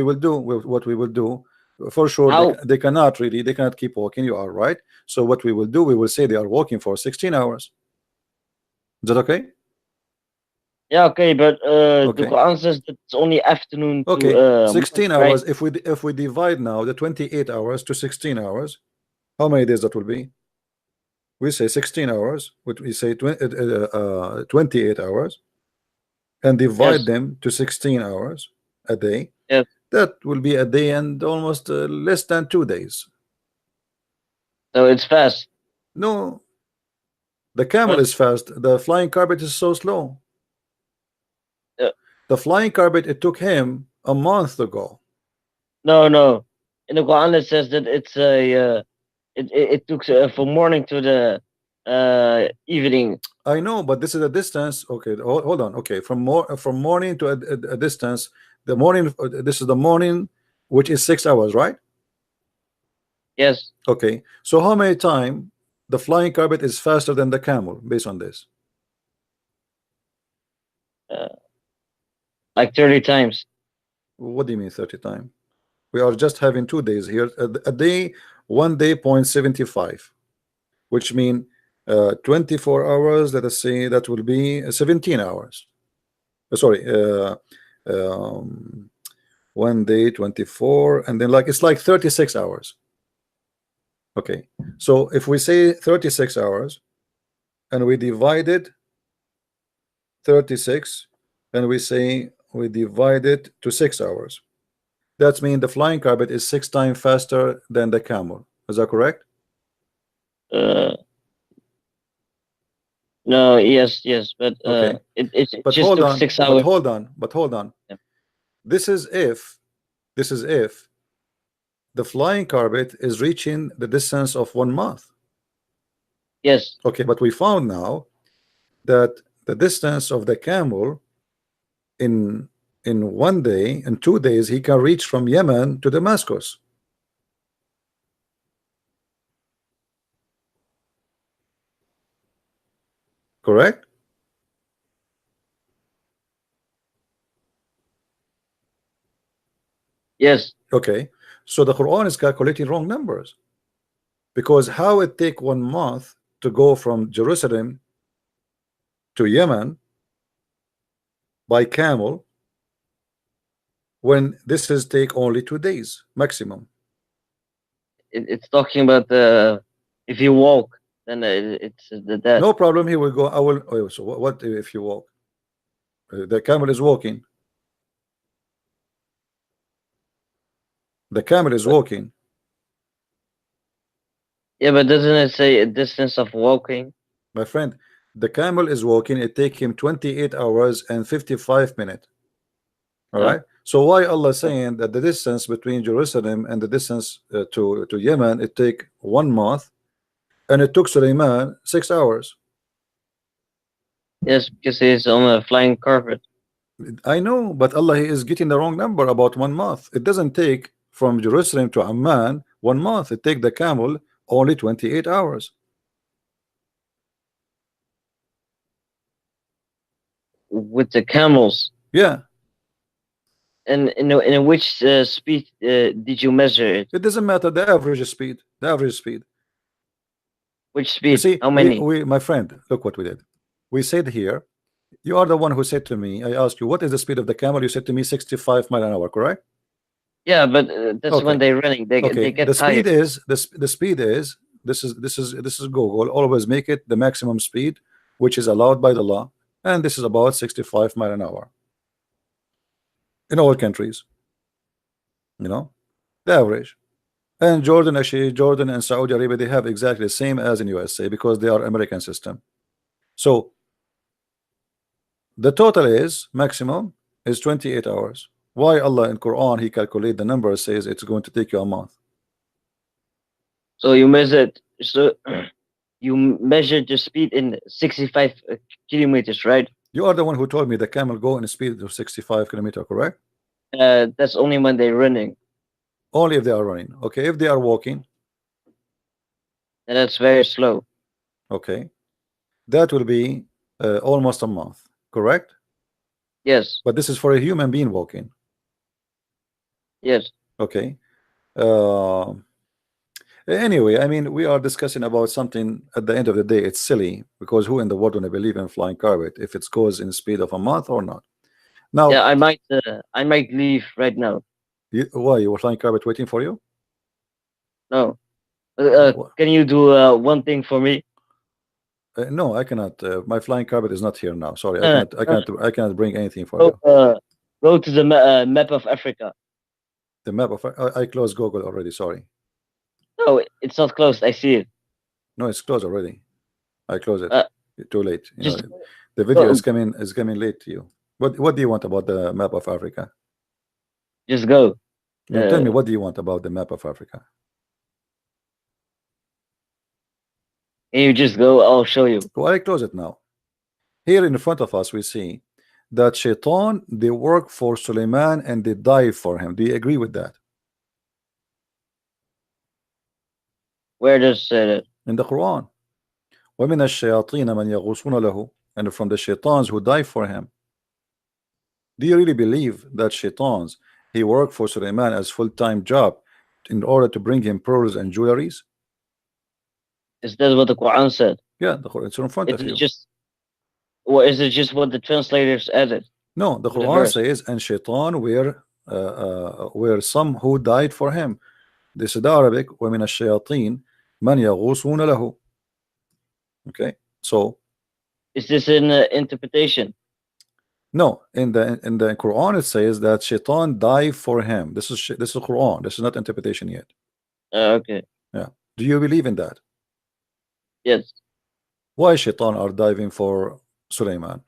will do, for sure they cannot keep walking. You are right. So what we will do, we will say they are walking for 16 hours. Is that okay? Yeah, okay, but the Okay. Quran says that it's only afternoon Okay, to 16 morning, hours. right? If we divide now the 28 hours to 16 hours, how many days that will be? We say 16 hours, which we say 28 hours, and divide Yes, them to 16 hours a day. yes. That will be a day and almost less than 2 days. So it's fast. No, the camel But is fast. The flying carpet is so slow. uh, The flying carpet, it took him a month to go. no, no. In the Quran it says that it's it took from morning to the evening. I know, but this is a distance. Okay, hold on. Okay, from morning to a distance. The morning. This is the morning, which is 6 hours, right? Yes, Okay. So how many time the flying carpet is faster than the camel based on this? uh, like 30 times. What do you mean 30 time? We are just having 2 days here. A day, 1 day 0.75, which mean 24 hours. Let us say that will be 17 hours. Sorry, um, 1 day 24, and then like it's like 36 hours. Okay, so if we say 36 hours and we divided 36 and we say we divide it to 6 hours, that means the flying carpet is 6 times faster than the camel. Is that correct? Uh, no, yes, yes, but Okay, it but just hold took on, 6 hours. but hold on. Yeah. This is if the flying carpet is reaching the distance of 1 month. Yes, Okay, but we found now that the distance of the camel in 1 day, in 2 days, he can reach from Yemen to Damascus. Correct? yes. Okay, so the Quran is calculating wrong numbers, because how it take 1 month to go from Jerusalem to Yemen by camel when this is take only 2 days maximum? It's talking about the if you walk, then it's that. No problem, he will go. I will. Oh, so what if you walk? The camel is walking. The camel is But, walking. yeah, but doesn't it say a distance of walking? My friend, the camel is walking. It take him 28 hours and 55 minutes. All No. right. So why Allah saying that the distance between Jerusalem and the distance to Yemen, it take 1 month, and it took Suleiman 6 hours? Yes, because he's on a flying carpet. I know, but Allah is getting the wrong number about 1 month. It doesn't take from Jerusalem to Amman 1 month. It take the camel only 28 hours. With the camels. Yeah, And in which speed did you measure it? it doesn't matter the average speed. The average speed. Which You speed? see, How many? my friend, look what we did. We said here, you are the one who said to me, I asked you, what is the speed of the camel? You said to me 65 miles an hour, correct? Yeah, but that's when Okay. they're running. They Okay. get The speed tired. is the speed is this is Google. Always make it the maximum speed which is allowed by the law, and this is about 65 miles an hour in all countries. You know, the average. And Jordan, actually, Jordan and Saudi Arabia, they have exactly the same as in USA because they are American system. So the total is maximum is 28 hours. Why Allah in Quran he calculate the number, says it's going to take you a month? So you measured. So you measured the speed in 65 kilometers, right? You are the one who told me the camel go in a speed of 65 kilometer, correct? That's only when they're running. Only if they are running. Okay, if they are walking, And that's very slow. okay, that will be almost a month, correct? Yes, But this is for a human being walking. yes. Okay, uh, Anyway, I mean, we are discussing about something. At the end of the day, it's silly, because who in the world gonna believe in flying carpet if it goes in the speed of a month or not? Now, Yeah, I might leave right now. why you were flying carpet waiting for you? No. Wha- Can you do one thing for me? no, I cannot. My flying carpet is not here now. Sorry, No, I cannot bring anything for Go, you. go to the map of Africa. The map of I closed Google already. Sorry. No, it's not closed. I see it. No, it's closed already. I close it. Uh, Too late. You know, just the video go, is coming late to you. What do you want about the map of Africa? just go. No, tell me, Uh, what do you want about the map of Africa? Can you just go? I'll show you. Well, I close it now. Here in front of us, we see that Shaitan, they work for Suleiman and they die for him. Do you agree with that? Where does it? In the Quran. وَمِنَ الشَّيَاطِينَ مَنْ يَغُوصُونَ لَهُ, and from the Shaitans who die for him. Do you really believe that Shaitans, he worked for Suleiman as full-time job in order to bring him pearls and jewelries? Is that what the Quran said? Yeah, the Quran, it's in front Is of it you. just, or is it just what the translators added? No, the The Quran verse. says, and Shaitan were some who died for him. This is the Arabic. وَمِنَ الشَّيَاطِينَ مَنْ يَغُوصُونَ لَهُ. Okay, so Is this an interpretation? no, in the Quran it says that Shaitan died for him. This is Quran. This is not interpretation yet. Okay. Yeah. Do you believe in that? Yes. Why Shaitan are diving for Suleiman?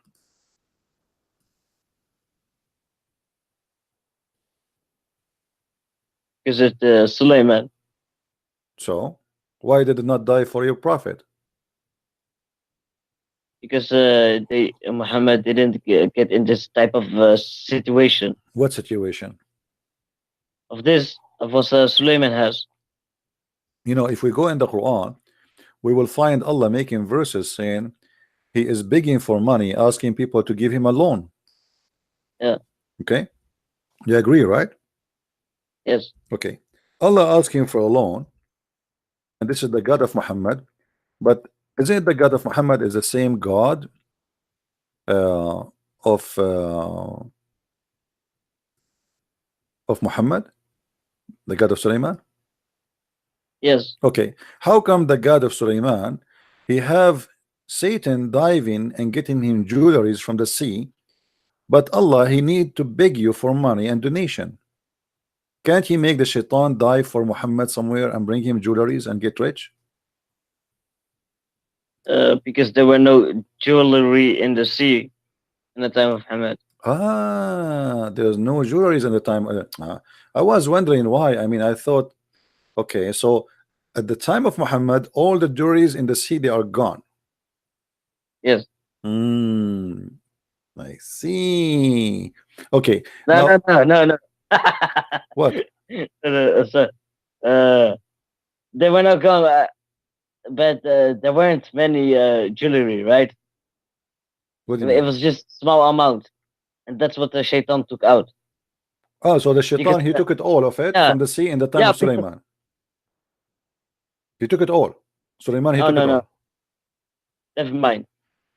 Because it's Suleiman. So why did it not die for your prophet? Because Muhammad didn't get in this type of situation What situation? of what Suleiman has. You know, if we go in the Quran, we will find Allah making verses saying he is begging for money, asking people to give him a loan. Yeah. Okay, you agree, right? Yes. Okay, Allah asking for a loan, and this is the God of Muhammad, but isn't it the God of Muhammad is the same God of Muhammad, the God of Suleiman? Yes. Okay, how come the God of Suleiman, he have Satan diving and getting him jewelries from the sea, but Allah, he need to beg you for money and donation? Can't he make the Shaitan die for Muhammad somewhere and bring him jewelries and get rich? Because there were no jewelry in the sea in the time of Muhammad. Ah, there's no jewelries in the time. I was wondering why. I mean, I thought, okay, so at the time of Muhammad, all the jewelries in the sea, they are gone. Yes. I see. Okay. No. What? So, they were not gone, but there weren't many jewelry, right? What do you It mean? was just small amount, and that's what the Shaitan took out. Oh, so the Shaitan, Because, he took it all of it yeah. from the sea in the time Yeah, of Suleiman. He took it all. Suleiman, he Oh, took it no. all. Never mind.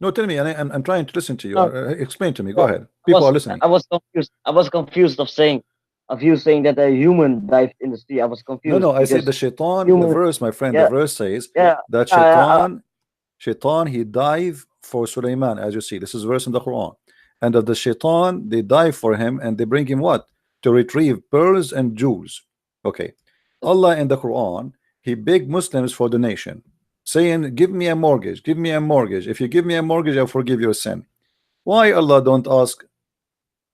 No, tell me, and I'm trying to listen to you. No. Explain to me. Go No, ahead. People are listening. I was confused of you saying that a human dived in the sea. I was confused. No, I said because the Shaitan, human- the verse, my friend, Yeah. the verse says Yeah. that Shaitan, he dive for Suleiman, as you see. This is verse in the Quran. And of the Shaitan, they dive for him and they bring him what? To retrieve pearls and jewels. Okay. Allah in the Quran, he begged Muslims for donation, saying, give me a mortgage, give me a mortgage. If you give me a mortgage, I'll forgive your sin. Why Allah don't ask,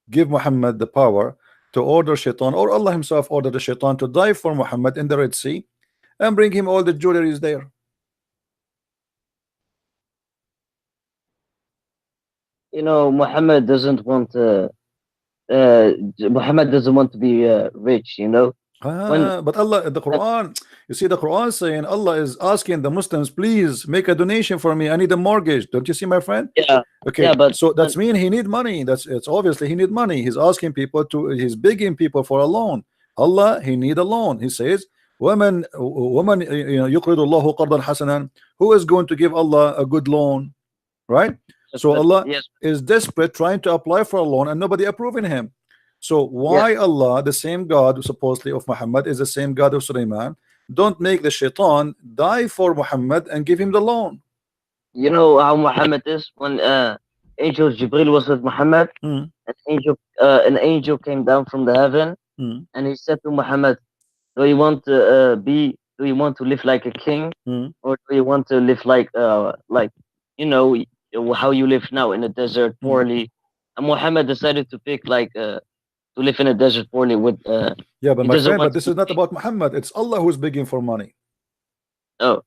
give Muhammad the power to order Shaitan, or Allah himself order the Shaitan to dive for Muhammad in the Red Sea and bring him all the jewelries there? You know, Muhammad doesn't want to be rich. You know. But Allah, the Quran, you see the Quran saying Allah is asking the Muslims, please make a donation for me. I need a mortgage. Don't you see, my friend? Yeah. Okay. Yeah, but so that's mean he need money. It's obviously he need money. He's asking people to. He's begging people for a loan. Allah, he need a loan. He says, woman يقرض الله قرضا حسنا. Who is going to give Allah a good loan, right? So Allah Yes. is desperate trying to apply for a loan and nobody approving him. So why Allah, the same God supposedly of Muhammad, is the same God of Sulaiman, don't make the shaitan die for Muhammad and give him the loan? You know how Muhammad is when angel Jibril was with Muhammad. Hmm. An angel came down from the heaven, Hmm. and he said to Muhammad, do you want to live like a king, Hmm. or do you want to live like you know how you live now in the desert poorly? And Muhammad decided to pick to live in a desert poorly with Yeah, but he my doesn't friend, want but this to is not be- about Muhammad. It's Allah who's begging for money. oh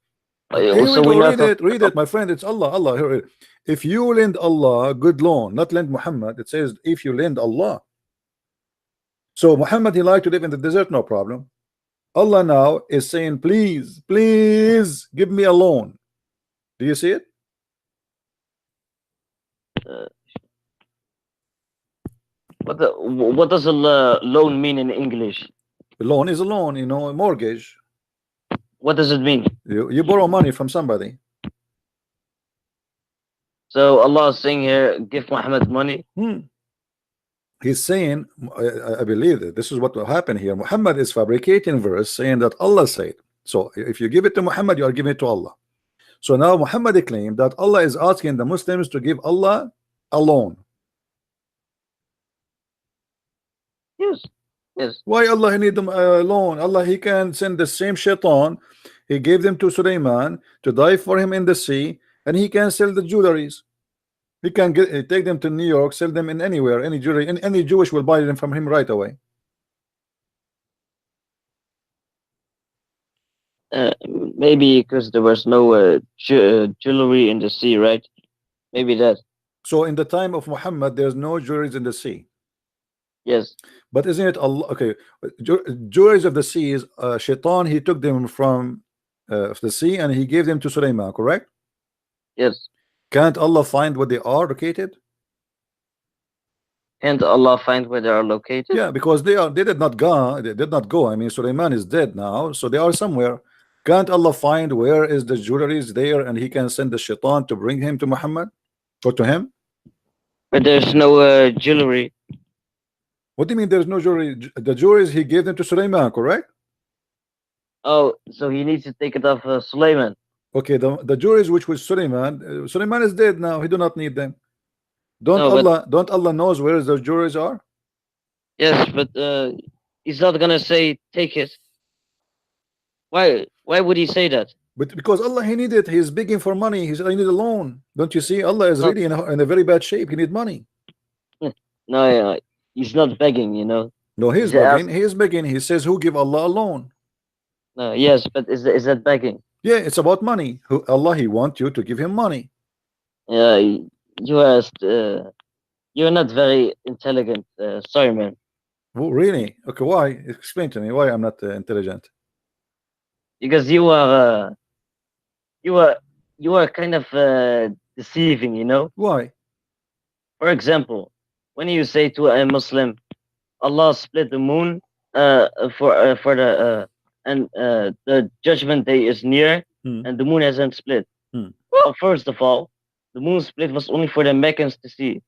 Here so we we go. know Read it, my friend. It's Allah. Allah. Here, if you lend Allah a good loan, not lend Muhammad, it says if you lend Allah. So Muhammad, he liked to live in the desert, no problem. Allah now is saying, please, please give me a loan. Do you see it? what does a loan mean in English? A loan is a loan, you know, a mortgage. What does it mean? You borrow money from somebody. So Allah is saying here, give Muhammad money. He's saying, I believe that this is what will happen here. Muhammad is fabricating verse saying that Allah said. So if you give it to Muhammad, you are giving it to Allah. So now Muhammad claimed that Allah is asking the Muslims to give Allah a loan. Yes. Why Allah need them a loan? Allah, he can send the same shaitan. He gave them to Sulaiman to die for him in the sea, and he can sell the jewelries. He can take them to New York, sell them in anywhere, any jewelry, and any Jewish will buy them from him right away. Maybe because there was no jewelry in the sea, right? Maybe that. So in the time of Muhammad, there's no jewelries in the sea. Yes. But isn't it Allah? Okay, jewelries of the sea is shaitan. He took them from the sea and he gave them to Sulaiman, correct? Yes. Can't Allah find where they are located? Can't Allah find where they are located? Yeah, because they did not go. I mean, Sulaiman is dead now, so they are somewhere. Can't Allah find where is the jewelries there, and he can send the shaitan to bring him to Muhammad or to him? But there's no jewelry. What do you mean there's no jewelry? The jewelries he gave them to Sulaiman, correct? Oh, so he needs to take it off Sulaiman. Okay, the jewelries which was Sulaiman, Sulaiman is dead now. He do not need them. Don't Allah knows where those jewelries are? Yes, but he's not gonna say take it. Why would he say that? But because Allah, he needed, he's begging for money. He said, I need a loan. Don't you see? Allah is really in a very bad shape. He need money. No, he's not begging, you know. No, he's begging. He is begging. He says, who give Allah a loan? No, yes, but is that begging? Yeah, it's about money. Allah, he wants you to give him money. Yeah, you're not very intelligent. Sorry, man. Oh, really? Okay, why? Explain to me why I'm not intelligent. Because you are kind of deceiving, you know. Why? For example, when you say to a Muslim, Allah split the moon the judgment day is near and the moon hasn't split. Well, first of all, the moon split was only for the Meccans to see.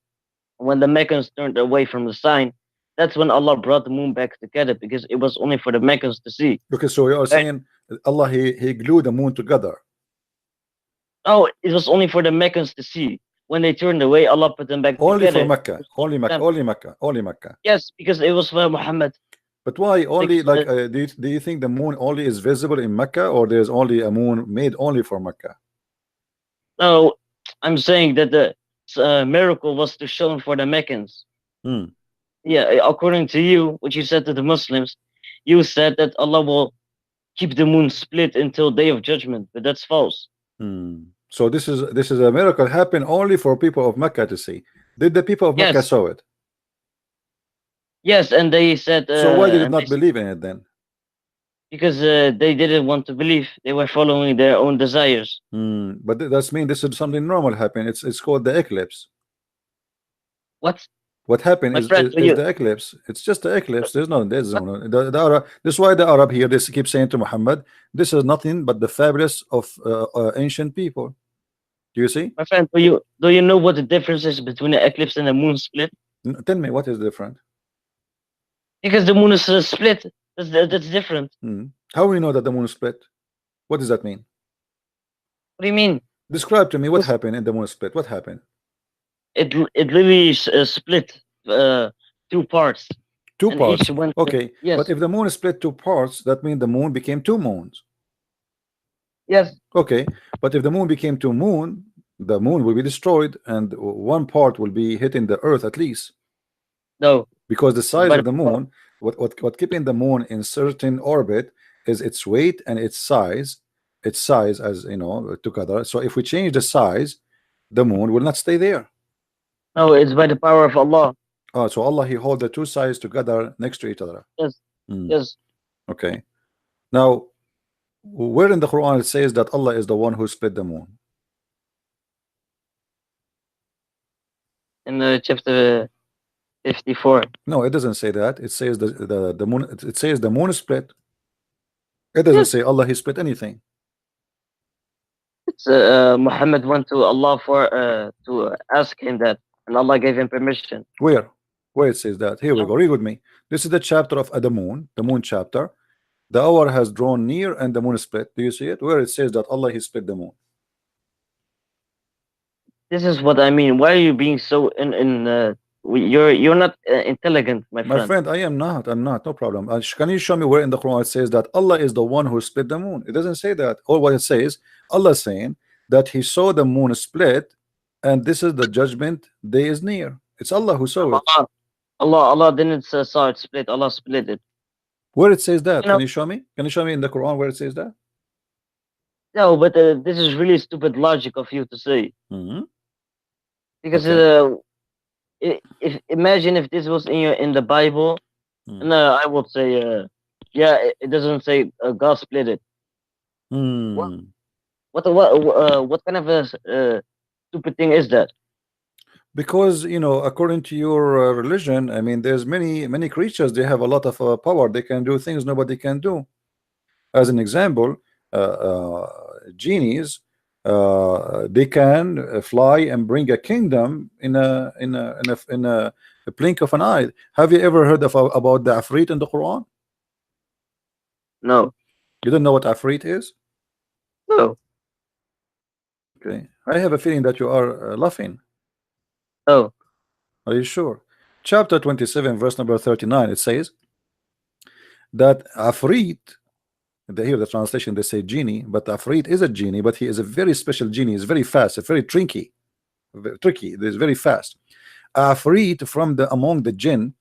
When the Meccans turned away from the sign, that's when Allah brought the moon back together, because it was only for the Meccans to see. Okay, so you are saying Allah, he glued the moon together. Oh, it was only for the Meccans to see. When they turned away, Allah put them back only together. For Mecca. Only Mecca. Only Mecca. Yes, because it was for Muhammad. But why only, like, do you think the moon only is visible in Mecca, or there's only a moon made only for Mecca? No, I'm saying that the miracle was to show for the Meccans. Yeah, according to you, what you said to the Muslims, you said that Allah will keep the moon split until Day of Judgment, but that's false. So this is a miracle happen only for people of Mecca to see. Did the people of Mecca saw it? Yes, and they said. So why did they not believe in it then? Because they didn't want to believe. They were following their own desires. But that's mean this is something normal happen. It's called the eclipse. What? What happened My is, friend, is the eclipse. It's just the eclipse. There's no, the Arab. This is why the Arab here, they keep saying to Muhammad, this is nothing but the fabulous of ancient people. Do you see? my friend, do you know what the difference is between the eclipse and the moon split? Tell me what is different. Because the moon is split. That's different. How we know that the moon split? What does that mean? What do you mean? Describe to me what happened in the moon split. What happened? It literally split two parts. Two And parts. each went Okay. yes. But if the moon split two parts, that means the moon became two moons. Yes. Okay. But if the moon became two moon, the moon will be destroyed and one part will be hitting the earth at least. No. Because the size But of the moon, what keeping the moon in certain orbit is its weight and its size as you know together. So if we change the size, the moon will not stay there. No, it's by the power of Allah. Oh, so Allah, he hold the two sides together next to each other. Yes. Yes. Okay. Now, where in the Quran it says that Allah is the one who split the moon? In chapter 54. No, it doesn't say that. It says the moon. It says the moon split. It doesn't say Allah he split anything. It's Muhammad went to Allah for to ask him that, and Allah gave him permission. Where it says that? Here we go. Read with me. This is the chapter of the moon chapter. The hour has drawn near and the moon split. Do you see it? Where it says that Allah he split the moon. This is what I mean. Why are you being so you're not intelligent, my friend. My friend, I am not. I'm not. No problem. Can you show me where in the Quran it says that Allah is the one who split the moon? It doesn't say that. All what it says, Allah is saying that He saw the moon split, and this is the judgment day is near. It's Allah who saw it. Allah didn't saw it split. Allah split it. Where it says that? You know, can you show me? Can you show me in the Quran where it says that? No, but this is really stupid logic of you to say. Because if imagine if this was in the Bible, and I would say, yeah, it doesn't say God split it. What kind of a stupid thing is that? Because you know, according to your religion, I mean, there's many creatures. They have a lot of power. They can do things nobody can do. As an example, genies, they can fly and bring a kingdom in a blink of an eye. Have you ever heard about the Afrit in the Quran? No. You don't know what Afrit is? No. Okay, I have a feeling that you are laughing. Oh. Are you sure? Chapter 27, verse number 39, it says that Afrit, here the translation they say genie, but Afrit is a genie, but he is a very special genie. He's very fast, very tricky. He's very fast. Afrit from among the jinn,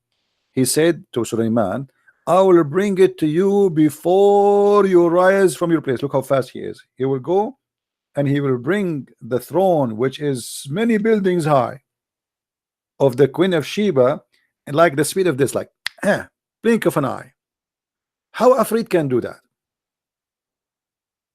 he said to Sulaiman, I will bring it to you before you rise from your place. Look how fast he is. He will go and he will bring the throne, which is many buildings high, of the Queen of Sheba, and like the speed of this, like blink of an eye. How Afrit can do that?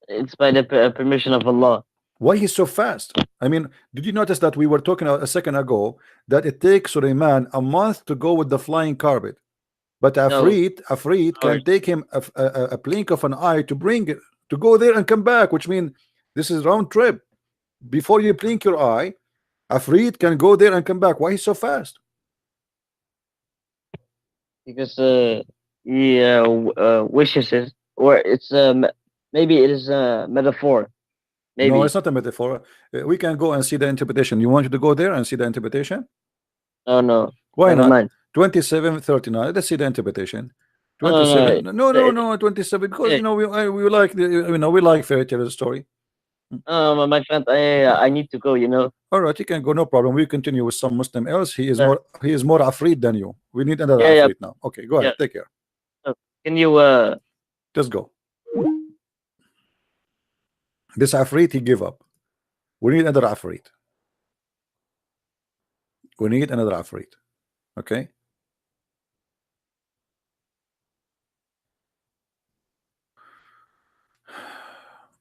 It's by the permission of Allah. Why he's so fast? I mean, did you notice that we were talking a second ago that it takes Sulaiman a month to go with the flying carpet, but Afrit can take him a blink of an eye to bring it, to go there and come back, which means this is round trip. Before you blink your eye, Afrit can go there and come back. Why he's so fast? Because he wishes it, or it's maybe it is a metaphor. Maybe. No, it's not a metaphor. We can go and see the interpretation. You want you to go there and see the interpretation? No. Why Never not? mind. 27:39. Let's see the interpretation. 27. No. 27. Because you know we like we like fairy tale story. My friend, I need to go. You know. All right, you can go. No problem. We continue with some Muslim else. He is more Afrit than you. We need another Afrit now. Okay, go ahead. Take care. Can you just go? This Afrit he give up. We need another Afrit. We need another Afrit. Okay.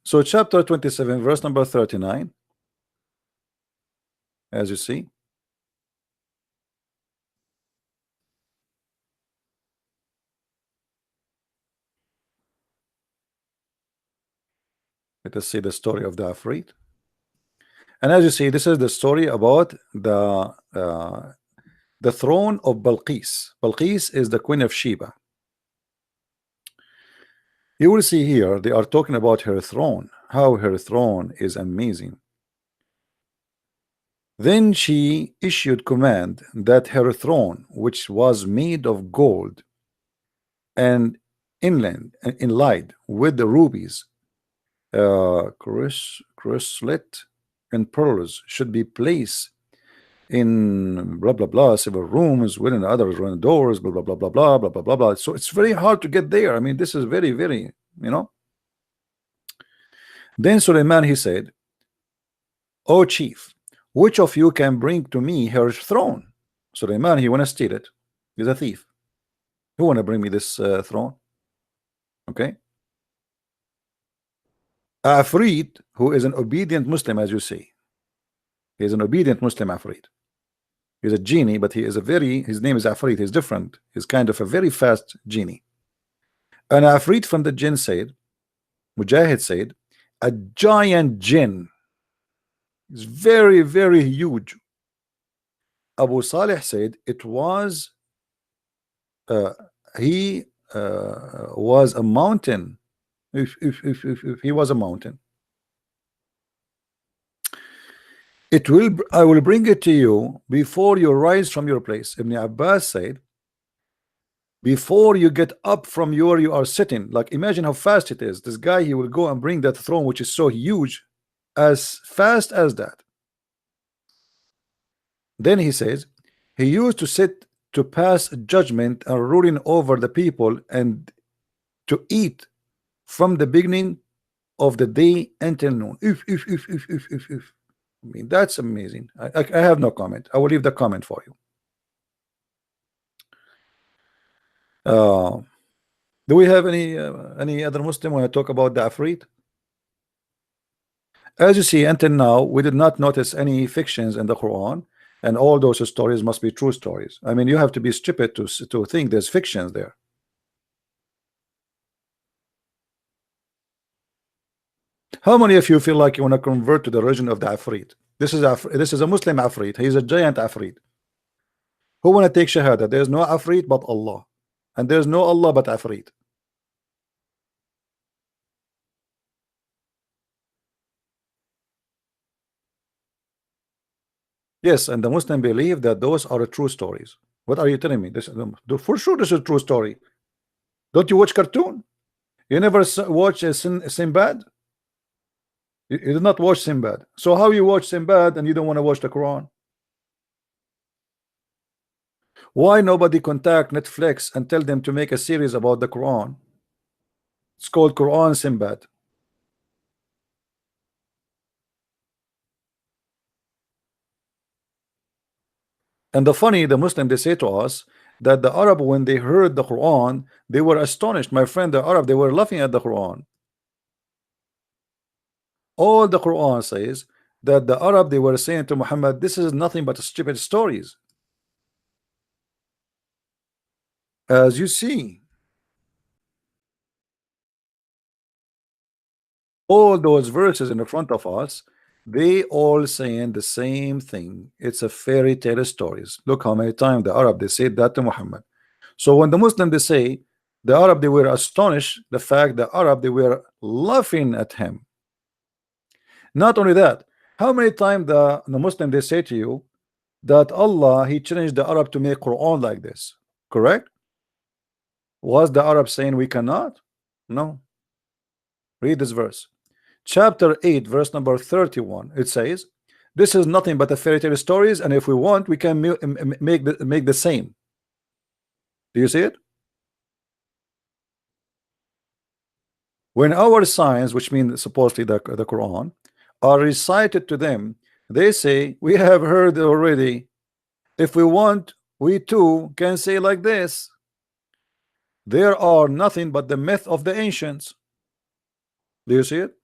So chapter 27, verse number 39. As you see. Let us see the story of the Afrit. And as you see, this is the story about the throne of Balqis. Balqis is the queen of Sheba. You will see here they are talking about her throne, how her throne is amazing. Then she issued command that her throne, which was made of gold and inlaid with the rubies, chrysolite and pearls, should be placed in blah blah blah several rooms within the other doors, blah blah blah blah blah blah blah blah blah. So it's very hard to get there. I mean, this is very, very, you know. Then Suleiman, he said, "O chief, which of you can bring to me her throne?" Suleiman, he wanna steal it. He's a thief. Who wanna bring me this throne? Okay. Afrit, who is an obedient Muslim, as you see, he is an obedient Muslim. Afrit, he's a genie, but he is a very, his name is Afrit. He's different. He's kind of a very fast genie. And Afrit from the jinn said, Mujahid said, a giant jinn. It's very, very huge. Abu Salih said it was he was a mountain. If he was a mountain, I will bring it to you before you rise from your place. Ibn Abbas said, before you get up from where you are sitting. Like, imagine how fast it is. This guy, he will go and bring that throne, which is so huge, as fast as that. Then he says he used to sit to pass judgment and ruling over the people, and to eat from the beginning of the day until noon. If. I mean, that's amazing. I have no comment. I will leave the comment for you. Do we have any other Muslim when I talk about the Afrit? As you see, until now, we did not notice any fictions in the Quran, and all those stories must be true stories. I mean, you have to be stupid to think there's fictions there. How many of you feel like you want to convert to the religion of the Afrit? This is a Muslim Afrit. He's a giant Afrit. Who want to take Shahada? There's no Afrit but Allah, and there's no Allah but Afrit. Yes, and the Muslim believe that those are true stories. What are you telling me? This for sure this is a true story. Don't you watch cartoon? You never watch Sinbad? You did not watch Sinbad. So how you watch Sinbad and you don't want to watch the Quran? Why nobody contact Netflix and tell them to make a series about the Quran? It's called Quran Sinbad. And the Muslim, they say to us that the Arab, when they heard the Quran, they were astonished. My friend, the Arab, they were laughing at the Quran. All the Quran says that the Arab, they were saying to Muhammad, this is nothing but stupid stories. As you see, all those verses in the front of us, they all saying the same thing. It's a fairy tale stories. Look how many times the Arab, they said that to Muhammad. So when the Muslim, they say the Arab, they were astonished, the fact the Arab, they were laughing at him. Not only that, how many times the Muslim, they say to you that Allah, he challenged the Arab to make Quran like this, correct? Was the Arab saying we cannot? No. Read this verse. Chapter 8, verse number 31. It says, this is nothing but a fairy tale stories, and if we want, we can make the same. Do you see it? When our signs, which means supposedly the Quran, are recited to them, they say, we have heard already. If we want, we too can say like this. There are nothing but the myth of the ancients. Do you see it?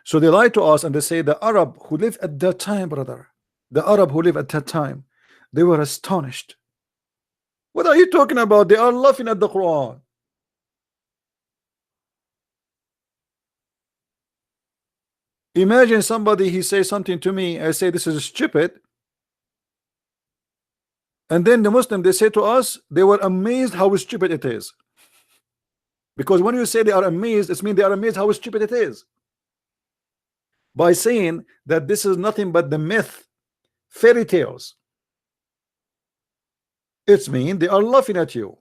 So they lie to us and they say the Arab who lived at that time, brother, the Arab who lived at that time, they were astonished. What are you talking about? They are laughing at the Quran. Imagine somebody, he says something to me, I say this is stupid, and then the Muslim, they say to us they were amazed how stupid it is. Because when you say they are amazed, it means they are amazed how stupid it is. By saying that this is nothing but the myth, fairy tales, it's mean they are laughing at you.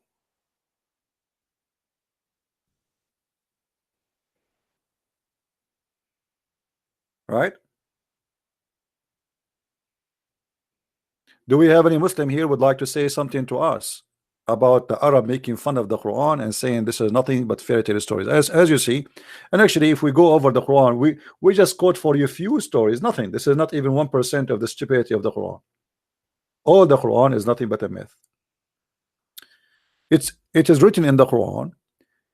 Right? Do we have any Muslim here would like to say something to us about the Arab making fun of the Quran and saying this is nothing but fairy tale stories? As you see, and actually if we go over the Quran, we just quote for you few stories, nothing. This is not even 1% of the stupidity of the Quran. All the Quran is nothing but a myth. It is written in the Quran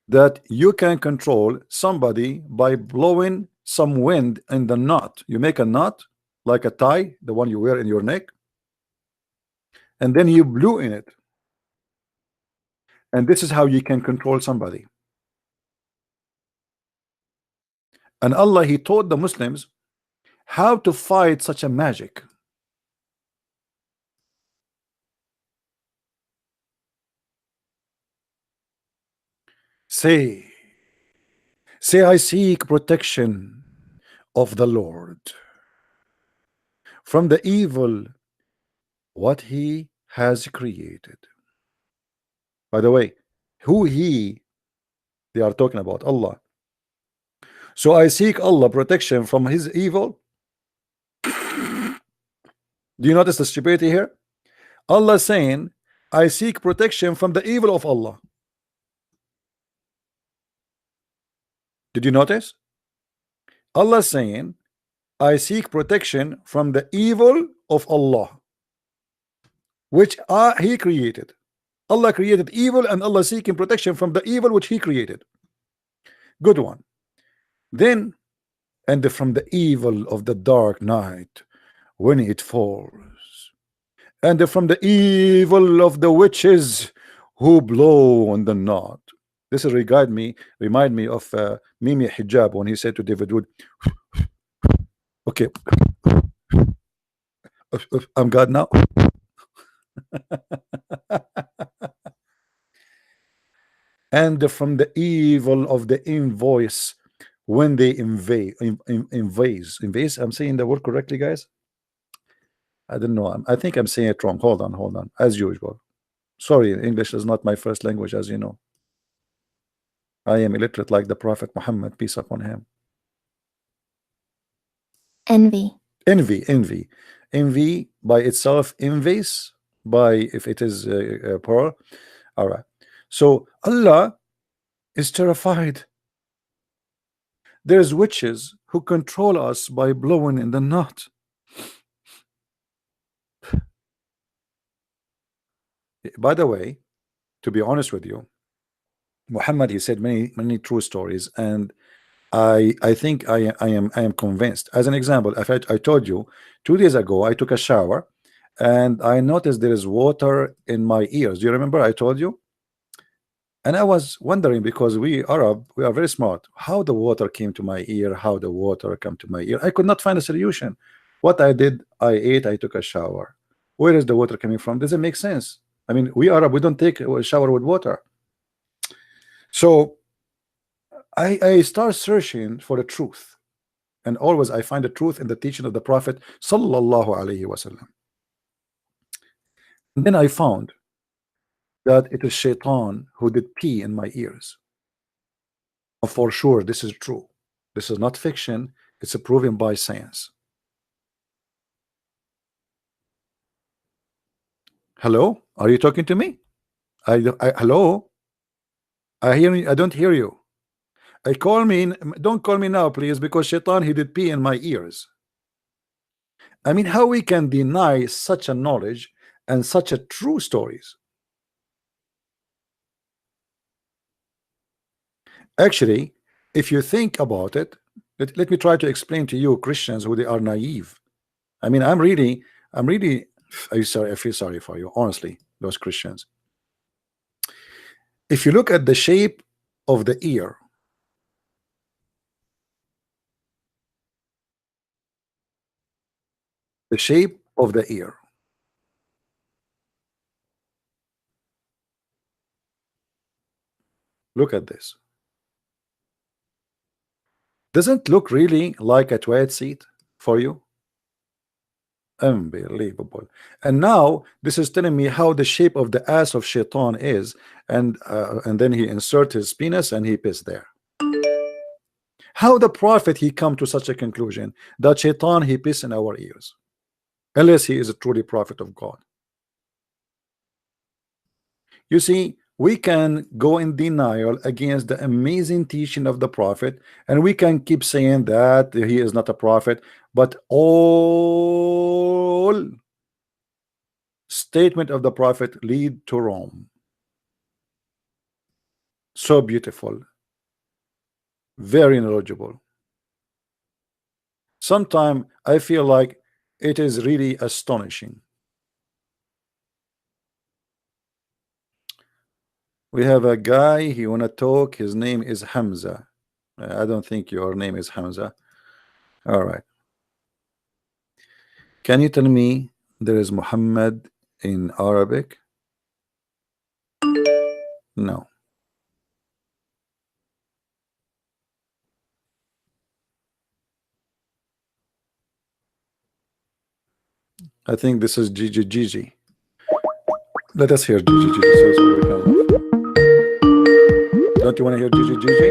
that you can control somebody by blowing some wind in the knot. You make a knot like a tie, the one you wear in your neck, and then you blew in it, and this is how you can control somebody. And Allah, he taught the Muslims how to fight such a magic. Say I seek protection of the Lord from the evil what he has created. By the way, who he, they are talking about Allah. So I seek Allah protection from his evil. Do you notice the stupidity here? Allah saying I seek protection from the evil of Allah. Did you notice? Allah saying I seek protection from the evil of Allah, which he created. Allah created evil, and Allah seeking protection from the evil which he created. Good one. Then, and from the evil of the dark night when it falls, and from the evil of the witches who blow on the knot. This is remind me of Mimi Hijab when he said to David Wood, okay, I'm God now. And from the evil of the invoice when they invade. I'm saying the word correctly, guys? I don't know. I think I'm saying it wrong. Hold on. As usual. Sorry, English is not my first language, as you know. I am illiterate like the Prophet Muhammad, peace upon him. Envy by itself, envies by if it is plural. All right. So Allah is terrified. There's witches who control us by blowing in the knot. By the way, to be honest with you, Muhammad, he said many true stories, and I think I am convinced. As an example, I told you 2 days ago I took a shower and I noticed there is water in my ears. Do you remember I told you? And I was wondering, because we are very smart, how the water came to my ear, how the water come to my ear. I could not find a solution. What I did, I ate, I took a shower. Where is the water coming from? Does it make sense? I mean, we Arab, we don't take a shower with water. So I start searching for the truth, and always I find the truth in the teaching of the Prophet sallallahu alaihi wasallam. And then I found that it is Shaitan who did pee in my ears. For sure, this is true. This is not fiction. It's proven by science. Hello, are you talking to me? Hello, I hear you. I don't hear you. Don't call me now, please, because Shaitan, he did pee in my ears. I mean, how we can deny such a knowledge and such a true stories? Actually, if you think about it, let me try to explain to you Christians who they are naive. I mean, I'm really I feel sorry for you, honestly, those Christians. If you look at the shape of the ear, The shape of the ear. Look at this. Doesn't look really like a toilet seat for you? Unbelievable. And now this is telling me how the shape of the ass of Shaitan is, and then he insert his penis and he piss there. How the prophet he come to such a conclusion that Shaitan he piss in our ears, unless he is a truly prophet of God. You see, we can go in denial against the amazing teaching of the prophet, and we can keep saying that he is not a prophet, but all statement of the prophet lead to Rome. So beautiful, very knowledgeable. Sometimes I feel like it is really astonishing. We have a guy, he wanna talk, his name is Hamza. I don't think your name is Hamza. All right. Can you tell me there is Muhammad in Arabic? No. I think this is Gigi. Let us hear Gigi so we can laugh. Don't you want to hear Gigi?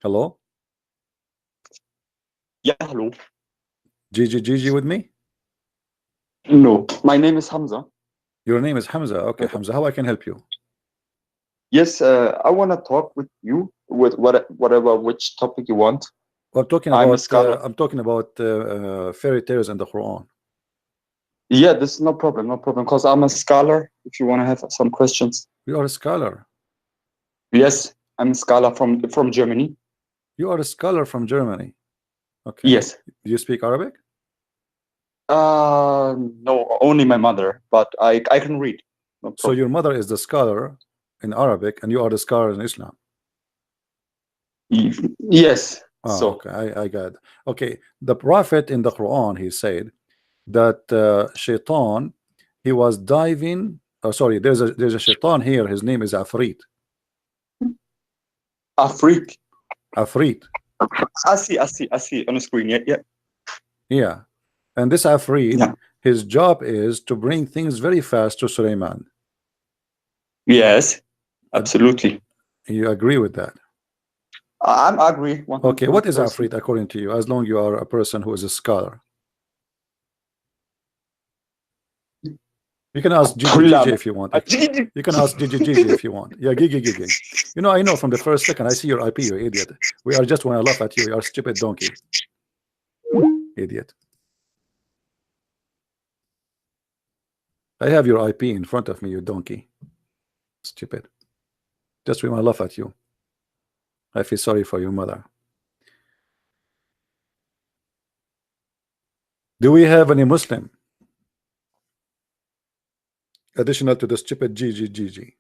Hello? Yeah, hello. Gigi with me? No, my name is Hamza. Your name is Hamza. Okay, Hamza, how I can help you? Yes, I want to talk with you with whatever which topic you want. Well, I'm talking about fairy tales and the Quran. Yeah, this is no problem, because I'm a scholar. If you want to have some questions. You are a scholar. Yes, I'm a scholar from Germany. You are a scholar from Germany. Okay. Yes. Do you speak Arabic? No, only my mother, but I can read. No so your mother is the scholar in Arabic, and you are the scholar in Islam. Yes. Oh, so okay, I got it. Okay, the prophet in the Quran, he said that Shaitan, he was diving. Oh, sorry, there's a Shaitan here. His name is Afrit. Afrit. Afrit. I see on the screen. Yeah. And this Afrit, yeah. His job is to bring things very fast to Suleiman. Yes, absolutely. You agree with that? I agree. Okay, what is Afrit according to you, as long you are a person who is a scholar? You can ask Gigi if you want. You can ask Gigi if you want. Yeah, Gigi. You know, I know from the first second I see your IP, you idiot. We are just want to laugh at you. You are stupid donkey. Idiot. I have your IP in front of me, you donkey. Stupid. Just we want to laugh at you. I feel sorry for your mother. Do we have any Muslim additional to the stupid Gigi?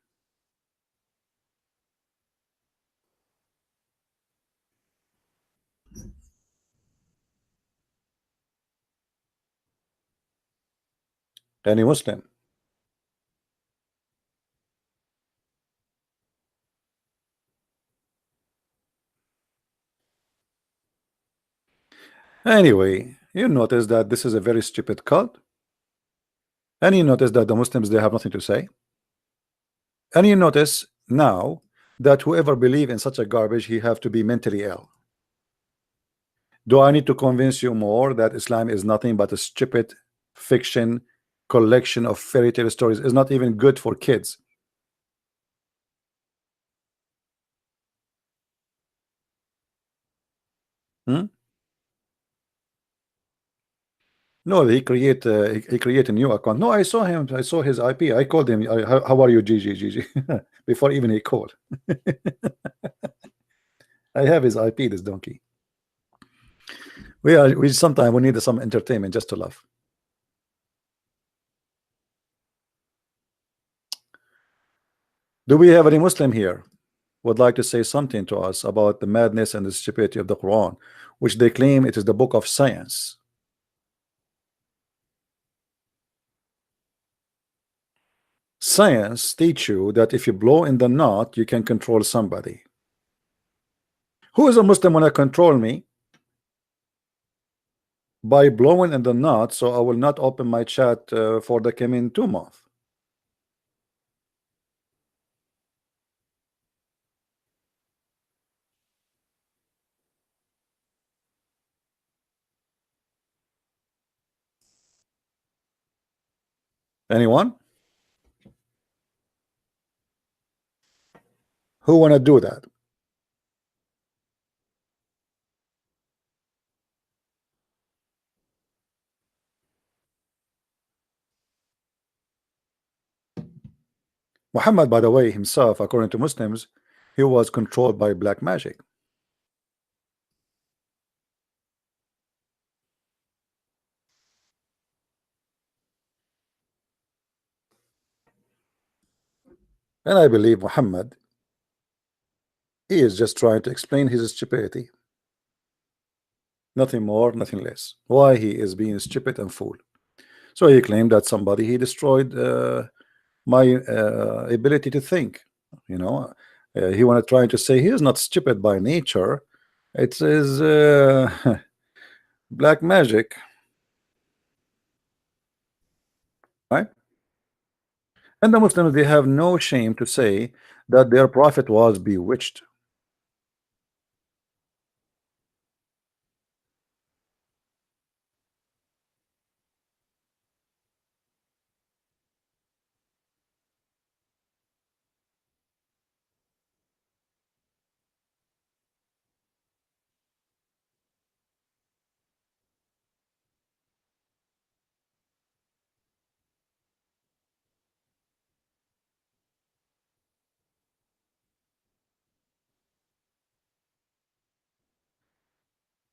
Any Muslim? Anyway, you notice that this is a very stupid cult. And you notice that the Muslims, they have nothing to say. And you notice now that whoever believes in such a garbage, he have to be mentally ill. Do I need to convince you more that Islam is nothing but a stupid fiction collection of fairy tale stories? Is not even good for kids. No, he create a new account. No, I saw him. I saw his IP. I called him. How are you, Gigi? Before even he called. I have his IP. This donkey. We sometimes we need some entertainment just to laugh. Do we have any Muslim here would like to say something to us about the madness and the stupidity of the Quran, which they claim it is the book of science? Science teach you that if you blow in the knot, you can control somebody. Who is a Muslim wanna control me? By blowing in the knot, so I will not open my chat for the coming 2 months. Anyone? Who wanna do that? Muhammad, by the way, himself, according to Muslims, he was controlled by black magic. And I believe Muhammad, he is just trying to explain his stupidity. Nothing more, nothing less. Why he is being stupid and fool. So he claimed that somebody he destroyed my ability to think. You know, he wanted trying to say he is not stupid by nature. It is black magic, right? And the Muslims, they have no shame to say that their prophet was bewitched.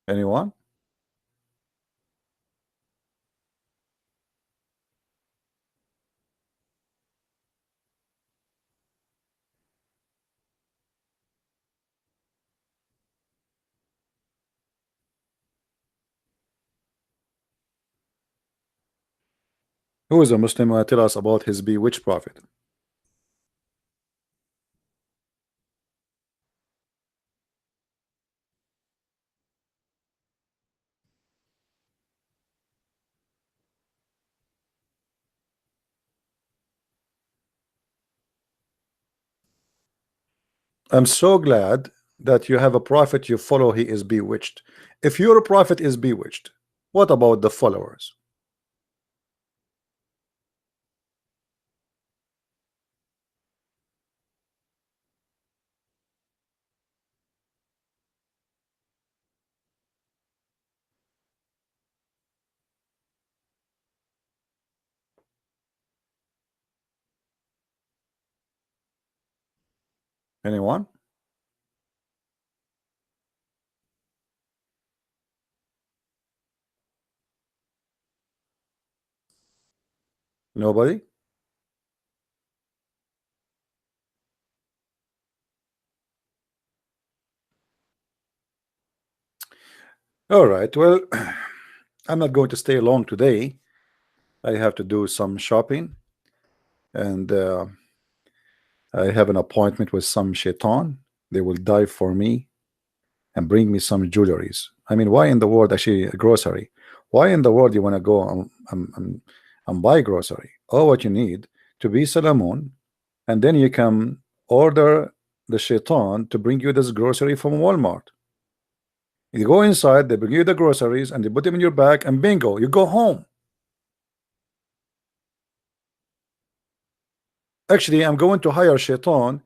Anyone? Who is a Muslim who tell us about his bewitched prophet? I'm so glad that you have a prophet you follow, he is bewitched. If your prophet is bewitched, what about the followers? Anyone? Nobody? All right, well, I'm not going to stay long today. I have to do some shopping, and I have an appointment with some shaitan. They will die for me and bring me some jewelries. I mean, why in the world, actually, a grocery? Why in the world you want to go and buy grocery? All what you need to be Salamun, and then you can order the shaitan to bring you this grocery from Walmart. You go inside, they bring you the groceries, and they put them in your bag, and bingo, you go home. Actually, I'm going to hire shaitan.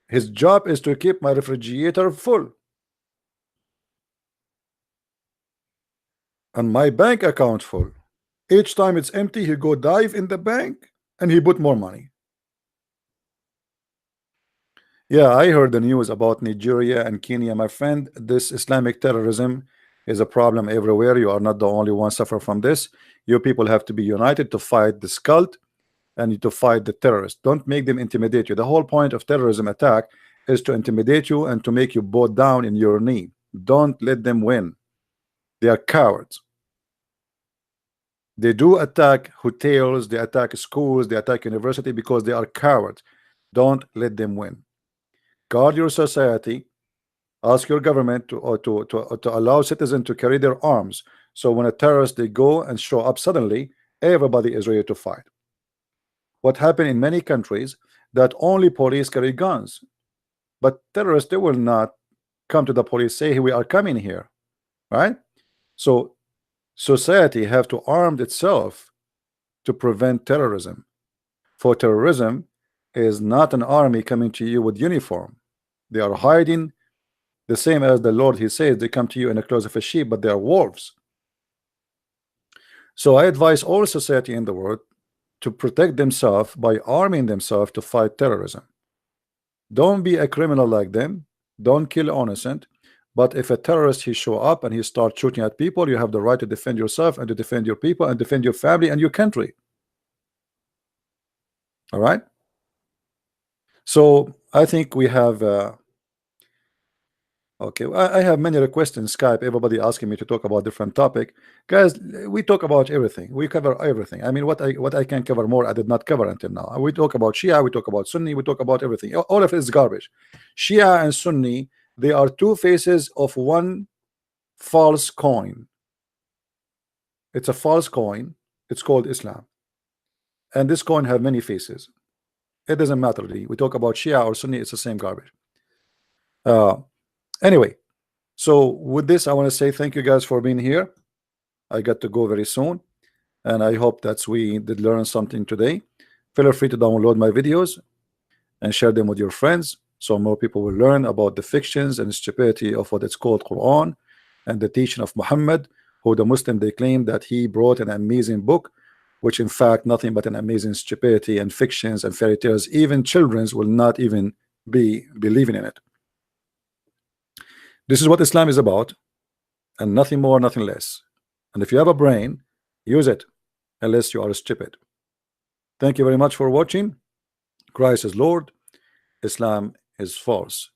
His job is to keep my refrigerator full and my bank account full. Each time it's empty, he go dive in the bank and he put more money. Yeah, I heard the news about Nigeria and Kenya, my friend. This Islamic terrorism is a problem everywhere. You are not the only one suffer from this. You people have to be united to fight this cult and to fight the terrorists. Don't make them intimidate you. The whole point of terrorism attack is to intimidate you and to make you bow down in your knee. Don't let them win. They are cowards. They do attack hotels, they attack schools, they attack university because they are cowards. Don't let them win. Guard your society. Ask your government to allow citizens to carry their arms. So when a terrorist they go and show up suddenly, everybody is ready to fight. What happened in many countries that only police carry guns, but terrorists they will not come to the police say, hey, we are coming here, right? So society have to arm itself to prevent terrorism. For terrorism is not an army coming to you with uniform. They are hiding, the same as the Lord, he says, they come to you in the clothes of a sheep, but they are wolves. So I advise all society in the world to protect themselves by arming themselves to fight terrorism. Don't be a criminal like them. Don't kill innocent. But if a terrorist he show up and he starts shooting at people, you have the right to defend yourself and to defend your people and defend your family and your country. All right. So I think we have okay, I have many requests in Skype, everybody asking me to talk about different topic. Guys, we talk about everything, we cover everything. I mean, what I can cover more I did not cover until now. We talk about Shia, we talk about Sunni, we talk about everything. All of it is garbage. Shia and Sunni, they are two faces of one false coin. It's a false coin. It's called Islam, and this coin have many faces. It doesn't matter really. We talk about Shia or Sunni, it's the same garbage. Anyway, so with this I want to say thank you guys for being here. I got to go very soon, and I hope that we did learn something today. Feel free to download my videos and share them with your friends so more people will learn about the fictions and stupidity of what it's called Quran and the teaching of Muhammad, who the Muslim they claim that he brought an amazing book, which in fact nothing but an amazing stupidity and fictions and fairy tales. Even children will not even be believing in it. This is what Islam is about, and nothing more, nothing less. And if you have a brain, use it, unless you are stupid. Thank you very much for watching. Christ is Lord, Islam is false,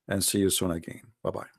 and see you soon again. Bye-bye.